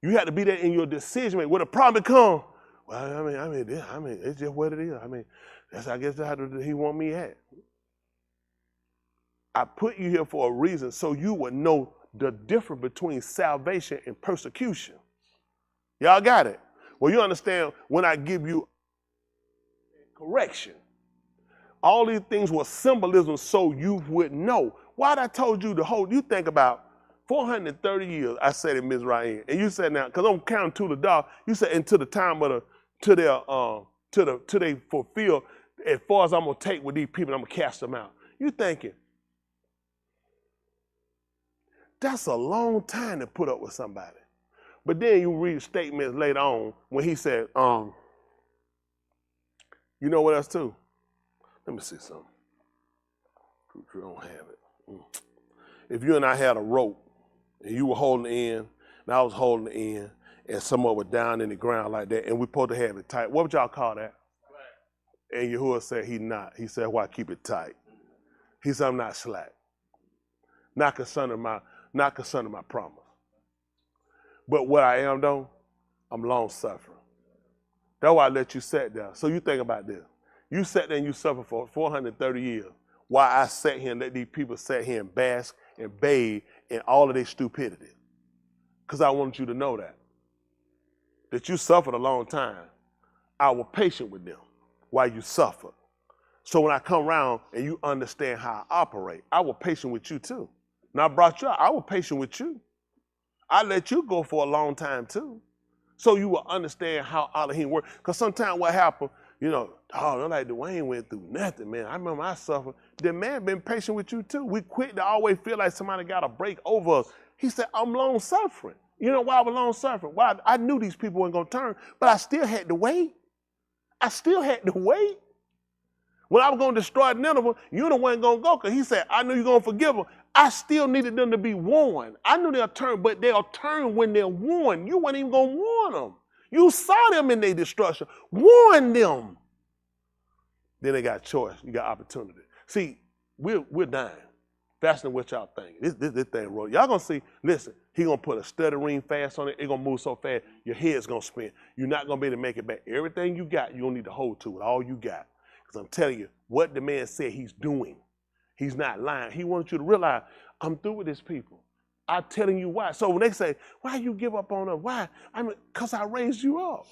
Speaker 4: You have to be there in your decision making. When a problem comes, well, I mean, it's just what it is. I mean, I guess that's how he want me at. I put you here for a reason so you would know the difference between salvation and persecution. Y'all got it? Well, you understand when I give you correction. All these things were symbolism so you would know. Why I told you you think about 430 years I said in Mizraim, and you said now, because I'm counting to the dog, you said until the time of till they fulfill, as far as I'm gonna take with these people, I'm gonna cast them out. You thinking, that's a long time to put up with somebody. But then you read statements later on when he said, you know what else too? Let me see something. I don't have it. If you and I had a rope and you were holding the end and I was holding the end and someone was down in the ground like that and we're supposed to have it tight, what would y'all call that? And Yahuah said he not. He said, why keep it tight? He said, I'm not slack. Not concerning my promise. But what I am though, I'm long suffering. That's why I let you sit down. So you think about this. You sat there and you suffered for 430 years while I sat here and let these people sit here and bask and bathe in all of their stupidity. Because I wanted you to know that you suffered a long time. I was patient with them while you suffered. So when I come around and you understand how I operate, I was patient with you too. Now I brought you out, I was patient with you. I let you go for a long time too. So you will understand how Elohim works. Because sometimes what happened, you know, oh, like Dwayne went through nothing, man. I remember I suffered. The man been patient with you too. We quit to always feel like somebody got a break over us. He said, I'm long suffering. You know why I was long suffering? Why? I knew these people weren't going to turn, but I still had to wait. I still had to wait. When I was going to destroy Nineveh, you the one going to go, because he said, I knew you're going to forgive them. I still needed them to be warned. I knew they'll turn, but they'll turn when they're warned. You weren't even going to warn them. You saw them in their destruction. Warn them. Then they got choice. You got opportunity. See, we're dying faster than what y'all think. This thing, bro. Y'all going to see, listen, he going to put a stuttering fast on it. It's going to move so fast, your head's going to spin. You're not going to be able to make it back. Everything you got, you're going to need to hold to it, all you got. Because I'm telling you, what the man said he's doing, he's not lying. He wants you to realize, I'm through with these people. I'm telling you why. So when they say, why you give up on us? Why? I mean, because I raised you up.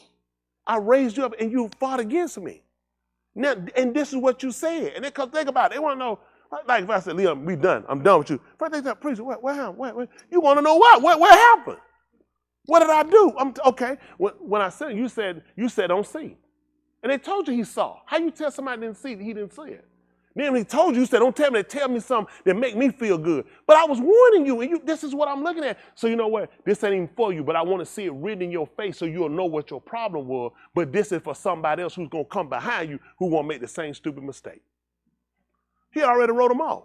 Speaker 4: I raised you up and you fought against me. Now, and this is what you said. And they come think about it. They want to know, like if I said, Leon, we done. I'm done with you. First they say, preacher, what happened? What? You want to know what? What happened? What did I do? Okay. When I said, you said don't see. And they told you he saw. How you tell somebody didn't see that he didn't see it? Then when he told you, you said, don't tell me, tell me something that make me feel good. But I was warning you, and this is what I'm looking at. So you know what? This ain't even for you, but I want to see it written in your face so you'll know what your problem was. But this is for somebody else who's going to come behind you who won't make the same stupid mistake. He already wrote them off.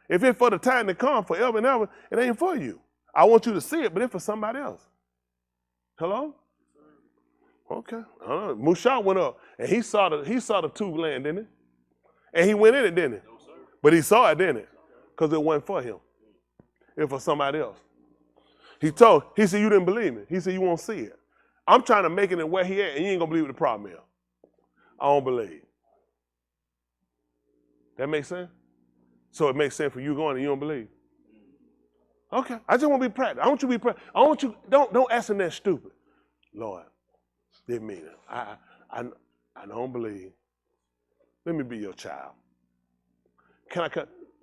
Speaker 4: If it's for the time to come, forever and ever, it ain't for you. I want you to see it, but it's for somebody else. Hello? Okay. Musha went up, and he saw the tube land, didn't he? And he went in it, didn't he? No, sir. But he saw it, didn't he? Because it wasn't for him. It was for somebody else. He said, you didn't believe me. He said, you won't see it. I'm trying to make it where he at, and you ain't going to believe what the problem is. I don't believe. That makes sense? So it makes sense for you going and you don't believe. Okay. I just want to be practical. I want you to be practical. I want you, don't ask him that stupid. Lord, didn't mean it. I don't believe. Let me be your child.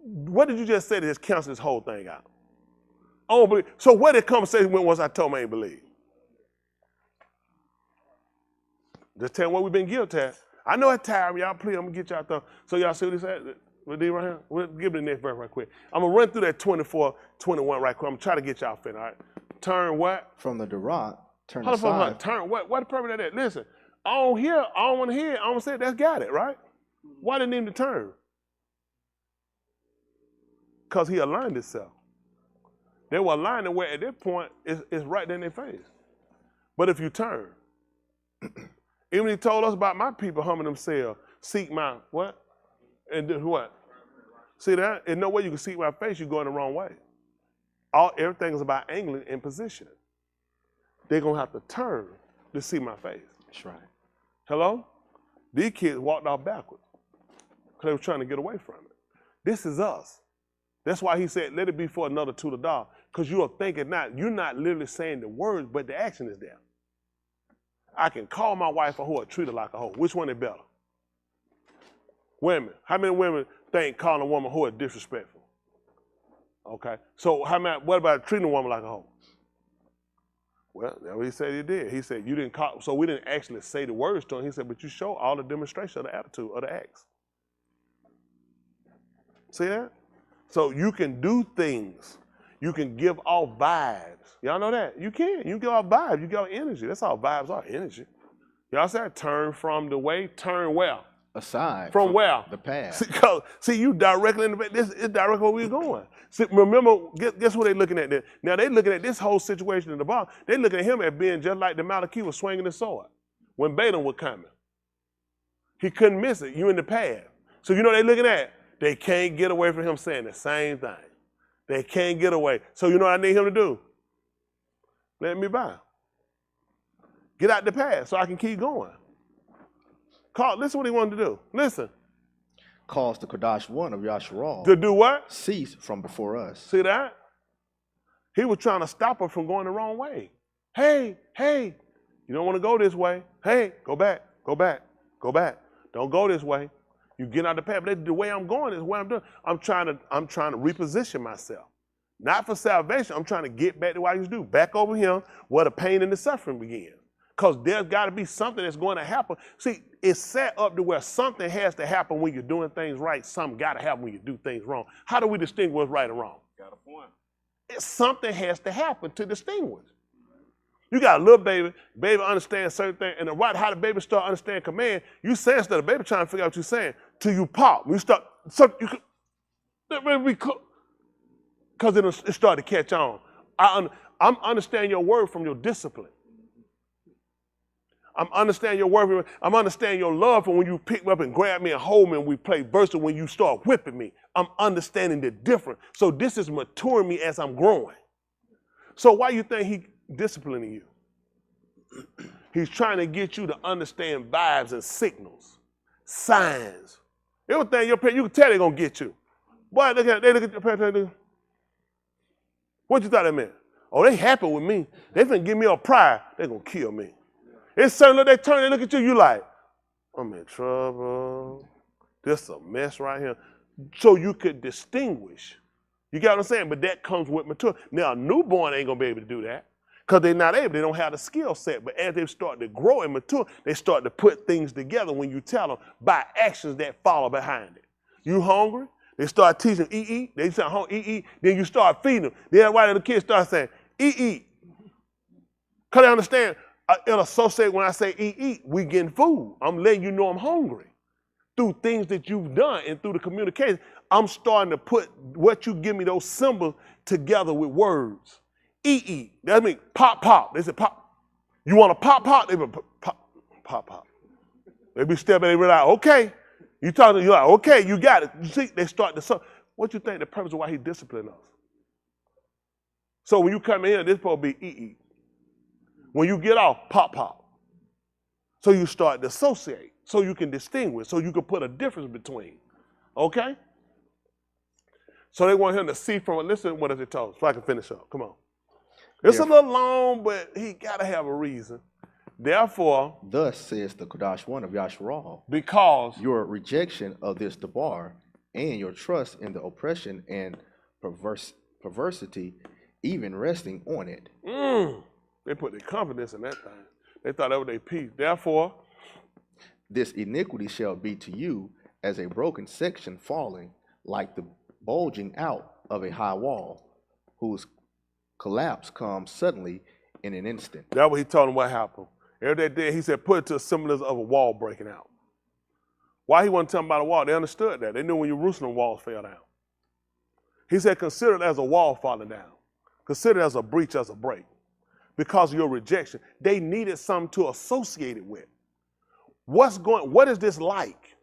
Speaker 4: What did you just say to just cancel this whole thing out? I don't believe. So where did the conversation went once I told him I ain't believe? Just tell him what we've been guilty at. I know it's tired, y'all. Please, I'm going to get y'all thumb. So y'all see what he said? Right here? We'll give me the next verse right quick. I'm going to run through that 24, 21 right quick. I'm going to try to get y'all finished, all right? Turn what?
Speaker 2: From the Durant, turn aside.
Speaker 4: Turn what? What the purpose of that? Listen, I don't want to hear it. I don't say that's got it, right? Why didn't he need to turn? Because he aligned himself. They were aligning where at that point it's right there in their face. But if you turn, even he told us about my people humbling themselves, seek my what? And do what? See that? There's no way you can seek my face, you're going the wrong way. Everything is about angling and positioning. They're going to have to turn to see my face.
Speaker 2: That's right.
Speaker 4: Hello? These kids walked off backwards because they were trying to get away from it. This is us. That's why he said, let it be for another to the dog, because you are thinking you're not literally saying the words, but the action is there. I can call my wife a whore, treat her like a hoe. Which one is better? Women. How many women think calling a woman a whore is disrespectful? Okay. So what about treating a woman like a hoe? Well, that's what he said he did. He said, you didn't call, so we didn't actually say the words to him. He said, but you show all the demonstration of the attitude, of the acts. See that? So you can do things. You can give off vibes. Y'all know that? You can. You give off vibes. You give off energy. That's all vibes are, energy. Y'all said turn from the way, turn where?
Speaker 2: Aside.
Speaker 4: From where?
Speaker 2: The path.
Speaker 4: See, you directly in the this is directly where we're going. See, remember, guess what they're looking at there? Now they're looking at this whole situation in the bottom. They're looking at him as being just like the Malachi was swinging the sword when Balaam was coming. He couldn't miss it. You in the path. So you know they're looking at? They can't get away from him saying the same thing. They can't get away. So you know what I need him to do? Let me by. Get out the path so I can keep going. Listen what he wanted to do. Listen.
Speaker 2: Cause the Kodash one of YashaYahu
Speaker 4: to do what?
Speaker 2: Cease from before us.
Speaker 4: See that? He was trying to stop her from going the wrong way. Hey, You don't want to go this way. Hey, go back, go back, go back. Don't go this way. You get out the path. But the way I'm going is the way I'm doing. I'm trying to reposition myself. Not for salvation. I'm trying to get back to what I used to do. Back over here where the pain and the suffering begins. Because there's got to be something that's going to happen. See, it's set up to where something has to happen when you're doing things right. Something got to happen when you do things wrong. How do we distinguish what's right and wrong?
Speaker 3: Got a point.
Speaker 4: Something has to happen to distinguish. You got a little baby understands certain things, and how the baby start understanding command, you say instead of the baby trying to figure out what you're saying, till you pop. When you start, because it start to catch on. I'm understanding your word from your discipline. I'm understanding your word. I'm understanding your love from when you pick me up and grab me and hold me and we play versus when you start whipping me. I'm understanding the difference. So this is maturing me as I'm growing. So why you think he disciplining you? He's trying to get you to understand vibes and signals, signs. Everything your parents, you can tell they're going to get you. Boy, they look at your parents. What you thought that meant? Oh, they happy with me. They finna give me a prize. They're going to kill me. It's certain look, they turn and look at you, you like, I'm in trouble. This a mess right here. So you could distinguish. You got what I'm saying? But that comes with maturity. Now, a newborn ain't going to be able to do that because they're not able. They don't have the skill set. But as they start to grow and mature, they start to put things together when you tell them by actions that follow behind it. You hungry? They start teaching eat. They say eat. Then you start feeding them. Then why the kids start saying eat. Because they understand. It'll associate when I say eat, we getting food. I'm letting you know I'm hungry. Through things that you've done and through the communication, I'm starting to put what you give me, those symbols, together with words. Eat. That means pop. They say pop. You want a pop? They be pop. They be stepping, they realize, okay. You talking, you're like, okay, you got it. You see, they start to, what you think the purpose of why he disciplined us? So when you come in here, this supposed to be eat. When you get off, pop. So you start to associate, so you can distinguish, so you can put a difference between. Okay? So they want him to see from, listen, what does it tell us? So I can finish up. Come on. It's a little long, but he got to have a reason. Therefore,
Speaker 2: thus says the Kodash one of YashaYahu,
Speaker 4: because
Speaker 2: your rejection of this debar and your trust in the oppression and perversity, even resting on it.
Speaker 4: They put their confidence in that thing. They thought that was their peace. Therefore,
Speaker 2: this iniquity shall be to you as a broken section falling, like the bulging out of a high wall, whose collapse comes suddenly in an instant.
Speaker 4: That's what he told them what happened. Every day he said, put it to a semblance of a wall breaking out. Why he wasn't telling about a wall? They understood that. They knew when Jerusalem walls fell down. He said, consider it as a wall falling down. Consider it as a breach, as a break. Because of your rejection. They needed something to associate it with. What is this like?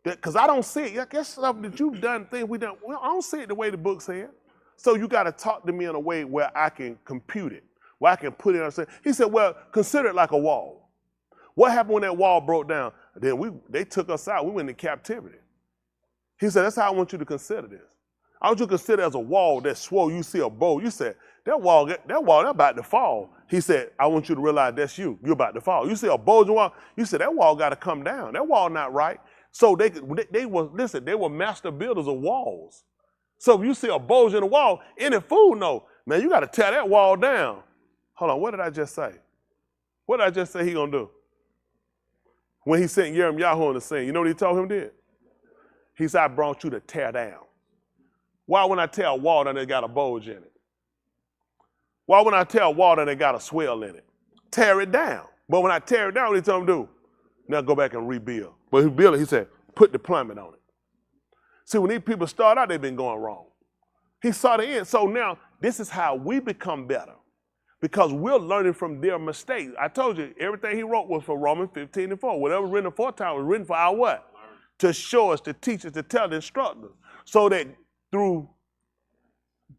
Speaker 4: Because I don't see it. I guess stuff that you've done, things we done, well, I don't see it the way the book said. So you got to talk to me in a way where I can compute it, where I can put it on. He said, well, consider it like a wall. What happened when that wall broke down? Then they took us out. We went into captivity. He said, that's how I want you to consider this. I want you to consider it as a wall that swole. You see a bow. You said, that wall, they're about to fall. He said, I want you to realize that's you. You're about to fall. You see a bulging wall. You said, that wall got to come down. That wall not right. So they were master builders of walls. So if you see a bulge in the wall, any fool know, man, you got to tear that wall down. Hold on, what did I just say? What did I just say he going to do? When he sent Yahuah on the scene, you know what he told him did? He said, I brought you to tear down. Why when I tear a wall that they got a bulge in it? Why when I tear a wall that they got a swell in it? Tear it down. But when I tear it down, what he told him to do? Now go back and rebuild. But he built it, he said, put the plumbing on it. See, when these people start out, they've been going wrong. He saw the end. So now this is how we become better. Because we're learning from their mistakes. I told you, everything he wrote was for Romans 15:4. Whatever was written aforetime was written for our what? To show us, to teach us, to tell, to instruct us. So that through,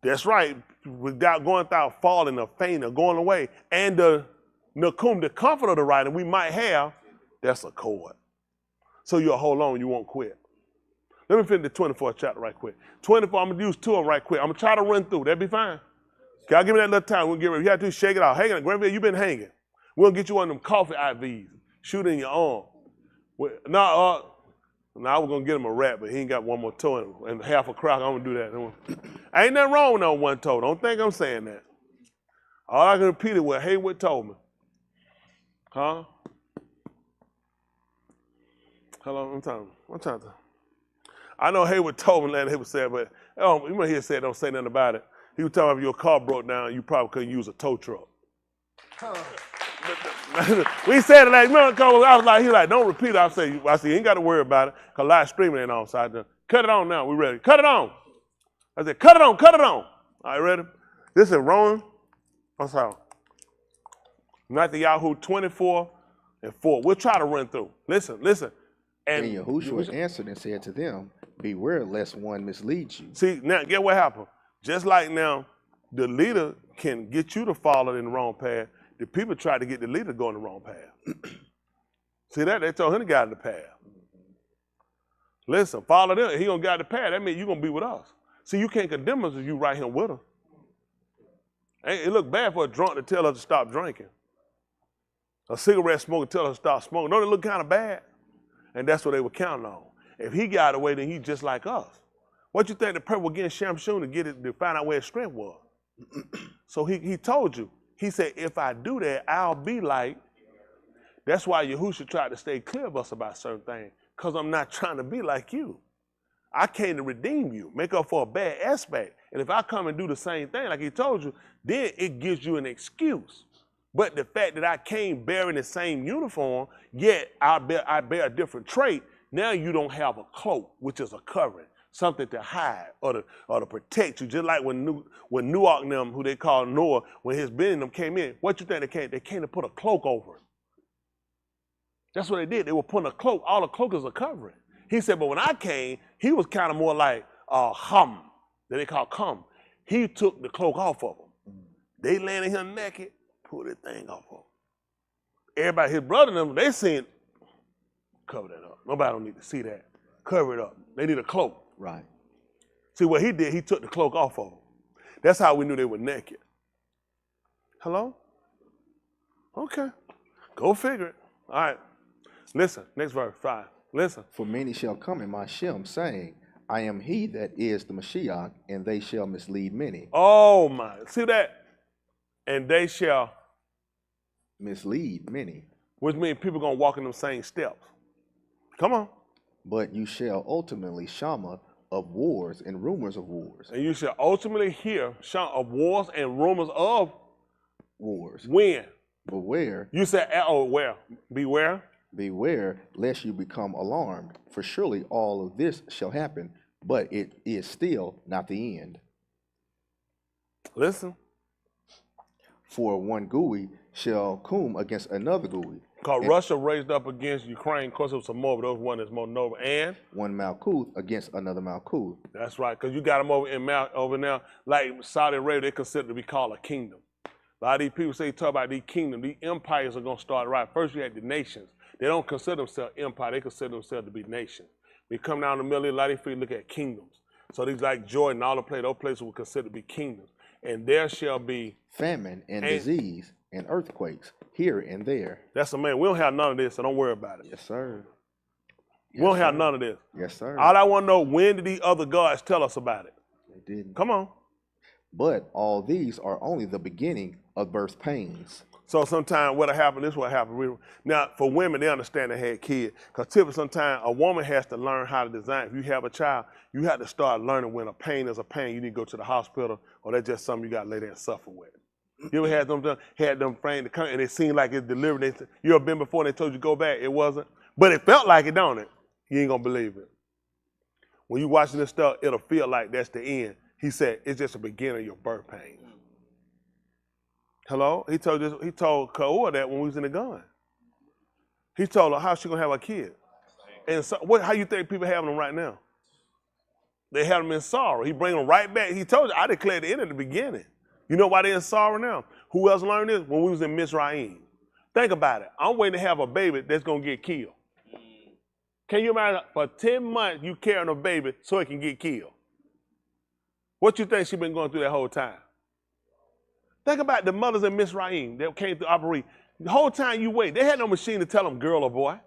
Speaker 4: that's right, without going through falling or fainting or going away, and the nakum, the comfort of the writing we might have, that's a cord. So you'll hold on, you won't quit. Let me finish the 24th chapter right quick. 24, I'm going to use two of them right quick. I'm going to try to run through. That'd be fine. Can I give me that little time? We'll get ready. You have to shake it out. Hang on. Grandville, you've been hanging. We'll get you one of them coffee IVs. Shoot in your arm. Now we're going to get him a rat, but he ain't got one more toe and half a crock. I'm going to do that. Ain't nothing wrong with no one toe. Don't think I'm saying that. All I can repeat is what Haywood told me. Huh? Hello, I'm trying to. I know Haywood told me that. Haywood said, but you might hear said don't say nothing about it. He was talking about if your car broke down, you probably couldn't use a tow truck. We said it like, I was like, he was like, don't repeat it. I said, you ain't got to worry about it, because live streaming ain't on. So I just, cut it on now. We ready? Cut it on. I said, cut it on, cut it on. All right, ready? This is Romans. What's up? Mathatyahu 24:4. We'll try to run through. Listen.
Speaker 2: And Yahushua answered and said to them, beware lest one misleads you.
Speaker 4: See, now, get what happened. Just like now, the leader can get you to follow in the wrong path. The people try to get the leader to go in the wrong path. See that? They told him to guide the path. Listen, follow them. He gonna guide the path. That means you're gonna be with us. See, you can't condemn us if you right here with us. It look bad for a drunk to tell us to stop drinking. A cigarette smoker tell us to stop smoking. Don't it look kind of bad? And that's what they were counting on. If he got away, then he's just like us. What you think the purple getting Shamshun to find out where his strength was? So he told you. He said, if I do that, I'll be like. That's why Yahushua tried to stay clear of us about certain things, because I'm not trying to be like you. I came to redeem you, make up for a bad aspect. And if I come and do the same thing like he told you, then it gives you an excuse. But the fact that I came bearing the same uniform, yet I bear a different trait, now you don't have a cloak, which is a covering, something to hide or to protect you. Just like when Noah and them, who they call Noah, when his men them came in, what you think they came? They came to put a cloak over him. That's what they did. They were putting a cloak. All the cloak is a covering. He said, but when I came, he was kind of more like that they call cum. He took the cloak off of him. They landed him naked, pulled that thing off of him. Everybody, his brother and them, they seen, cover that up. Nobody don't need to see that. Cover it up. They need a cloak.
Speaker 2: Right.
Speaker 4: See what he did, he took the cloak off of them. That's how we knew they were naked. Hello? Okay. Go figure it. All right. Listen, next verse, 5. Listen.
Speaker 2: For many shall come in my Shem, saying, I am he that is the Mashiach, and they shall mislead many.
Speaker 4: Oh my, see that? And they shall
Speaker 2: mislead many.
Speaker 4: Which means people gonna walk in them same steps. Come on.
Speaker 2: But you shall ultimately shama of wars and rumors of wars.
Speaker 4: And you shall ultimately hear of wars and rumors of
Speaker 2: wars.
Speaker 4: When?
Speaker 2: Beware.
Speaker 4: You said, where? Beware?
Speaker 2: Beware lest you become alarmed, for surely all of this shall happen, but it is still not the end.
Speaker 4: Listen.
Speaker 2: For one GUI shall come against another GUI.
Speaker 4: Because Russia raised up against Ukraine, of course it was some more, but those one is more noble. And?
Speaker 2: One Malkuth against another Malkuth.
Speaker 4: That's right, because you got them over now, like Saudi Arabia, they consider to be called a kingdom. A lot of these people say, talk about these kingdoms, these empires are going to start right. First you had the nations. They don't consider themselves empire, they consider themselves to be nations. We come down the middle, a lot of people look at kingdoms. So these like Jordan, all the places, those places were considered to be kingdoms. And there shall be
Speaker 2: famine and disease and earthquakes here and there.
Speaker 4: That's a man. We don't have none of this, so don't worry about it.
Speaker 2: Yes, sir.
Speaker 4: We don't have none of this.
Speaker 2: Yes, sir.
Speaker 4: All I want to know, when did these other gods tell us about it?
Speaker 2: They didn't.
Speaker 4: Come on.
Speaker 2: But all these are only the beginning of birth pains.
Speaker 4: So sometimes what'll happen, this is what happened. Now, for women, they understand they had kids. Because typically sometimes a woman has to learn how to design. If you have a child, you have to start learning when a pain is a pain. You need to go to the hospital, or that's just something you got to lay there and suffer with. You ever had them framed to come, and it seemed like it's delivered. You ever been before and they told you go back? It wasn't. But it felt like it, don't it? You ain't going to believe it. When you watching this stuff, it'll feel like that's the end. He said, it's just the beginning of your birth pains. Hello? He told Auryah that when we was in the gun. He told her how she gonna have a kid. And so, how you think people having them right now? They have them in sorrow. He bring them right back. He told you, I declared the end at the beginning. You know why they're in sorrow now? Who else learned this? When we was in Mizraim. Think about it. I'm waiting to have a baby that's gonna get killed. Can you imagine? For 10 months, you carrying a baby so it can get killed. What you think she been going through that whole time? Think about the mothers in Mizraim that came through Auryah. The whole time you wait, they had no machine to tell them girl or boy.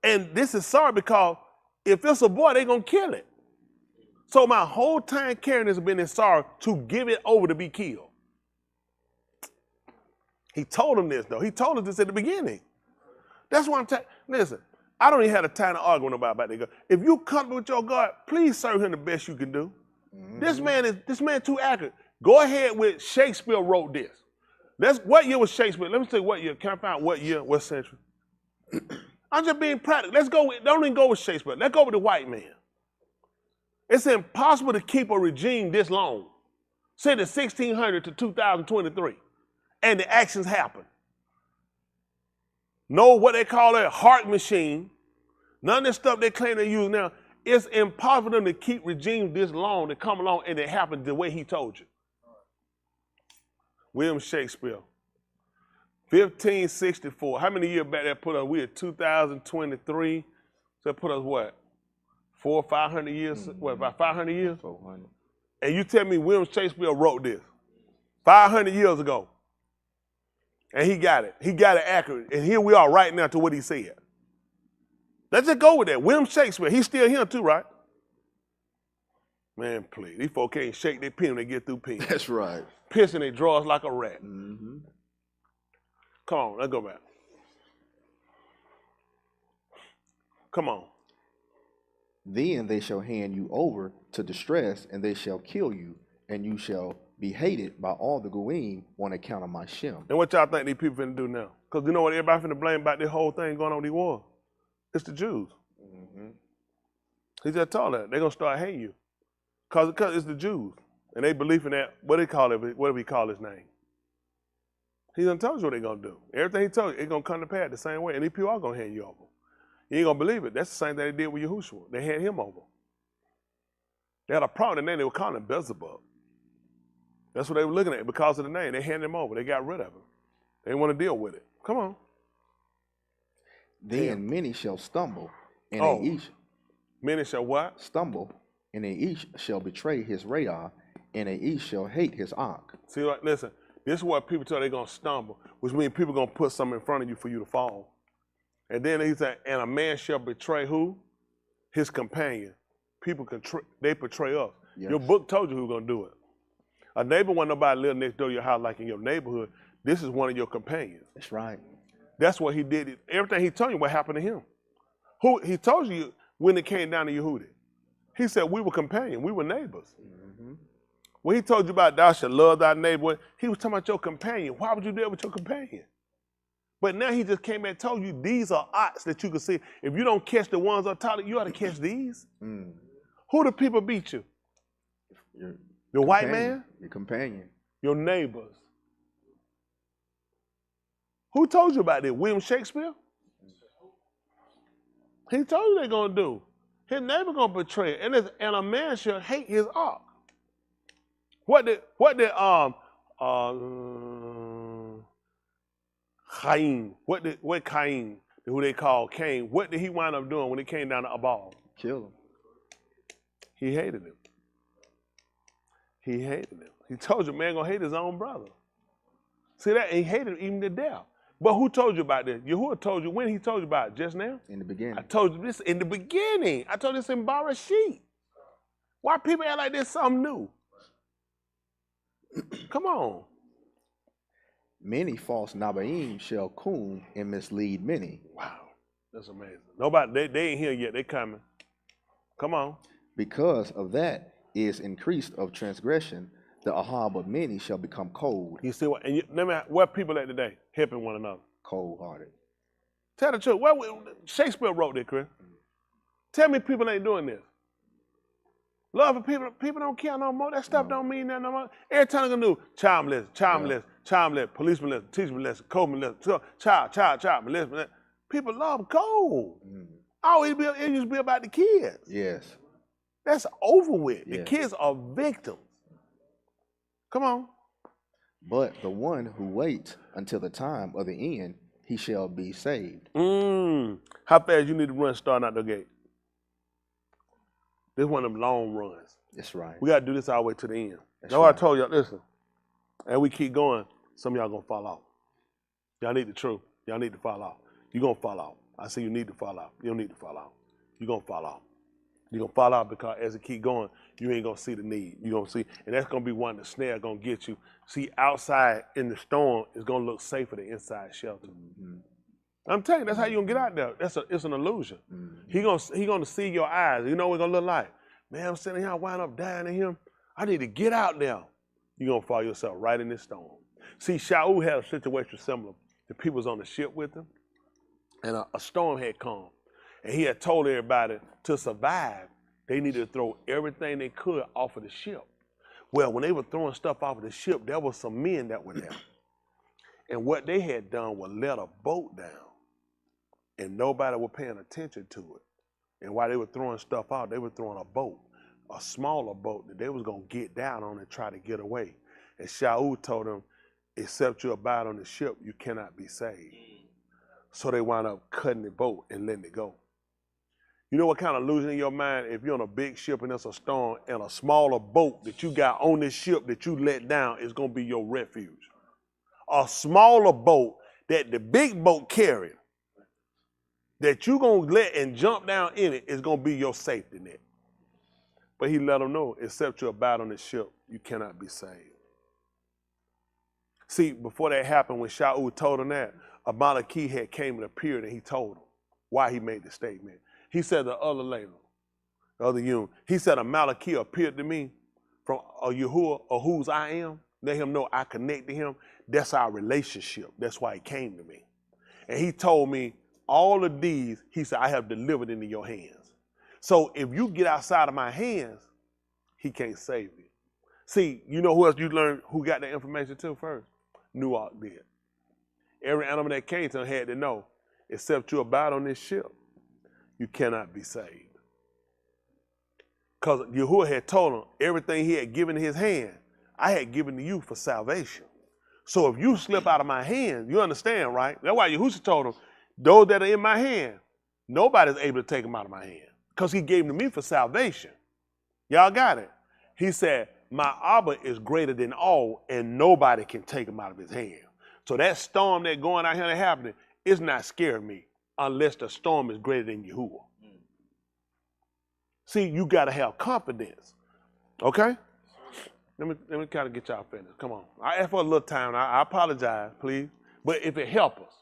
Speaker 4: And this is sorry because if it's a boy, they're going to kill it. So my whole time carrying this has been in sorrow to give it over to be killed. He told him this, though. He told us this at the beginning. That's why I'm telling listen, I don't even have the time to argue with nobody about that. If you comfortable with your God, please serve him the best you can do. This man too accurate. Go ahead with Shakespeare wrote this. What year was Shakespeare? Let me say what year. Can I find what year, what century? I'm just being practical. Don't even go with Shakespeare. Let's go with the white man. It's impossible to keep a regime this long. Say the 1600 to 2023. And the actions happen. No, what they call a heart machine. None of this stuff they claim they use now. It's impossible for them to keep regimes this long to come along and it happens the way he told you. William Shakespeare, 1564. How many years back that put us? We're 2023. So that put us what? 400 or 500 years? What, about 500 years?
Speaker 2: 400.
Speaker 4: And you tell me William Shakespeare wrote this 500 years ago. And he got it. He got it accurate. And here we are right now to what he said. Let's just go with that. William Shakespeare, he's still here too, right? Man, please. These folks can't shake their pen when they get through pen.
Speaker 2: That's right.
Speaker 4: Pissing their drawers like a rat.
Speaker 2: Mm-hmm.
Speaker 4: Come on, let's go back. Come on.
Speaker 2: Then they shall hand you over to distress, and they shall kill you, and you shall be hated by all the Goyim on account of my Shem.
Speaker 4: And what y'all think these people finna do now? Because you know what everybody finna blame about this whole thing going on with these wars? It's the Jews.
Speaker 2: Mm-hmm.
Speaker 4: He just told that. They're going to start hating you. Because it's the Jews. And they believe in that, what do we call his name? He done told you what they're going to do. Everything he told you, it's going to come to pass the same way. And these people are going to hand you over. You ain't going to believe it. That's the same thing they did with Yahushua. They hand him over. They had a problem with the name. They were calling him Beelzebub. That's what they were looking at because of the name. They handed him over. They got rid of him. They didn't want to deal with it. Come on.
Speaker 2: Then many shall stumble, and they each
Speaker 4: many shall what?
Speaker 2: Stumble, and they each shall betray his Rayah, and they each shall hate his Ak.
Speaker 4: See, like, listen, this is what people tell they're going to stumble, which means people going to put something in front of you for you to fall. And then he said, and a man shall betray who? His companion. People, they betray us.
Speaker 2: Yes.
Speaker 4: Your book told you who's going to do it. A neighbor want nobody live next door to your house like in your neighborhood. This is one of your companions.
Speaker 2: That's right.
Speaker 4: That's what he did. Everything he told you, what happened to him. He told you when it came down to Yehudi. He said we were companions, we were neighbors.
Speaker 2: Mm-hmm.
Speaker 4: When he told you about thou shalt love thy neighbor, he was talking about your companion. Why would you do that with your companion? But now he just came back and told you these are odds that you can see. If you don't catch the ones on top, you ought to catch these.
Speaker 2: Mm.
Speaker 4: Who the people beat you? Your white man?
Speaker 2: Your companion.
Speaker 4: Your neighbors. Who told you about this? William Shakespeare? He told you they're going to do. His neighbor going to betray it. And a man shall hate his Ak. What did Cain, what Cain, who they call Cain, what did he wind up doing when it came down to Abal?
Speaker 2: Kill him.
Speaker 4: He hated him. He hated him. He told you man gonna hate his own brother. See that? He hated him even to death. But who told you about this? Yahuah told you. When he told you about it? Just now?
Speaker 2: In the beginning.
Speaker 4: I told you this in the beginning. I told you this in Barashit. Why people act like this something new? Come on.
Speaker 2: Many false Nabaim shall come and mislead many.
Speaker 4: Wow, that's amazing. Nobody, they ain't here yet. They coming. Come on.
Speaker 2: Because of that is increased of transgression, the ahab of many shall become cold.
Speaker 4: You see what? And where people at today helping one another?
Speaker 2: Cold-hearted.
Speaker 4: Tell the truth. Shakespeare wrote this, Chris. Tell me people ain't doing this. Love for people don't care no more. That stuff don't mean that no more. Every time they're gonna do child molest, policeman molest, teacher molest, co-man molest, child molest. People love gold. Oh, it used to be about the kids.
Speaker 2: Yes.
Speaker 4: That's over with.
Speaker 2: Yeah.
Speaker 4: The kids are victims. Come on.
Speaker 2: But the one who waits until the time of the end, he shall be saved.
Speaker 4: How fast you need to run starting out the gate? This is one of them long runs.
Speaker 2: That's right.
Speaker 4: We got to do this all the way to the end.
Speaker 2: That's
Speaker 4: That's why I
Speaker 2: right.
Speaker 4: told y'all, listen, and we keep going, some of y'all going to fall off. Y'all need the truth. Y'all need to fall out. You're going to fall out. I say you need to fall out. You don't need to fall out. You're going to fall out. You're going to fall out because as it keep going, you ain't going to see the need. You're going to see, and that's going to be one the snare going to get you. See, outside in the storm is going to look safer than inside shelter.
Speaker 2: Mm-hmm.
Speaker 4: I'm telling you, that's how you going to get out there. It's an illusion. Mm-hmm. He gonna see your eyes. You know what it's going to look like? Man, I'm sitting here, I wind up dying in him. I need to get out there. You're going to fall yourself right in this storm. See, YashaYahu had a situation similar. The people was on the ship with him, and a storm had come. And he had told everybody to survive, they needed to throw everything they could off of the ship. Well, when they were throwing stuff off of the ship, there were some men that were there. And what they had done was let a boat down, and nobody was paying attention to it. And while they were throwing stuff out, they were throwing a boat, a smaller boat that they was going to get down on and try to get away. And YashaYahu told them, except you abide on the ship, you cannot be saved. So they wound up cutting the boat and letting it go. You know what kind of losing in your mind if you're on a big ship and there's a storm and a smaller boat that you got on this ship that you let down is going to be your refuge. A smaller boat that the big boat carried that you're going to let and jump down in it is going to be your safety net. But he let them know, except you abide on the ship, you cannot be saved. See, before that happened, when YashaYahu told him that, Hhet had came and appeared and he told him why he made the statement. He said the other later, the other Yun, he said Hhet appeared to me from a Yahuah or whose I am. Let him know I connect to him. That's our relationship. That's why he came to me. And he told me all of these, he said, I have delivered into your hands. So if you get outside of my hands, he can't save you. See, you know who else you learned who got that information too first? Nuach did. Every animal that came to him had to know, except you abide on this ship, you cannot be saved. Because Yahuah had told him everything he had given in his hand, I had given to you for salvation. So if you slip out of my hand, you understand, right? That's why Yahuah told him, those that are in my hand, nobody's able to take them out of my hand. Because he gave them to me for salvation. Y'all got it? He said, my Abba is greater than all, and nobody can take him out of his hand. So that storm that going out here and happening is not scaring me unless the storm is greater than Yahuah. See, you got to have confidence. Okay? Let me kind of get y'all finished. Come on. I asked for a little time. I apologize, please. But if it helps us,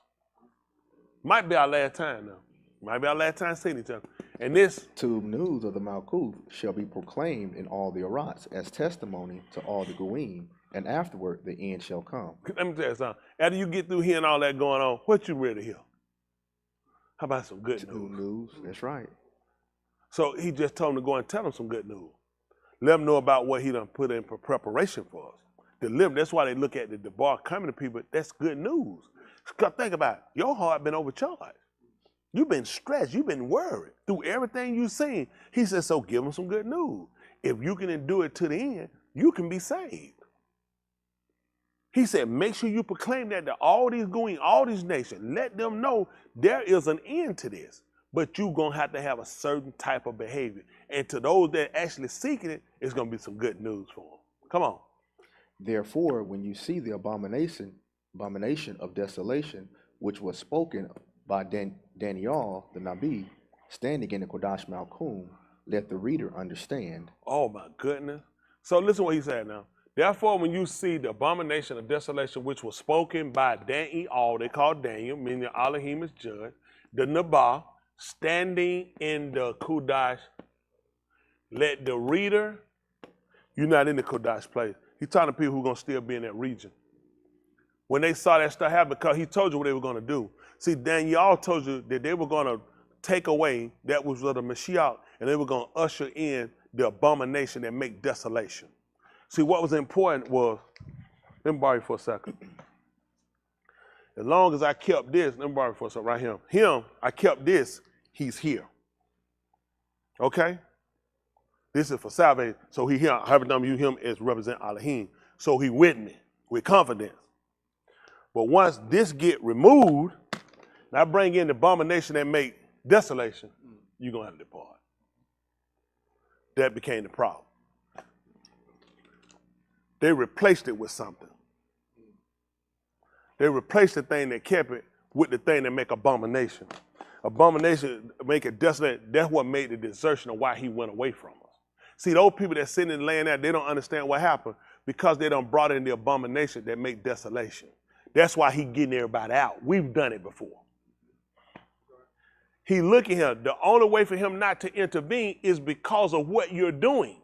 Speaker 4: might be our last time now. Might be our last time seeing each other. And this
Speaker 2: Tube news of the Malkuth shall be proclaimed in all the Arats as testimony to all the Goyim, and afterward the end shall come.
Speaker 4: Let me tell you something. After you get through hearing all that going on, what you ready to hear? How about some good news?
Speaker 2: That's right.
Speaker 4: So he just told him to go and tell them some good news. Let them know about what he done put in for preparation for us. Deliver. That's why they look at the debar coming to people. That's good news. Think about it. Your heart been overcharged. You've been stressed. You've been worried through everything you've seen. He said, so give them some good news. If you can endure it to the end, you can be saved. He said, make sure you proclaim that to all these nations. Let them know there is an end to this. But you're going to have a certain type of behavior. And to those that actually seeking it, it's going to be some good news for them. Come on.
Speaker 2: Therefore, when you see the abomination of desolation, which was spoken by Daniel the Nabi, standing in the Kodash Malkum, let the reader understand.
Speaker 4: Oh my goodness. So listen what he said now. Therefore, when you see the abomination of desolation, which was spoken by Daniel, they call Daniel, meaning Elohim is judge, the Nabah, standing in the Kodash, let the reader, you're not in the Kodash place. He's talking to people who are going to still be in that region. When they saw that stuff happen, because he told you what they were going to do. See, Daniel told you that they were going to take away that was of the Mashiach, and they were going to usher in the abomination that make desolation. See, what was important was, let me borrow you for a second. As long as I kept this, let me borrow you for a second, right here. Him, I kept this, he's here. Okay? This is for salvation. So he here, I haven't done you him as represent Elohim. So he with me, with confidence. But once this get removed, and I bring in the abomination that make desolation, you're going to have to depart. That became the problem. They replaced it with something. They replaced the thing that kept it with the thing that make abomination. Abomination make it desolate. That's what made the desertion of why he went away from us. See, those people that sitting and laying there, they don't understand what happened because they done brought in the abomination that make desolation. That's why he getting everybody out. We've done it before. He looking here. The only way for him not to intervene is because of what you're doing.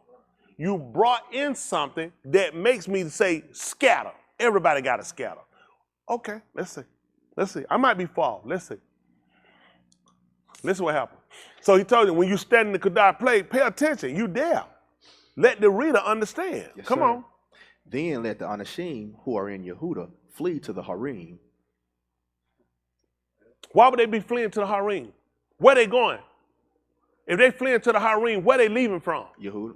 Speaker 4: You brought in something that makes me say scatter. Everybody got to scatter. Okay, let's see. Let's see. I might be fall. Let's see. Listen what happened. So he told you, when you stand in the Kedar plate, pay attention. You there. Let the reader understand.
Speaker 2: Yes,
Speaker 4: Come
Speaker 2: sir.
Speaker 4: on.
Speaker 2: Then let the Anashim who are in Yehudah flee to the Harim.
Speaker 4: Why would they be fleeing to the Harim? Where they going? If they fleeing to the Harim, where they leaving from?
Speaker 2: Yehudah.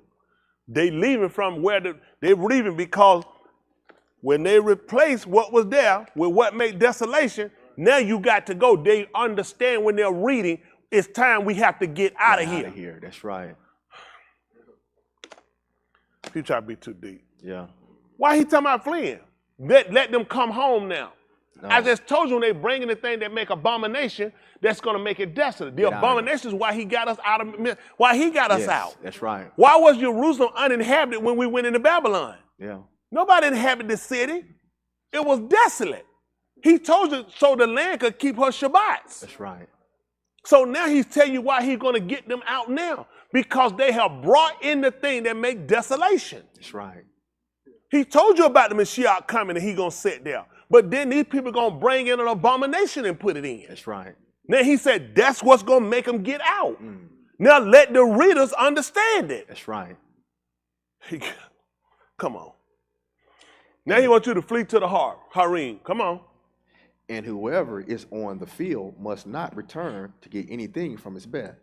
Speaker 4: They leaving from where they leaving because when they replace what was there with what made desolation, now you got to go. They understand when they're reading, it's time we have to get out of here.
Speaker 2: Out of here. That's right.
Speaker 4: You try to be too deep.
Speaker 2: Yeah.
Speaker 4: Why he talking about fleeing? Let them come home now.
Speaker 2: No.
Speaker 4: I just told you when they bringing the thing that make abomination, that's going to make it desolate. The
Speaker 2: Get out of here.
Speaker 4: abomination is why he got us out of, why he got us
Speaker 2: Yes,
Speaker 4: out.
Speaker 2: that's right.
Speaker 4: Why was Jerusalem uninhabited when we went into Babylon?
Speaker 2: Yeah.
Speaker 4: Nobody inhabited the city. It was desolate. He told you so the land could keep her Shabbats.
Speaker 2: That's right.
Speaker 4: So now he's telling you why he's going to get them out now. Because they have brought in the thing that make desolation.
Speaker 2: That's right.
Speaker 4: He told you about the Mashiach coming and he going to sit there. But then these people going to bring in an abomination and put it in.
Speaker 2: That's right.
Speaker 4: Now he said that's what's going to make them get out.
Speaker 2: Mm.
Speaker 4: Now let the readers understand it.
Speaker 2: That's right.
Speaker 4: Come on. Now he wants you to flee to the Harim. Come on.
Speaker 2: And whoever is on the field must not return to get anything from his bed.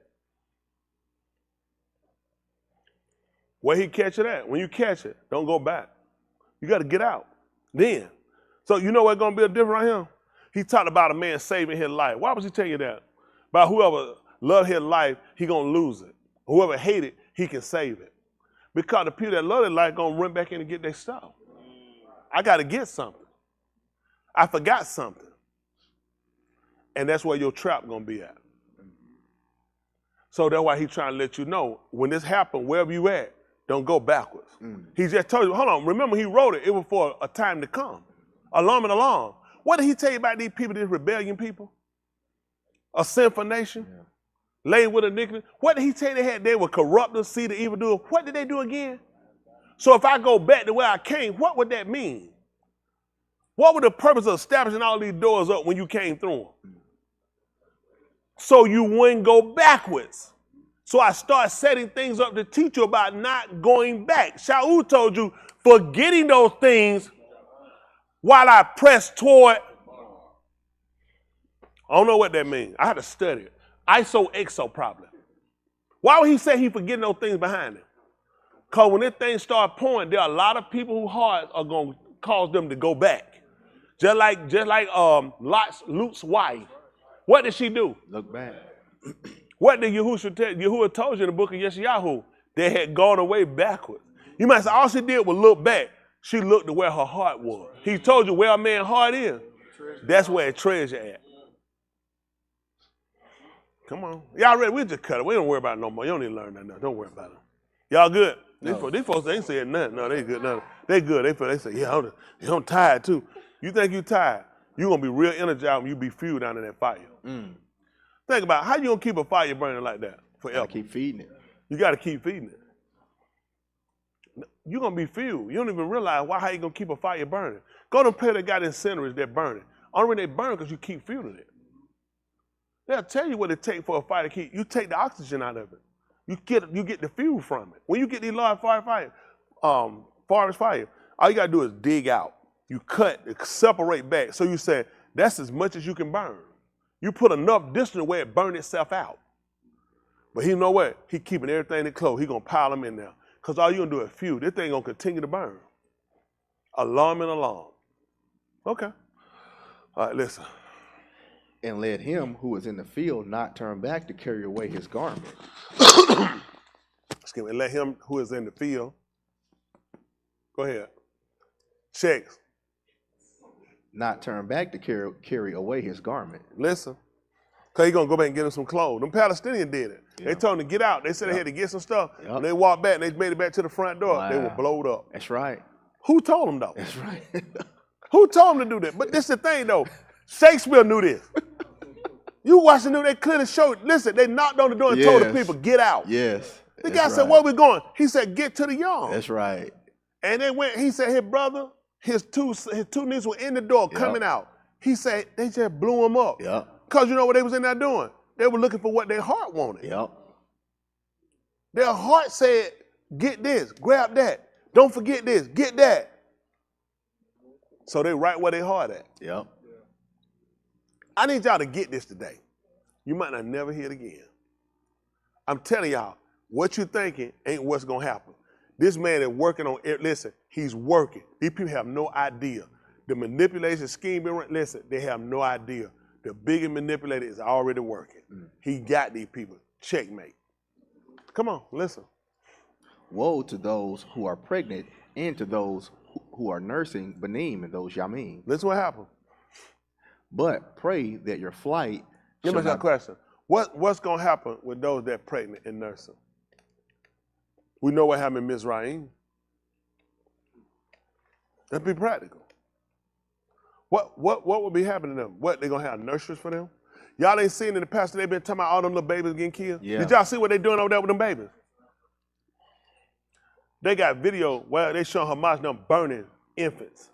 Speaker 4: Where he catch it at? When you catch it, don't go back. You got to get out. Then. So you know what's going to be a difference right here? He talked about a man saving his life. Why was he telling you that? About whoever loved his life, he going to lose it. Whoever hated it, he can save it. Because the people that love their life going to run back in and get their stuff. I got to get something. I forgot something. And that's where your trap going to be at. So that's why he's trying to let you know, when this happened, wherever you at, don't go backwards. He just told you, hold on, remember he wrote it, it was for a time to come. Alarm and alarm. What did he tell you about these people, these rebellion people? A sinful nation? Yeah. Laden with iniquity? What did he tell you they had? They were corrupted, seed of evildoer. What did they do again? So if I go back to where I came, what would that mean? What was the purpose of establishing all these doors up when you came through them? So you wouldn't go backwards. So I start setting things up to teach you about not going back. YashaYahu told you, forgetting those things while I press toward. I don't know what that means. I had to study it. ISO probably. Why would he say he forgetting those things behind him? Because when this thing start pouring, there are a lot of people whose hearts are going to cause them to go back. Just like Lut's wife. What did she do?
Speaker 2: Look back.
Speaker 4: What did Yahuah told you in the book of YashaYahu? They had gone away backwards. You might say all she did was look back. She looked to where her heart was. He told you where a man's heart is. That's where a treasure at. Come on. Y'all ready? We just cut it. We don't worry about it no more. You don't need to learn that now. Don't worry about it. Y'all good? No. These folks ain't saying nothing. No, they good. No, they good. They say, yeah, I'm tired too. You think you tired? You're going to be real energized when you be fueled down in that fire. Think about how you going to keep a fire burning like that forever?
Speaker 2: Keep feeding it.
Speaker 4: You got to keep feeding it. You're going to be fueled. You don't even realize how you going to keep a fire burning. Go to play that got incineraries that burning. Only they burn because you keep fueling it. They'll tell you what it takes for a fire to keep. You take the oxygen out of it. You get the fuel from it. When you get these large forest fire, all you got to do is dig out. You cut, separate back. So you say, that's as much as you can burn. You put enough distance where it burn itself out. But he know what? He keeping everything in close. He going to pile them in there. Because all you going to do is fuel. This thing going to continue to burn. Alarm and alarm. Okay. All right, listen.
Speaker 2: And let him who is in the field not turn back to carry away his garment.
Speaker 4: Excuse me. Let him who is in the field. Go ahead. Checks.
Speaker 2: not turn back to carry away his garment.
Speaker 4: Listen. Because he's going to go back and get him some clothes. Them Palestinians did it.
Speaker 2: Yeah.
Speaker 4: They told him to get out. They said they had to get some stuff. When they walked back and they made it back to the front door, they were blowed up.
Speaker 2: That's right.
Speaker 4: Who told them, though?
Speaker 2: That's right.
Speaker 4: Who told them to do that? But this is the thing, though. Shakespeare knew this. You watch the news, they clearly showed, listen, they knocked on the door and told the people, get out.
Speaker 2: Yes.
Speaker 4: The guy said, where we going? He said, get to the young.
Speaker 2: That's right.
Speaker 4: And they went, he said, his brother, his two nieces were in the door coming out. He said, they just blew him up.
Speaker 2: Yep.
Speaker 4: Because you know what they was in there doing? They were looking for what their heart wanted.
Speaker 2: Yep.
Speaker 4: Their heart said, get this, grab that. Don't forget this, get that. So they right where their heart at.
Speaker 2: Yep.
Speaker 4: I need y'all to get this today. You might not never hear it again. I'm telling y'all, what you thinking ain't what's going to happen. This man is working on it. Listen, he's working. These people have no idea. The manipulation scheme, listen, they have no idea. The biggest manipulator is already working. He got these people. Checkmate. Come on, listen.
Speaker 2: Woe to those who are pregnant and to those who are nursing Benim and those Yamin.
Speaker 4: Listen what happened.
Speaker 2: But pray that your flight.
Speaker 4: Let me ask you a question. What's going to happen with those that are pregnant and nursing? We know what happened in Mizraim. Let's be practical. What would be happening to them? What, they going to have nurseries for them? Y'all ain't seen in the past, they've been talking about all them little babies getting killed?
Speaker 2: Yeah.
Speaker 4: Did y'all see what they doing over there with them babies? They got video where they show Hamas them burning infants.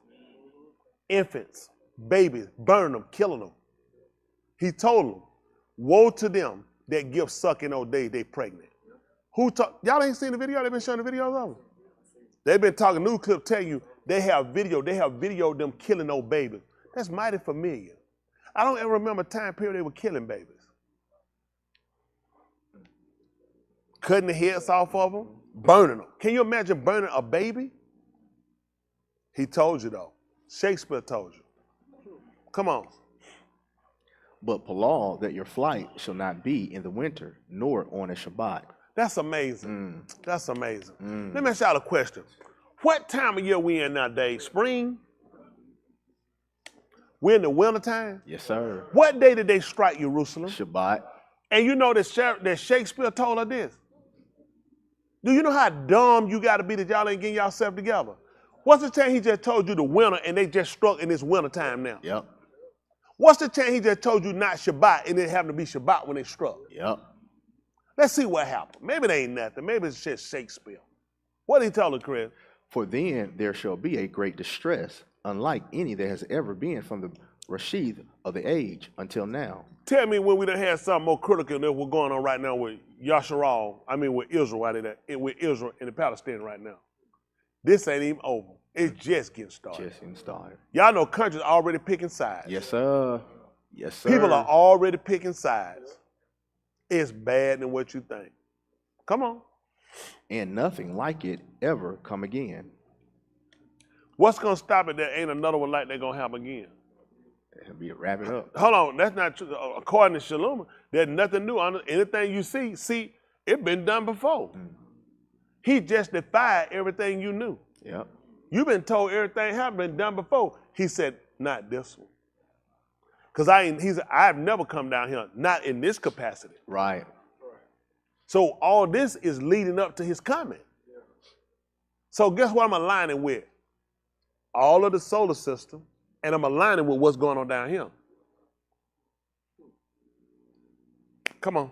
Speaker 4: Infants, babies, burning them, killing them. He told them, woe to them that give suck in those days they pregnant. Y'all ain't seen the video? They've been showing the videos of them. They've been talking, new clip tell you, they have video of them killing those babies. That's mighty familiar. I don't ever remember a time period they were killing babies. Cutting the heads off of them, burning them. Can you imagine burning a baby? He told you though. Shakespeare told you. Come on.
Speaker 2: But Palal, that your flight shall not be in the winter, nor on a Shabbat.
Speaker 4: That's amazing. That's amazing. Let me ask y'all a question. What time of year we in nowadays? Spring? We're in the wintertime?
Speaker 2: Yes, sir.
Speaker 4: What day did they strike Jerusalem?
Speaker 2: Shabbat.
Speaker 4: And you know that Shakespeare told her this. Do you know how dumb you got to be that y'all ain't getting yourself together? What's the chance he just told you the winter and they just struck in this wintertime now?
Speaker 2: Yep.
Speaker 4: What's the chance he just told you not Shabbat and it happened to be Shabbat when they struck?
Speaker 2: Yep.
Speaker 4: Let's see what happened. Maybe it ain't nothing. Maybe it's just Shakespeare. What did he tell her, Chris?
Speaker 2: For then there shall be a great distress, unlike any that has ever been from the Rashid of the age until now.
Speaker 4: Tell me when we done had something more critical than what's going on right now with YashaYahu, with Israel with Israel and the Palestinians right now. This ain't even over. It's just getting started.
Speaker 2: Just getting started.
Speaker 4: Y'all know countries already picking sides.
Speaker 2: Yes, sir. Yes, sir.
Speaker 4: People are already picking sides. It's bad than what you think. Come on.
Speaker 2: And nothing like it ever come again.
Speaker 4: What's going to stop it? There ain't another one like they're going to have again.
Speaker 2: Wrap it up.
Speaker 4: Hold on. That's not true. According to Shalom, there's nothing new. Anything you see, it been done before. He just defied everything you knew.
Speaker 2: Yep.
Speaker 4: You've been told everything had been done before. He said, not this one. Because I've never come down here, not in this capacity.
Speaker 2: Right.
Speaker 4: So all this is leading up to his coming. So guess what I'm aligning with? All of the solar system, and I'm aligning with what's going on down here. Come on.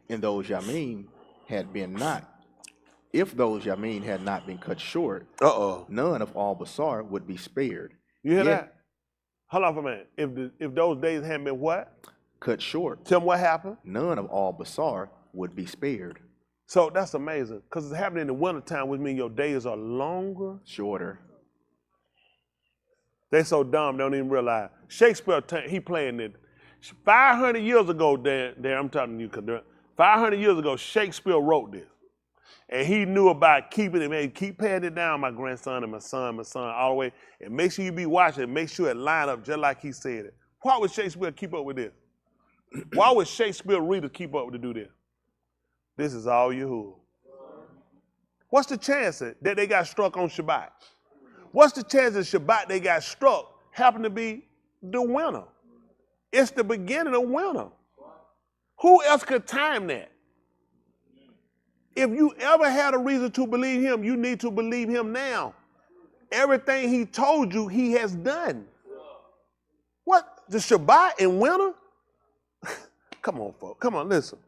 Speaker 2: And those Yamin had been not. If those Yamin had not been cut short, none of all Basar would be spared.
Speaker 4: You hear that? Hold on for a minute. If those days hadn't been what?
Speaker 2: Cut short.
Speaker 4: Tell them what happened.
Speaker 2: None of all Basar would be spared.
Speaker 4: So that's amazing. Because it's happening in the wintertime, which means your days are longer.
Speaker 2: Shorter.
Speaker 4: They so dumb, they don't even realize. Shakespeare, he playing it. 500 years ago, I'm talking to you, 500 years ago, Shakespeare wrote this. And he knew about keeping it, man. Keep paying it down, my grandson and my son, all the way. And make sure you be watching it. Make sure it line up just like he said it. Why would Shakespeare keep up with this? Why would Shakespeare readers keep up to do this? This is all Yahuah. What's the chance that they got struck on Shabbat? What's the chance that Shabbat they got struck happened to be the winter. It's the beginning of winter. Who else could time that? If you ever had a reason to believe him, you need to believe him now. Everything he told you, he has done. What? The Shabbat in winter? Come on, folks. Come on, listen.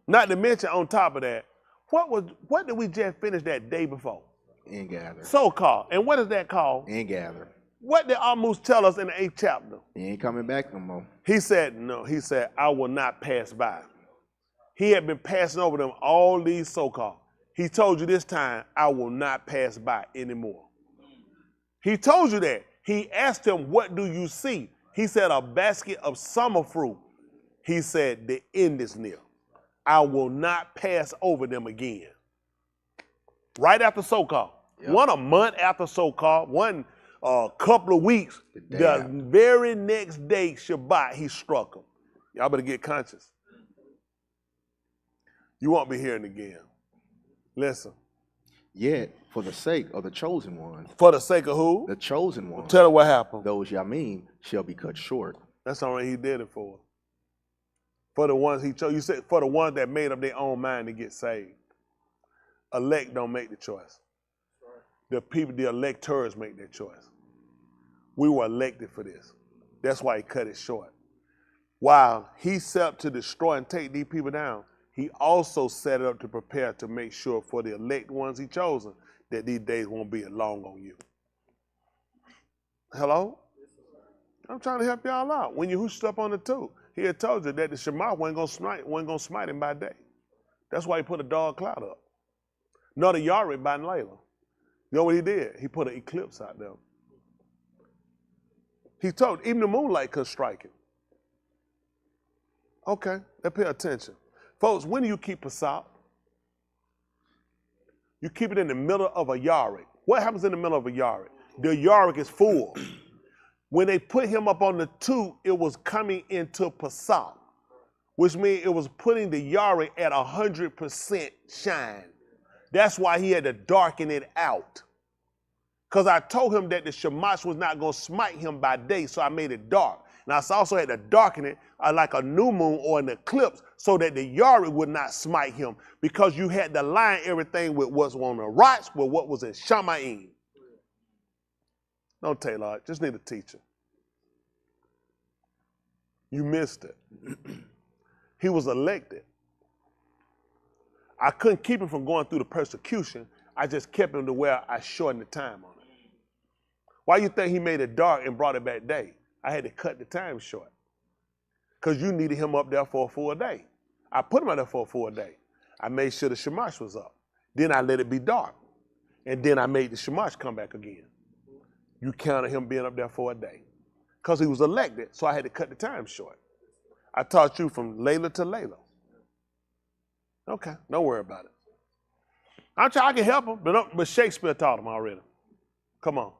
Speaker 4: Not to mention, on top of that, what did we just finish that day before?
Speaker 2: Ingather.
Speaker 4: So-called. And what is that called?
Speaker 2: Ingather.
Speaker 4: What did Amos tell us in the 8th chapter?
Speaker 2: He ain't coming back no more.
Speaker 4: He said, no, he said, I will not pass by. He had been passing over them, all these so-called. He told you this time, I will not pass by anymore. He told you that. He asked him, what do you see? He said, a basket of summer fruit. He said, the end is near. I will not pass over them again. Right after so-called.
Speaker 2: Yep.
Speaker 4: One a month after so-called. One couple of weeks. The very next day, Shabbat, he struck them. Y'all better get conscious. You won't be hearing again. Listen.
Speaker 2: Yet, for the sake of the chosen ones.
Speaker 4: For the sake of who?
Speaker 2: The chosen ones.
Speaker 4: Tell her what happened.
Speaker 2: Those Yamim shall be cut short.
Speaker 4: That's all right, he did it for. For the ones he chose. You said for the ones that made up their own mind to get saved. Elect don't make the choice. The people, the electors make their choice. We were elected for this. That's why he cut it short. While he set up to destroy and take these people down, he also set it up to prepare to make sure for the elect ones he chosen that these days won't be long on you. Hello? I'm trying to help y'all out. When you hooshed up on the two, he had told you that the Shema wasn't gonna smite him by day. That's why he put a dark cloud up. Not a Auryah by Layla. You know what he did? He put an eclipse out there. He told even the moonlight could strike him. Okay, let's pay attention. Folks, when do you keep Pesach? You keep it in the middle of a Auryah. What happens in the middle of a Auryah? The Auryah is full. When they put him up on the two, it was coming into Pesach, which means it was putting the Auryah at 100% shine. That's why he had to darken it out. Because I told him that the Shamash was not going to smite him by day, so I made it dark. And I also had to darken it like a new moon or an eclipse so that the Auryah would not smite him, because you had to line everything with what's on the rocks with what was in Shamayim. Don't take Lord, just need a teacher. You missed it. He was elected. I couldn't keep him from going through the persecution. I just kept him to where I shortened the time on it. Why you think he made it dark and brought it back day? I had to cut the time short. Because you needed him up there for a full day. I put him out there for a full day. I made sure the Shamash was up. Then I let it be dark. And then I made the Shamash come back again. You counted him being up there for a day. Because he was elected, so I had to cut the time short. I taught you from Layla to Layla. Okay, don't worry about it. I can help him, but Shakespeare taught him already. Come on.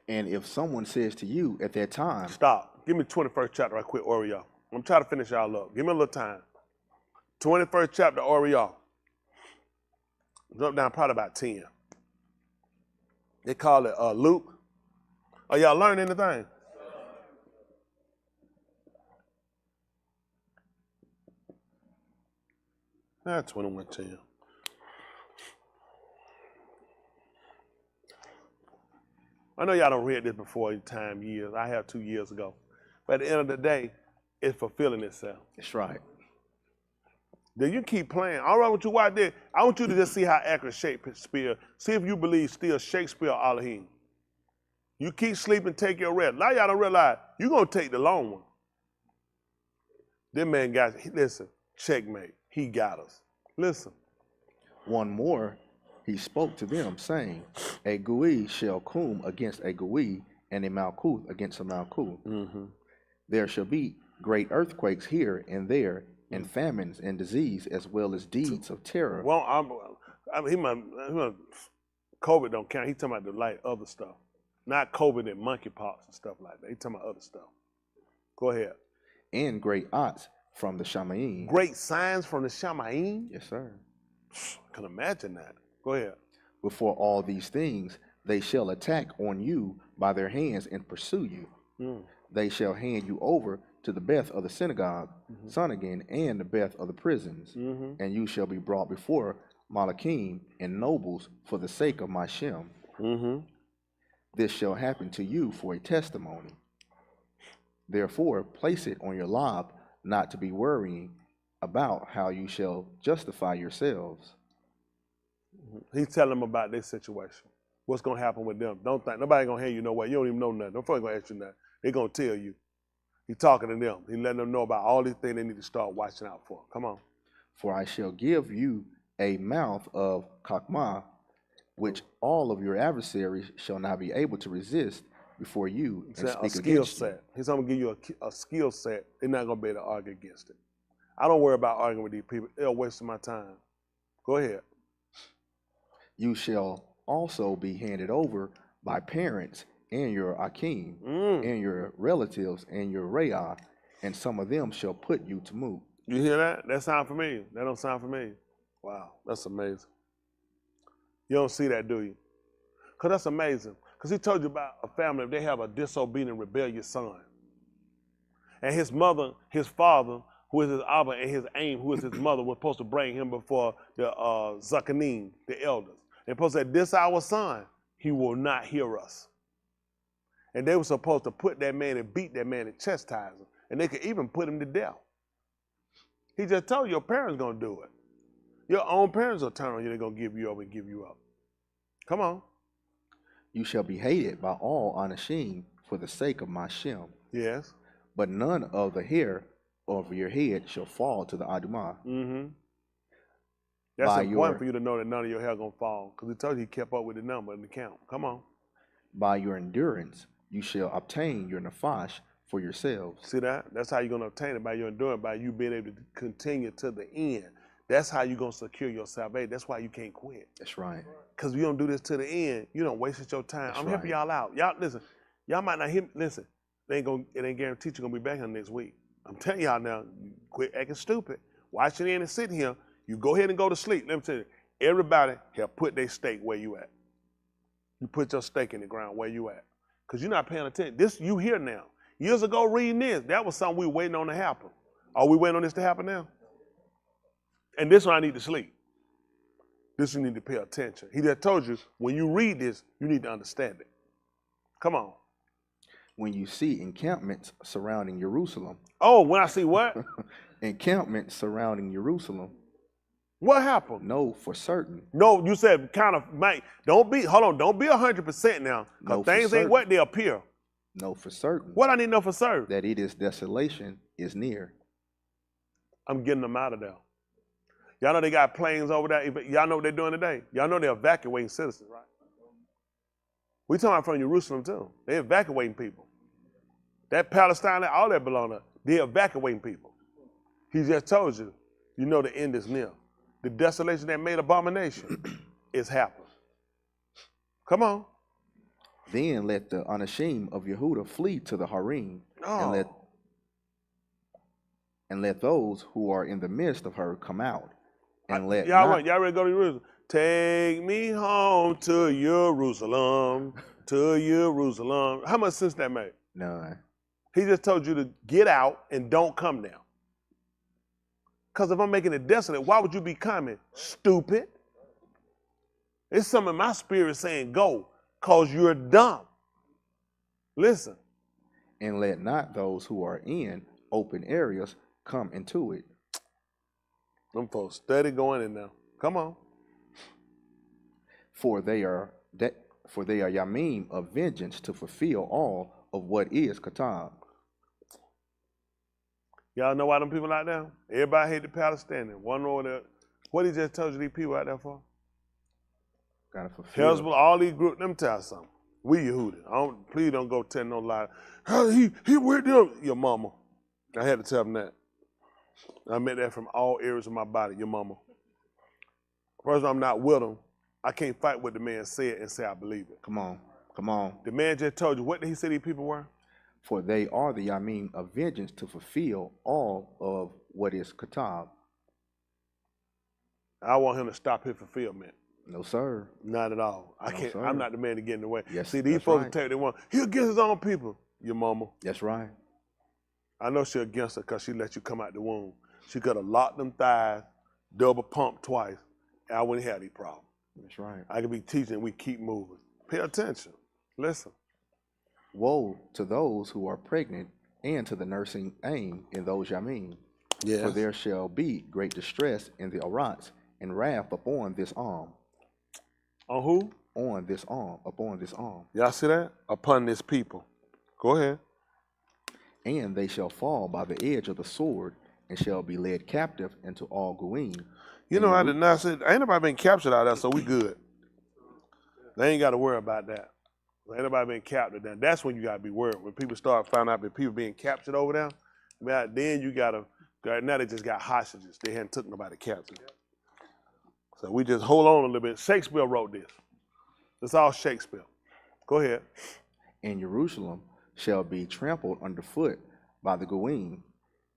Speaker 2: And if someone says to you at that time,
Speaker 4: Stop. Give me 21st chapter right quick, Auryah. I'm trying to finish y'all up. Give me a little time. 21st chapter, Auryah. Jump down probably about 10. They call it Luke. Are y'all learning anything? That's 21:10. I know y'all don't read this before in time years. I have 2 years ago. But at the end of the day, it's fulfilling itself.
Speaker 2: that's right.
Speaker 4: Then you keep playing. All right, what you watch there, I want you to just see how accurate Shakespeare. See if you believe still Shakespeare or Alaph. You keep sleeping, take your rest. Now y'all don't realize you're going to take the long one. This man got, listen, checkmate. He got us. Listen.
Speaker 2: One more, he spoke to them, saying, a Gui shall come against a Gui, and a Malkuth against a Malkuth.
Speaker 4: Mm-hmm.
Speaker 2: There shall be great earthquakes here and there, and famines and disease, as well as deeds of terror.
Speaker 4: Well, COVID don't count. He's talking about the like other stuff. Not COVID and monkeypox and stuff like that. He's talking about other stuff. Go ahead.
Speaker 2: And great odds from the Shamayim.
Speaker 4: Great signs from the Shamayim?
Speaker 2: Yes, sir.
Speaker 4: I can imagine that. Go ahead.
Speaker 2: Before all these things, They shall attack on you by their hands and pursue you.
Speaker 4: Mm.
Speaker 2: They shall hand you over to the Byth of the synagogue, Sonagon, and the Byth of the prisons, and you shall be brought before Malachim and nobles for the sake of my Shem. This shall happen to you for a testimony. Therefore, place it on your lap, not to be worrying about how you shall justify yourselves.
Speaker 4: He's telling them about this situation. What's going to happen with them. Don't think, nobody going to hear you no way. You don't even know nothing. Nobody going to ask you nothing. They're going to tell you. He's talking to them. He's letting them know about all these things they need to start watching out for. Come on.
Speaker 2: For I shall give you a mouth of Chakmah, which all of your adversaries shall not be able to resist before you and speak
Speaker 4: a skill
Speaker 2: against you.
Speaker 4: set. He's going to give you a skill set. They're not going to be able to argue against it. I don't worry about arguing with these people. They're wasting my time. Go ahead.
Speaker 2: You shall also be handed over by parents and your Akim and your relatives and your Rayah, and some of them shall put you to move.
Speaker 4: You hear that? That sound familiar? That don't sound familiar. Wow, that's amazing. You don't see that, do you? Because that's amazing. Because he told you about a family, if they have a disobedient, rebellious son. And his mother, his father, who is his Abba, and his aim, who is his mother, was supposed to bring him before the Zakanim, the elders. They're supposed to say, this our son, he will not hear us. And they were supposed to put that man and beat that man and chastise him. And they could even put him to death. He just told you your parents going to do it. Your own parents will turn on you. They're going to give you up and give you up. Come on.
Speaker 2: You shall be hated by all Anashim for the sake of my Shem.
Speaker 4: Yes.
Speaker 2: But none of the hair of your head shall fall to the Adumah.
Speaker 4: That's
Speaker 2: By
Speaker 4: important for you to know that none of your hair going to fall. Because he told you he kept up with the number and the count. Come on.
Speaker 2: By your endurance you shall obtain your nafash for yourselves.
Speaker 4: See that? That's how you're going to obtain it, by your endurance, by you being able to continue to the end. That's how you're going to secure your salvation. That's why you can't quit.
Speaker 2: That's right.
Speaker 4: Because if you don't do this to the end, you don't waste your time.
Speaker 2: That's
Speaker 4: I'm helping y'all out. Y'all, listen, y'all might not hear me. Listen, it ain't guaranteed you're going to be back here next week. I'm telling y'all now, you quit acting stupid. Watch it in and sit here. You go ahead and go to sleep. Let me tell you, everybody have put their stake where you at. You put your stake in the ground where you at. Because you're not paying attention. This, you here now. Years ago reading this, that was something we were waiting on to happen. Are we waiting on this to happen now? And this one I need to sleep. This you need to pay attention. He just told you, when you read this, you need to understand it. Come on.
Speaker 2: When you see encampments surrounding Jerusalem.
Speaker 4: Oh, when I see what?
Speaker 2: Encampments surrounding Jerusalem.
Speaker 4: What happened?
Speaker 2: Know for certain.
Speaker 4: No, you said kind of, mate, don't be 100% now. Because
Speaker 2: No, for
Speaker 4: things ain't
Speaker 2: certain.
Speaker 4: what they appear.
Speaker 2: Know for certain.
Speaker 4: What I need to know for certain?
Speaker 2: That it is desolation is near.
Speaker 4: I'm getting them out of there. Y'all know they got planes over there. Y'all know what they're doing today. Y'all know they're evacuating citizens, right? We talking about from Jerusalem too. They're evacuating people. That Palestine, all that belong to, they're evacuating people. He just told you, you know the end is near. The desolation that made abomination is happening. Come on.
Speaker 2: Then let the Anashim of Yehudah flee to the Harim, and let those who are in the midst of her come out. And let
Speaker 4: y'all ready to go to Jerusalem? Take me home to Jerusalem, to Jerusalem. How much sense that made?
Speaker 2: None.
Speaker 4: He just told you to get out and don't come now. Because if I'm making it desolate, why would you be coming? Stupid. It's something in my spirit saying go, because you're dumb. Listen.
Speaker 2: And let not those who are in open areas come into it.
Speaker 4: Them folks steady going in now. Come on.
Speaker 2: For they are Yamim of vengeance to fulfill all of what is Katab.
Speaker 4: Y'all know why them people out there? Everybody hate the Palestinians. One over there. What he just told you these people out there for?
Speaker 2: Gotta fulfill.
Speaker 4: Hezbollah, all these groups, let me tell you something. We Yehuda. Please don't go tell no lie. He with them. Your mama. I had to tell them that. I meant that from all areas of my body, your mama. First, I'm not with them. I can't fight what the man said and say I believe it.
Speaker 2: Come on. Come on.
Speaker 4: The man just told you, what did he say these people were?
Speaker 2: For they are the Yamim of vengeance to fulfill all of what is Katab.
Speaker 4: I want him to stop his fulfillment.
Speaker 2: No, sir.
Speaker 4: Not at all. I
Speaker 2: No,
Speaker 4: can't.
Speaker 2: sir.
Speaker 4: I'm not the man to get in the way.
Speaker 2: Yes,
Speaker 4: See, these
Speaker 2: that's
Speaker 4: folks
Speaker 2: right.
Speaker 4: tell you they want. He against his own people. Your mama.
Speaker 2: That's right.
Speaker 4: I know she against her because she let you come out the womb. She could have locked them thighs, double pumped twice, and I wouldn't have these problems.
Speaker 2: That's right.
Speaker 4: I could be teaching and we keep moving. Pay attention. Listen.
Speaker 2: Woe to those who are pregnant and to the nursing aim in those Yamim.
Speaker 4: Yeah.
Speaker 2: For there shall be great distress in the Arats and wrath upon this arm.
Speaker 4: On who?
Speaker 2: On this arm. Upon this arm.
Speaker 4: Y'all see that? Upon this people. Go ahead.
Speaker 2: And they shall fall by the edge of the sword and shall be led captive into all Goim.
Speaker 4: You know, I did not say, ain't nobody been captured out there, so we good. They ain't got to worry about that. Ain't nobody been captured there. That's when you got to be worried. When people start finding out that people being captured over there, man, then you got to, now they just got hostages. They hadn't took nobody captive. So we just hold on a little bit. Shakespeare wrote this. It's all Shakespeare. Go ahead.
Speaker 2: And Jerusalem shall be trampled underfoot by the Goim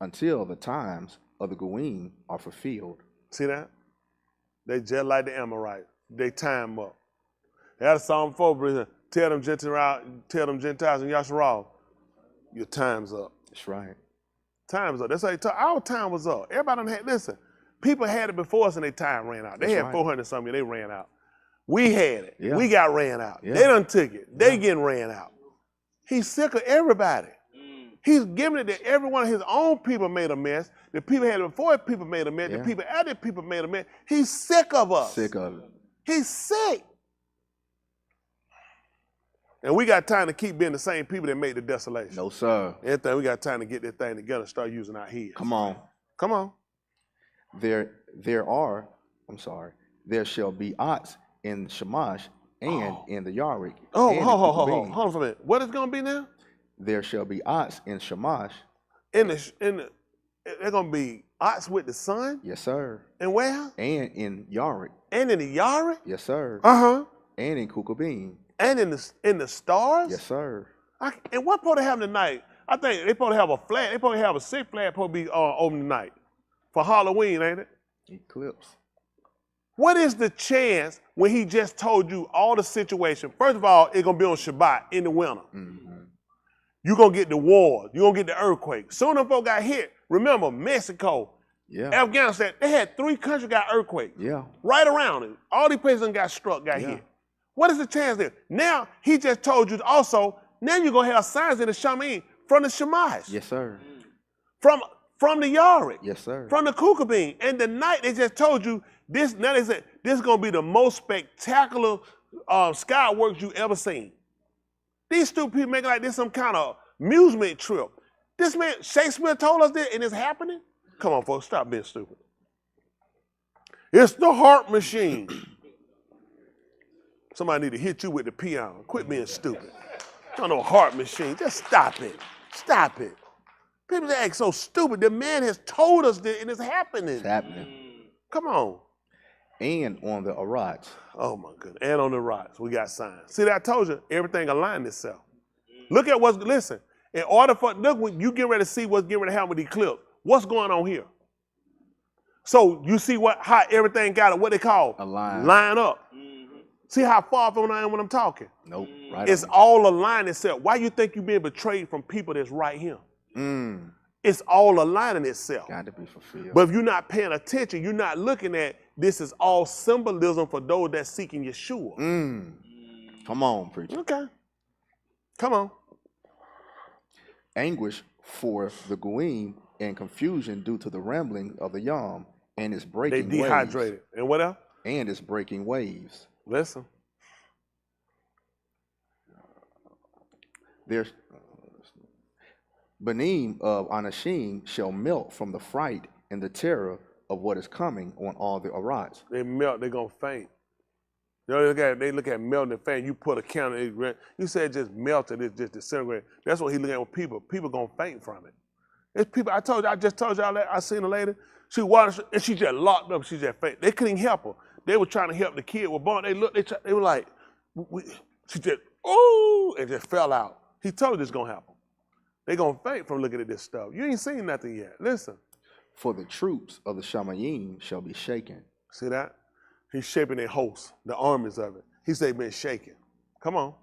Speaker 2: until the times of the Goim are fulfilled.
Speaker 4: See that? They just like the Amorites. They time up. They had a Psalm 4, tell them Gentiles in YashaYahu, your time's up.
Speaker 2: That's right.
Speaker 4: Time's up. That's how they talk. Our time was up. Everybody done had, listen, people had it before us and their time ran out. They
Speaker 2: That's
Speaker 4: had
Speaker 2: right.
Speaker 4: 400 something, they ran out. We had it.
Speaker 2: Yeah.
Speaker 4: We got ran out.
Speaker 2: Yeah.
Speaker 4: They done took it. They getting ran out. He's sick of everybody. He's giving it to every one of his own people made a mess. The people had it before people made a mess.
Speaker 2: Yeah.
Speaker 4: The people after people made a mess. He's sick of us.
Speaker 2: Sick of it.
Speaker 4: He's sick. And we got time to keep being the same people that made the desolation.
Speaker 2: No, sir.
Speaker 4: Everything, we got time to get this thing together and start using our heads.
Speaker 2: Come on.
Speaker 4: Come on.
Speaker 2: There shall be ox in Shamash and in the Yarik.
Speaker 4: Oh,
Speaker 2: and in
Speaker 4: hold
Speaker 2: Kukubim.
Speaker 4: on for a minute. What is going to be now?
Speaker 2: There shall be ox in Shamash.
Speaker 4: They're going to be ox with the sun?
Speaker 2: Yes, sir.
Speaker 4: And where?
Speaker 2: And in Yarik.
Speaker 4: And in the Yari?
Speaker 2: Yes, sir.
Speaker 4: Uh-huh.
Speaker 2: And in Kukubim.
Speaker 4: And in the stars?
Speaker 2: Yes, sir.
Speaker 4: And what supposed to happen tonight? I think they supposed to have a flag. They supposed to have a sick flag supposed to be open tonight. For Halloween, ain't it?
Speaker 2: Eclipse.
Speaker 4: What is the chance when he just told you all the situation? First of all, it's going to be on Shabbat in the winter.
Speaker 2: Mm-hmm.
Speaker 4: You're going to get the war. You're going to get the earthquake. Soon as folks got hit, remember, Mexico,
Speaker 2: Yeah.
Speaker 4: Afghanistan, they had 3 countries got earthquakes.
Speaker 2: Yeah.
Speaker 4: Right around it. All these places got struck, got hit. What is the chance there? Now, he just told you also, now you're going to have signs in the Shamin from the Shamash.
Speaker 2: Yes, sir.
Speaker 4: From the Yarik.
Speaker 2: Yes, sir.
Speaker 4: From the Kukubim. And the night they just told you, this. Now they said, this is going to be the most spectacular skyworks you ever seen. These stupid people make like this some kind of amusement trip. This man, Shakespeare told us this and it's happening? Come on, folks, stop being stupid. It's the heart machine. Somebody need to hit you with the piano. Quit being stupid. Don't know heart machine. Just stop it. Stop it. People act so stupid. The man has told us this and it's happening.
Speaker 2: It's happening.
Speaker 4: Come on.
Speaker 2: And on the Arats.
Speaker 4: Oh my goodness. And on the rocks, we got signs. See that I told you, everything aligned itself. Look at listen, in order for, look, when you get ready to see what's getting ready to happen with the eclipse, what's going on here? So you see how everything got what they call line up. See how far from I am when I'm talking?
Speaker 2: Nope. Right.
Speaker 4: It's all aligned itself. Why you think you're being betrayed from people that's right here? It's all aligning itself.
Speaker 2: Got to be fulfilled.
Speaker 4: But if you're not paying attention, you're not looking at this is all symbolism for those that's seeking Yeshua.
Speaker 2: Come on, preacher.
Speaker 4: Okay. Come on.
Speaker 2: Anguish for the Goim and confusion due to the rambling of the Yam and its breaking
Speaker 4: They dehydrated.
Speaker 2: waves.
Speaker 4: And what else?
Speaker 2: And its breaking waves.
Speaker 4: Listen.
Speaker 2: There's Benim of Anashim shall melt from the fright and the terror of what is coming on all the Arats.
Speaker 4: They melt, they're going to faint. They look at melting and faint. You put a counter, you said just melted, it's just disintegrated. That's what he looking at with people. People going to faint from it. It's people, I just told y'all that. I seen a lady, she watered, and she just locked up, she just faint. They couldn't even help her. They were trying to help the kid with born. They were like, she just, ooh, and just fell out. He told you this going to happen. They're going to faint from looking at this stuff. You ain't seen nothing yet. Listen.
Speaker 2: For the troops of the Shamayim shall be shaken.
Speaker 4: See that? He's shaping a host, the armies of it. He said been shaken. Come on.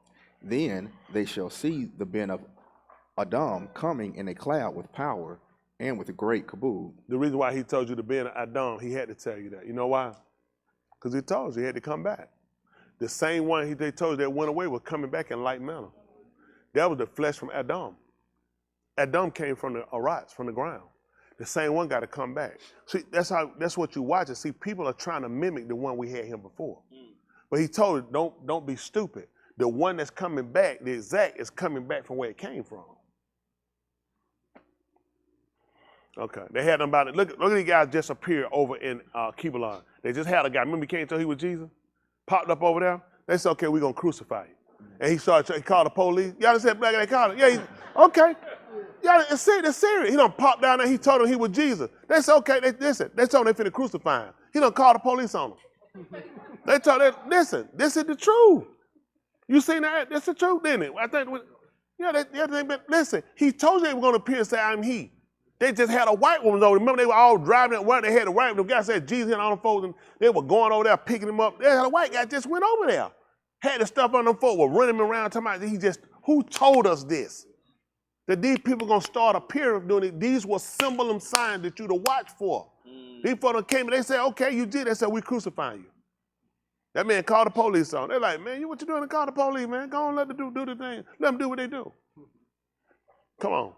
Speaker 2: Then they shall see the Ben of Adam coming in a cloud with power and with a great kabod.
Speaker 4: The reason why he told you to be in Adam, he had to tell you that. You know why? Because he told you he had to come back. The same one they told you that went away was coming back in like manner. That was the flesh from Adam. Adam came from the Auryah, from the ground. The same one got to come back. See, that's what you watch. And see, people are trying to mimic the one we had here before. But he told you, don't be stupid. The one that's coming back, the exact, is coming back from where it came from. Okay, they had them about it. Look at these guys just appeared over in Kibalon. They just had a guy. Remember he came until he was Jesus? Popped up over there. They said, okay, we're going to crucify you. And he called the police. Y'all just said, black, they called him. Yeah, okay. Y'all, it's serious. He done popped down there. He told them he was Jesus. They said, okay, they told him they finna crucify him. He done called the police on him. They told them, listen, this is the truth. You seen that? That's the truth, didn't it? I think, listen, he told you they were going to appear and say, I'm he. They just had a white woman over. Remember, they were all driving at work. They had a white woman. The guy said Jesus and all them folks, and they were going over there picking him up. They had a white guy just went over there. Had the stuff on them folks, were running him around, talking about, who told us this? That these people going to start appearing doing it. These were symbol and signs that you to watch for. These folks came and they said, okay, you did. They said, we crucifying you. That man called the police on. They're like, man, what you doing to call the police, man? Go on, let them do the thing. Let them do what they do. Come on.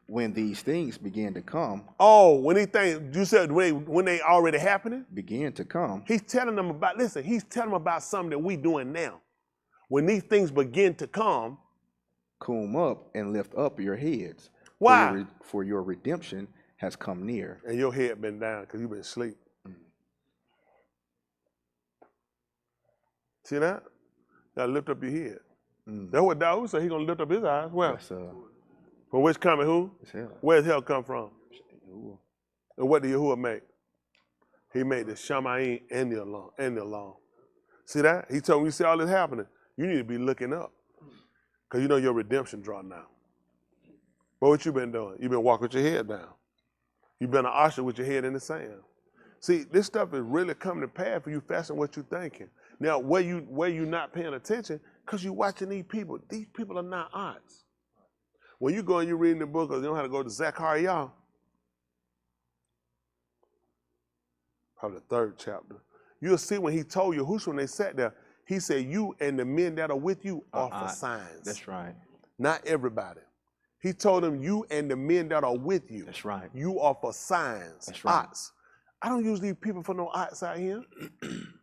Speaker 2: When these things begin to come.
Speaker 4: Oh, you said when they already happening?
Speaker 2: Begin to come.
Speaker 4: He's telling them about, listen, he's telling them about something that we doing now. When these things begin to come.
Speaker 2: Comb up and lift up your heads.
Speaker 4: Why?
Speaker 2: For your redemption has come near.
Speaker 4: And your head been down because you've been asleep. See that? Now lift up your head. That's what Dawood said. He's going to lift up his eyes. Well, from which coming who? Where's hell come from? And what did Yahuah make? He made the Shamayim and the Alaph. See that? He told me, you see all this happening, you need to be looking up. Because you know your redemption draw now. But what you been doing? You've been walking with your head down. You've been an usher with your head in the sand. See, this stuff is really coming to pass for you faster than what you're thinking. Now, where you not paying attention, because you're watching these people are not odds. When you go and you're reading the book, or you know how to go to Zechariah, probably the 3rd chapter, you'll see when he told Yahushua when they sat there, he said, you and the men that are with you are for signs.
Speaker 2: That's right.
Speaker 4: Not everybody. He told them, you and the men that are with you.
Speaker 2: That's right.
Speaker 4: You are for signs.
Speaker 2: That's right.
Speaker 4: Odds. I don't use these people for no odds out here.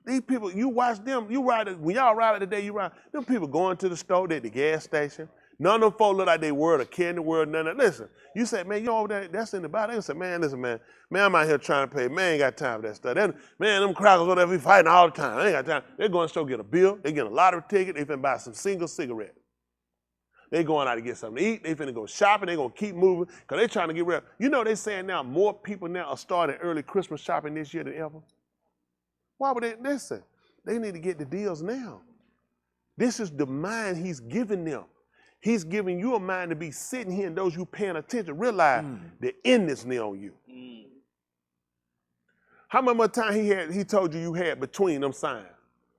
Speaker 4: These people, you watch them, when y'all ride out today, you ride, them people going to the store, they at the gas station. None of them folks look like they word or care in the world, none of that. Listen, you say, man, you over there, that's in the Bible. They say, man, listen, man, I'm out here trying to pay. Man, ain't got time for that stuff. Man, them crackers, whatever, we fighting all the time. I ain't got time. They're going to store get a bill. They get a lottery ticket. They finna buy some single cigarette. They going out to get something to eat. They finna go shopping. They going to keep moving because they trying to get rid of. You know they saying now more people now are starting early Christmas shopping this year than ever. Why would they? Listen, they need to get the deals now. This is the mind he's giving them. He's giving you a mind to be sitting here and those you paying attention, realize the end is near on you. How much time he told you had between them signs?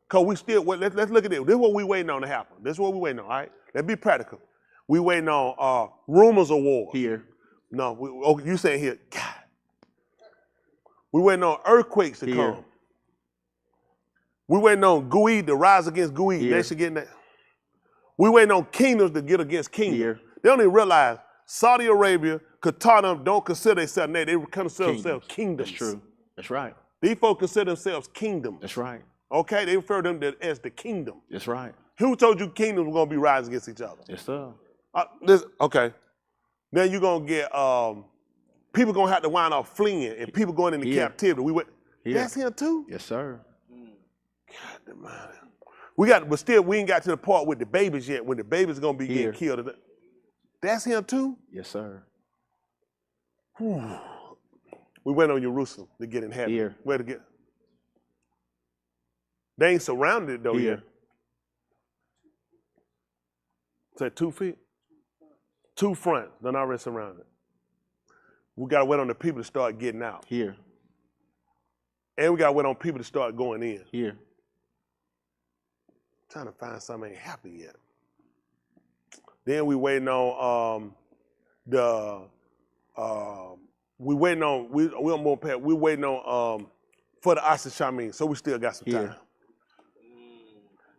Speaker 4: Because we still, let's look at this. This is what we waiting on to happen. This is what we waiting on, all right? Let's be practical. We waiting on rumors of war.
Speaker 2: Here.
Speaker 4: No, you saying here, God. We waiting on earthquakes to come. We waiting on Gui to rise against Gui. They should get that. We waiting on kingdoms to get against kingdoms. They don't even realize Saudi Arabia, Qatar, them don't consider themselves, they consider themselves kingdoms.
Speaker 2: That's true. That's right.
Speaker 4: These folks consider themselves kingdoms.
Speaker 2: That's right.
Speaker 4: Okay, they refer to them as the kingdom.
Speaker 2: That's right.
Speaker 4: Who told you kingdoms were going to be rising against each other?
Speaker 2: Yes, sir.
Speaker 4: Okay. Then you're going to get, people going to have to wind up fleeing and people going into captivity. That's him too?
Speaker 2: Yes, sir.
Speaker 4: God, man. But still, we ain't got to the part with the babies yet, when the babies going to be getting killed. That's him too?
Speaker 2: Yes, sir.
Speaker 4: Whew. We went on Jerusalem to get in heaven. Where to get? They ain't surrounded it though yet. Say 2 feet? 2 fronts, they're already surrounded. We got to wait on the people to start getting out.
Speaker 2: Here.
Speaker 4: And we got to wait on people to start going in.
Speaker 2: Here.
Speaker 4: Trying to find something ain't happened yet. Then we waiting on we waiting on for the Asashameen, so we still got some time.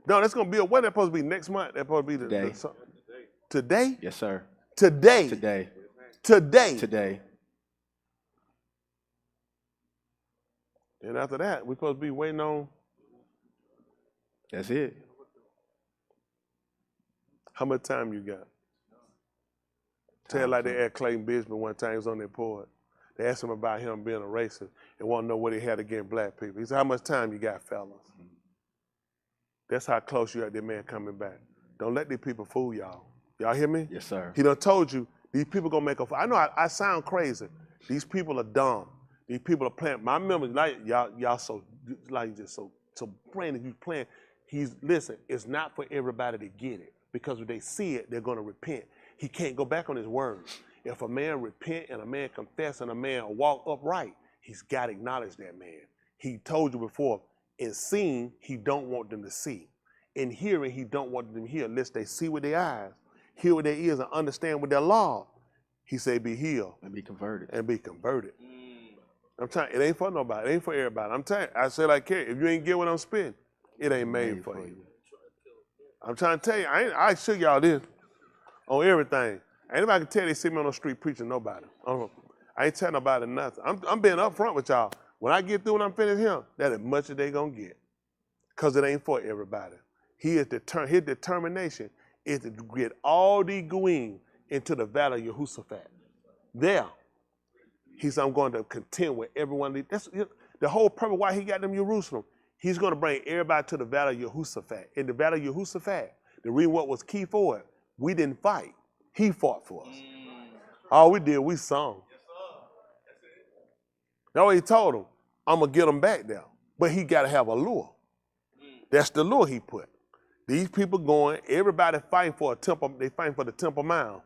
Speaker 4: No, that's gonna be when that's supposed to be next month. That's supposed to be today.
Speaker 2: Yes, sir.
Speaker 4: Today. And after that, we're supposed to be waiting on.
Speaker 2: That's it.
Speaker 4: How much time you got? Tell like they asked Clayton Bisbee one time, he was on their board. They asked him about him being a racist and want to know what he had against black people. He said, how much time you got, fellas? That's how close you are to that man coming back. Don't let these people fool y'all. Y'all hear me?
Speaker 2: Yes, sir.
Speaker 4: He done told you, these people gonna make a, I know I sound crazy. These people are dumb. These people are playing. My memory, like y'all so, like just so playing that you playing. Listen, it's not for everybody to get it. Because when they see it, they're gonna repent. He can't go back on his words. If a man repent and a man confess and a man walk upright, he's got to acknowledge that man. He told you before, in seeing, he don't want them to see. In hearing, he don't want them to hear unless they see with their eyes, hear with their ears, and understand with their law. He said, be healed.
Speaker 2: And be converted.
Speaker 4: And be converted. I'm telling you, it ain't for nobody. It ain't for everybody. I'm telling you, I say like care. If you ain't get what I'm spitting, it ain't made for you. I'm trying to tell you, I show y'all this on everything. Anybody can tell they see me on the street preaching nobody. I ain't telling nobody nothing. I'm being upfront with y'all. When I get through and I'm finished here, that as much as they gonna get. Because it ain't for everybody. His determination is to get all the Goyim into the valley of Yehoshaphat. There, he said, I'm going to contend with everyone. That's the whole purpose why he got them Jerusalem. He's going to bring everybody to the valley of Yehoshaphat. In the valley of Yehoshaphat, the reason what was key for it, we didn't fight. He fought for us. All we did, we sung. That's what he told him. I'm going to get them back there. But he got to have a lure. That's the lure he put. These people going, everybody fighting for a temple, they fighting for the Temple Mount.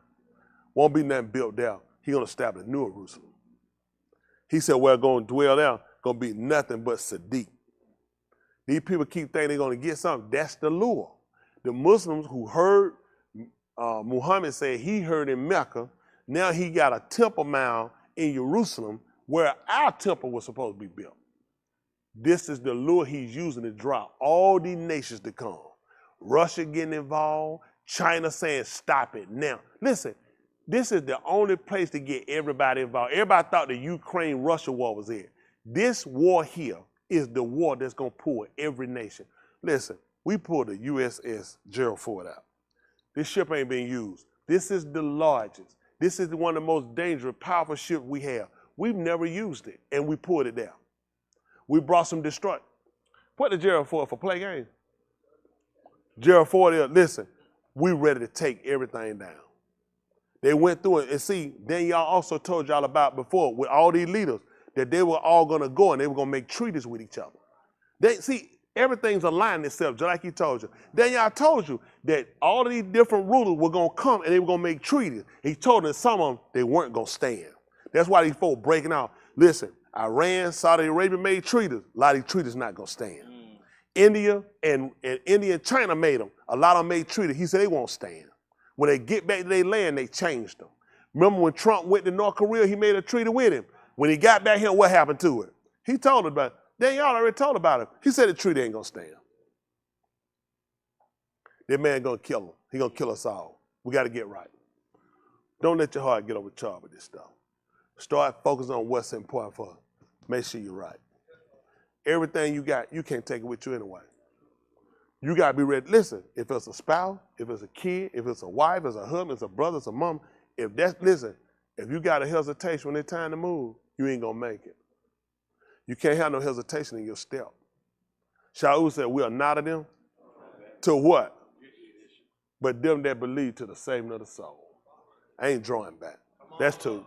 Speaker 4: Won't be nothing built there. He's going to establish New Jerusalem. He said, well, going to dwell there, going to be nothing but Sadiq. These people keep thinking they're going to get something. That's the lure. The Muslims who heard Muhammad say he heard in Mecca, now he got a Temple Mount in Jerusalem where our temple was supposed to be built. This is the lure he's using to draw all these nations to come. Russia getting involved, China saying stop it now. Listen, this is the only place to get everybody involved. Everybody thought the Ukraine-Russia war was it. This war here is the war that's going to pull every nation. Listen, we pulled the USS Gerald Ford out. This ship ain't being used. This is the largest. This is one of the most dangerous, powerful ships we have. We've never used it, and we pulled it down. We brought some destruction. What the Gerald Ford for play games? Gerald Ford, listen, we ready to take everything down. They went through it, and see, then y'all also told y'all about before with all these leaders that they were all gonna go and they were gonna make treaties with each other. They see, everything's aligned itself, just like he told you. Then y'all told you that all of these different rulers were gonna come and they were gonna make treaties. He told them some of them they weren't gonna stand. That's why these folks breaking out. Listen, Iran, Saudi Arabia made treaties. A lot of these treaties not gonna stand. India and China made them. A lot of them made treaties. He said they won't stand. When they get back to their land, they changed them. Remember when Trump went to North Korea, he made a treaty with him. When he got back here, what happened to it? He told us about it. Then y'all already told about it. He said the treaty ain't gonna stand. That man gonna kill him. He gonna kill us all. We gotta get right. Don't let your heart get overcharged with this stuff. Start focusing on what's important for us. Make sure you're right. Everything you got, you can't take it with you anyway. You gotta be ready. Listen, if it's a spouse, if it's a kid, if it's a wife, if it's a husband, if it's a brother, it's a mom, if you got a hesitation when it's time to move, you ain't gonna make it. You can't have no hesitation in your step. YashaYahu said, we are not of them. To what? But them that believe to the saving of the soul. I ain't drawing back. That's two.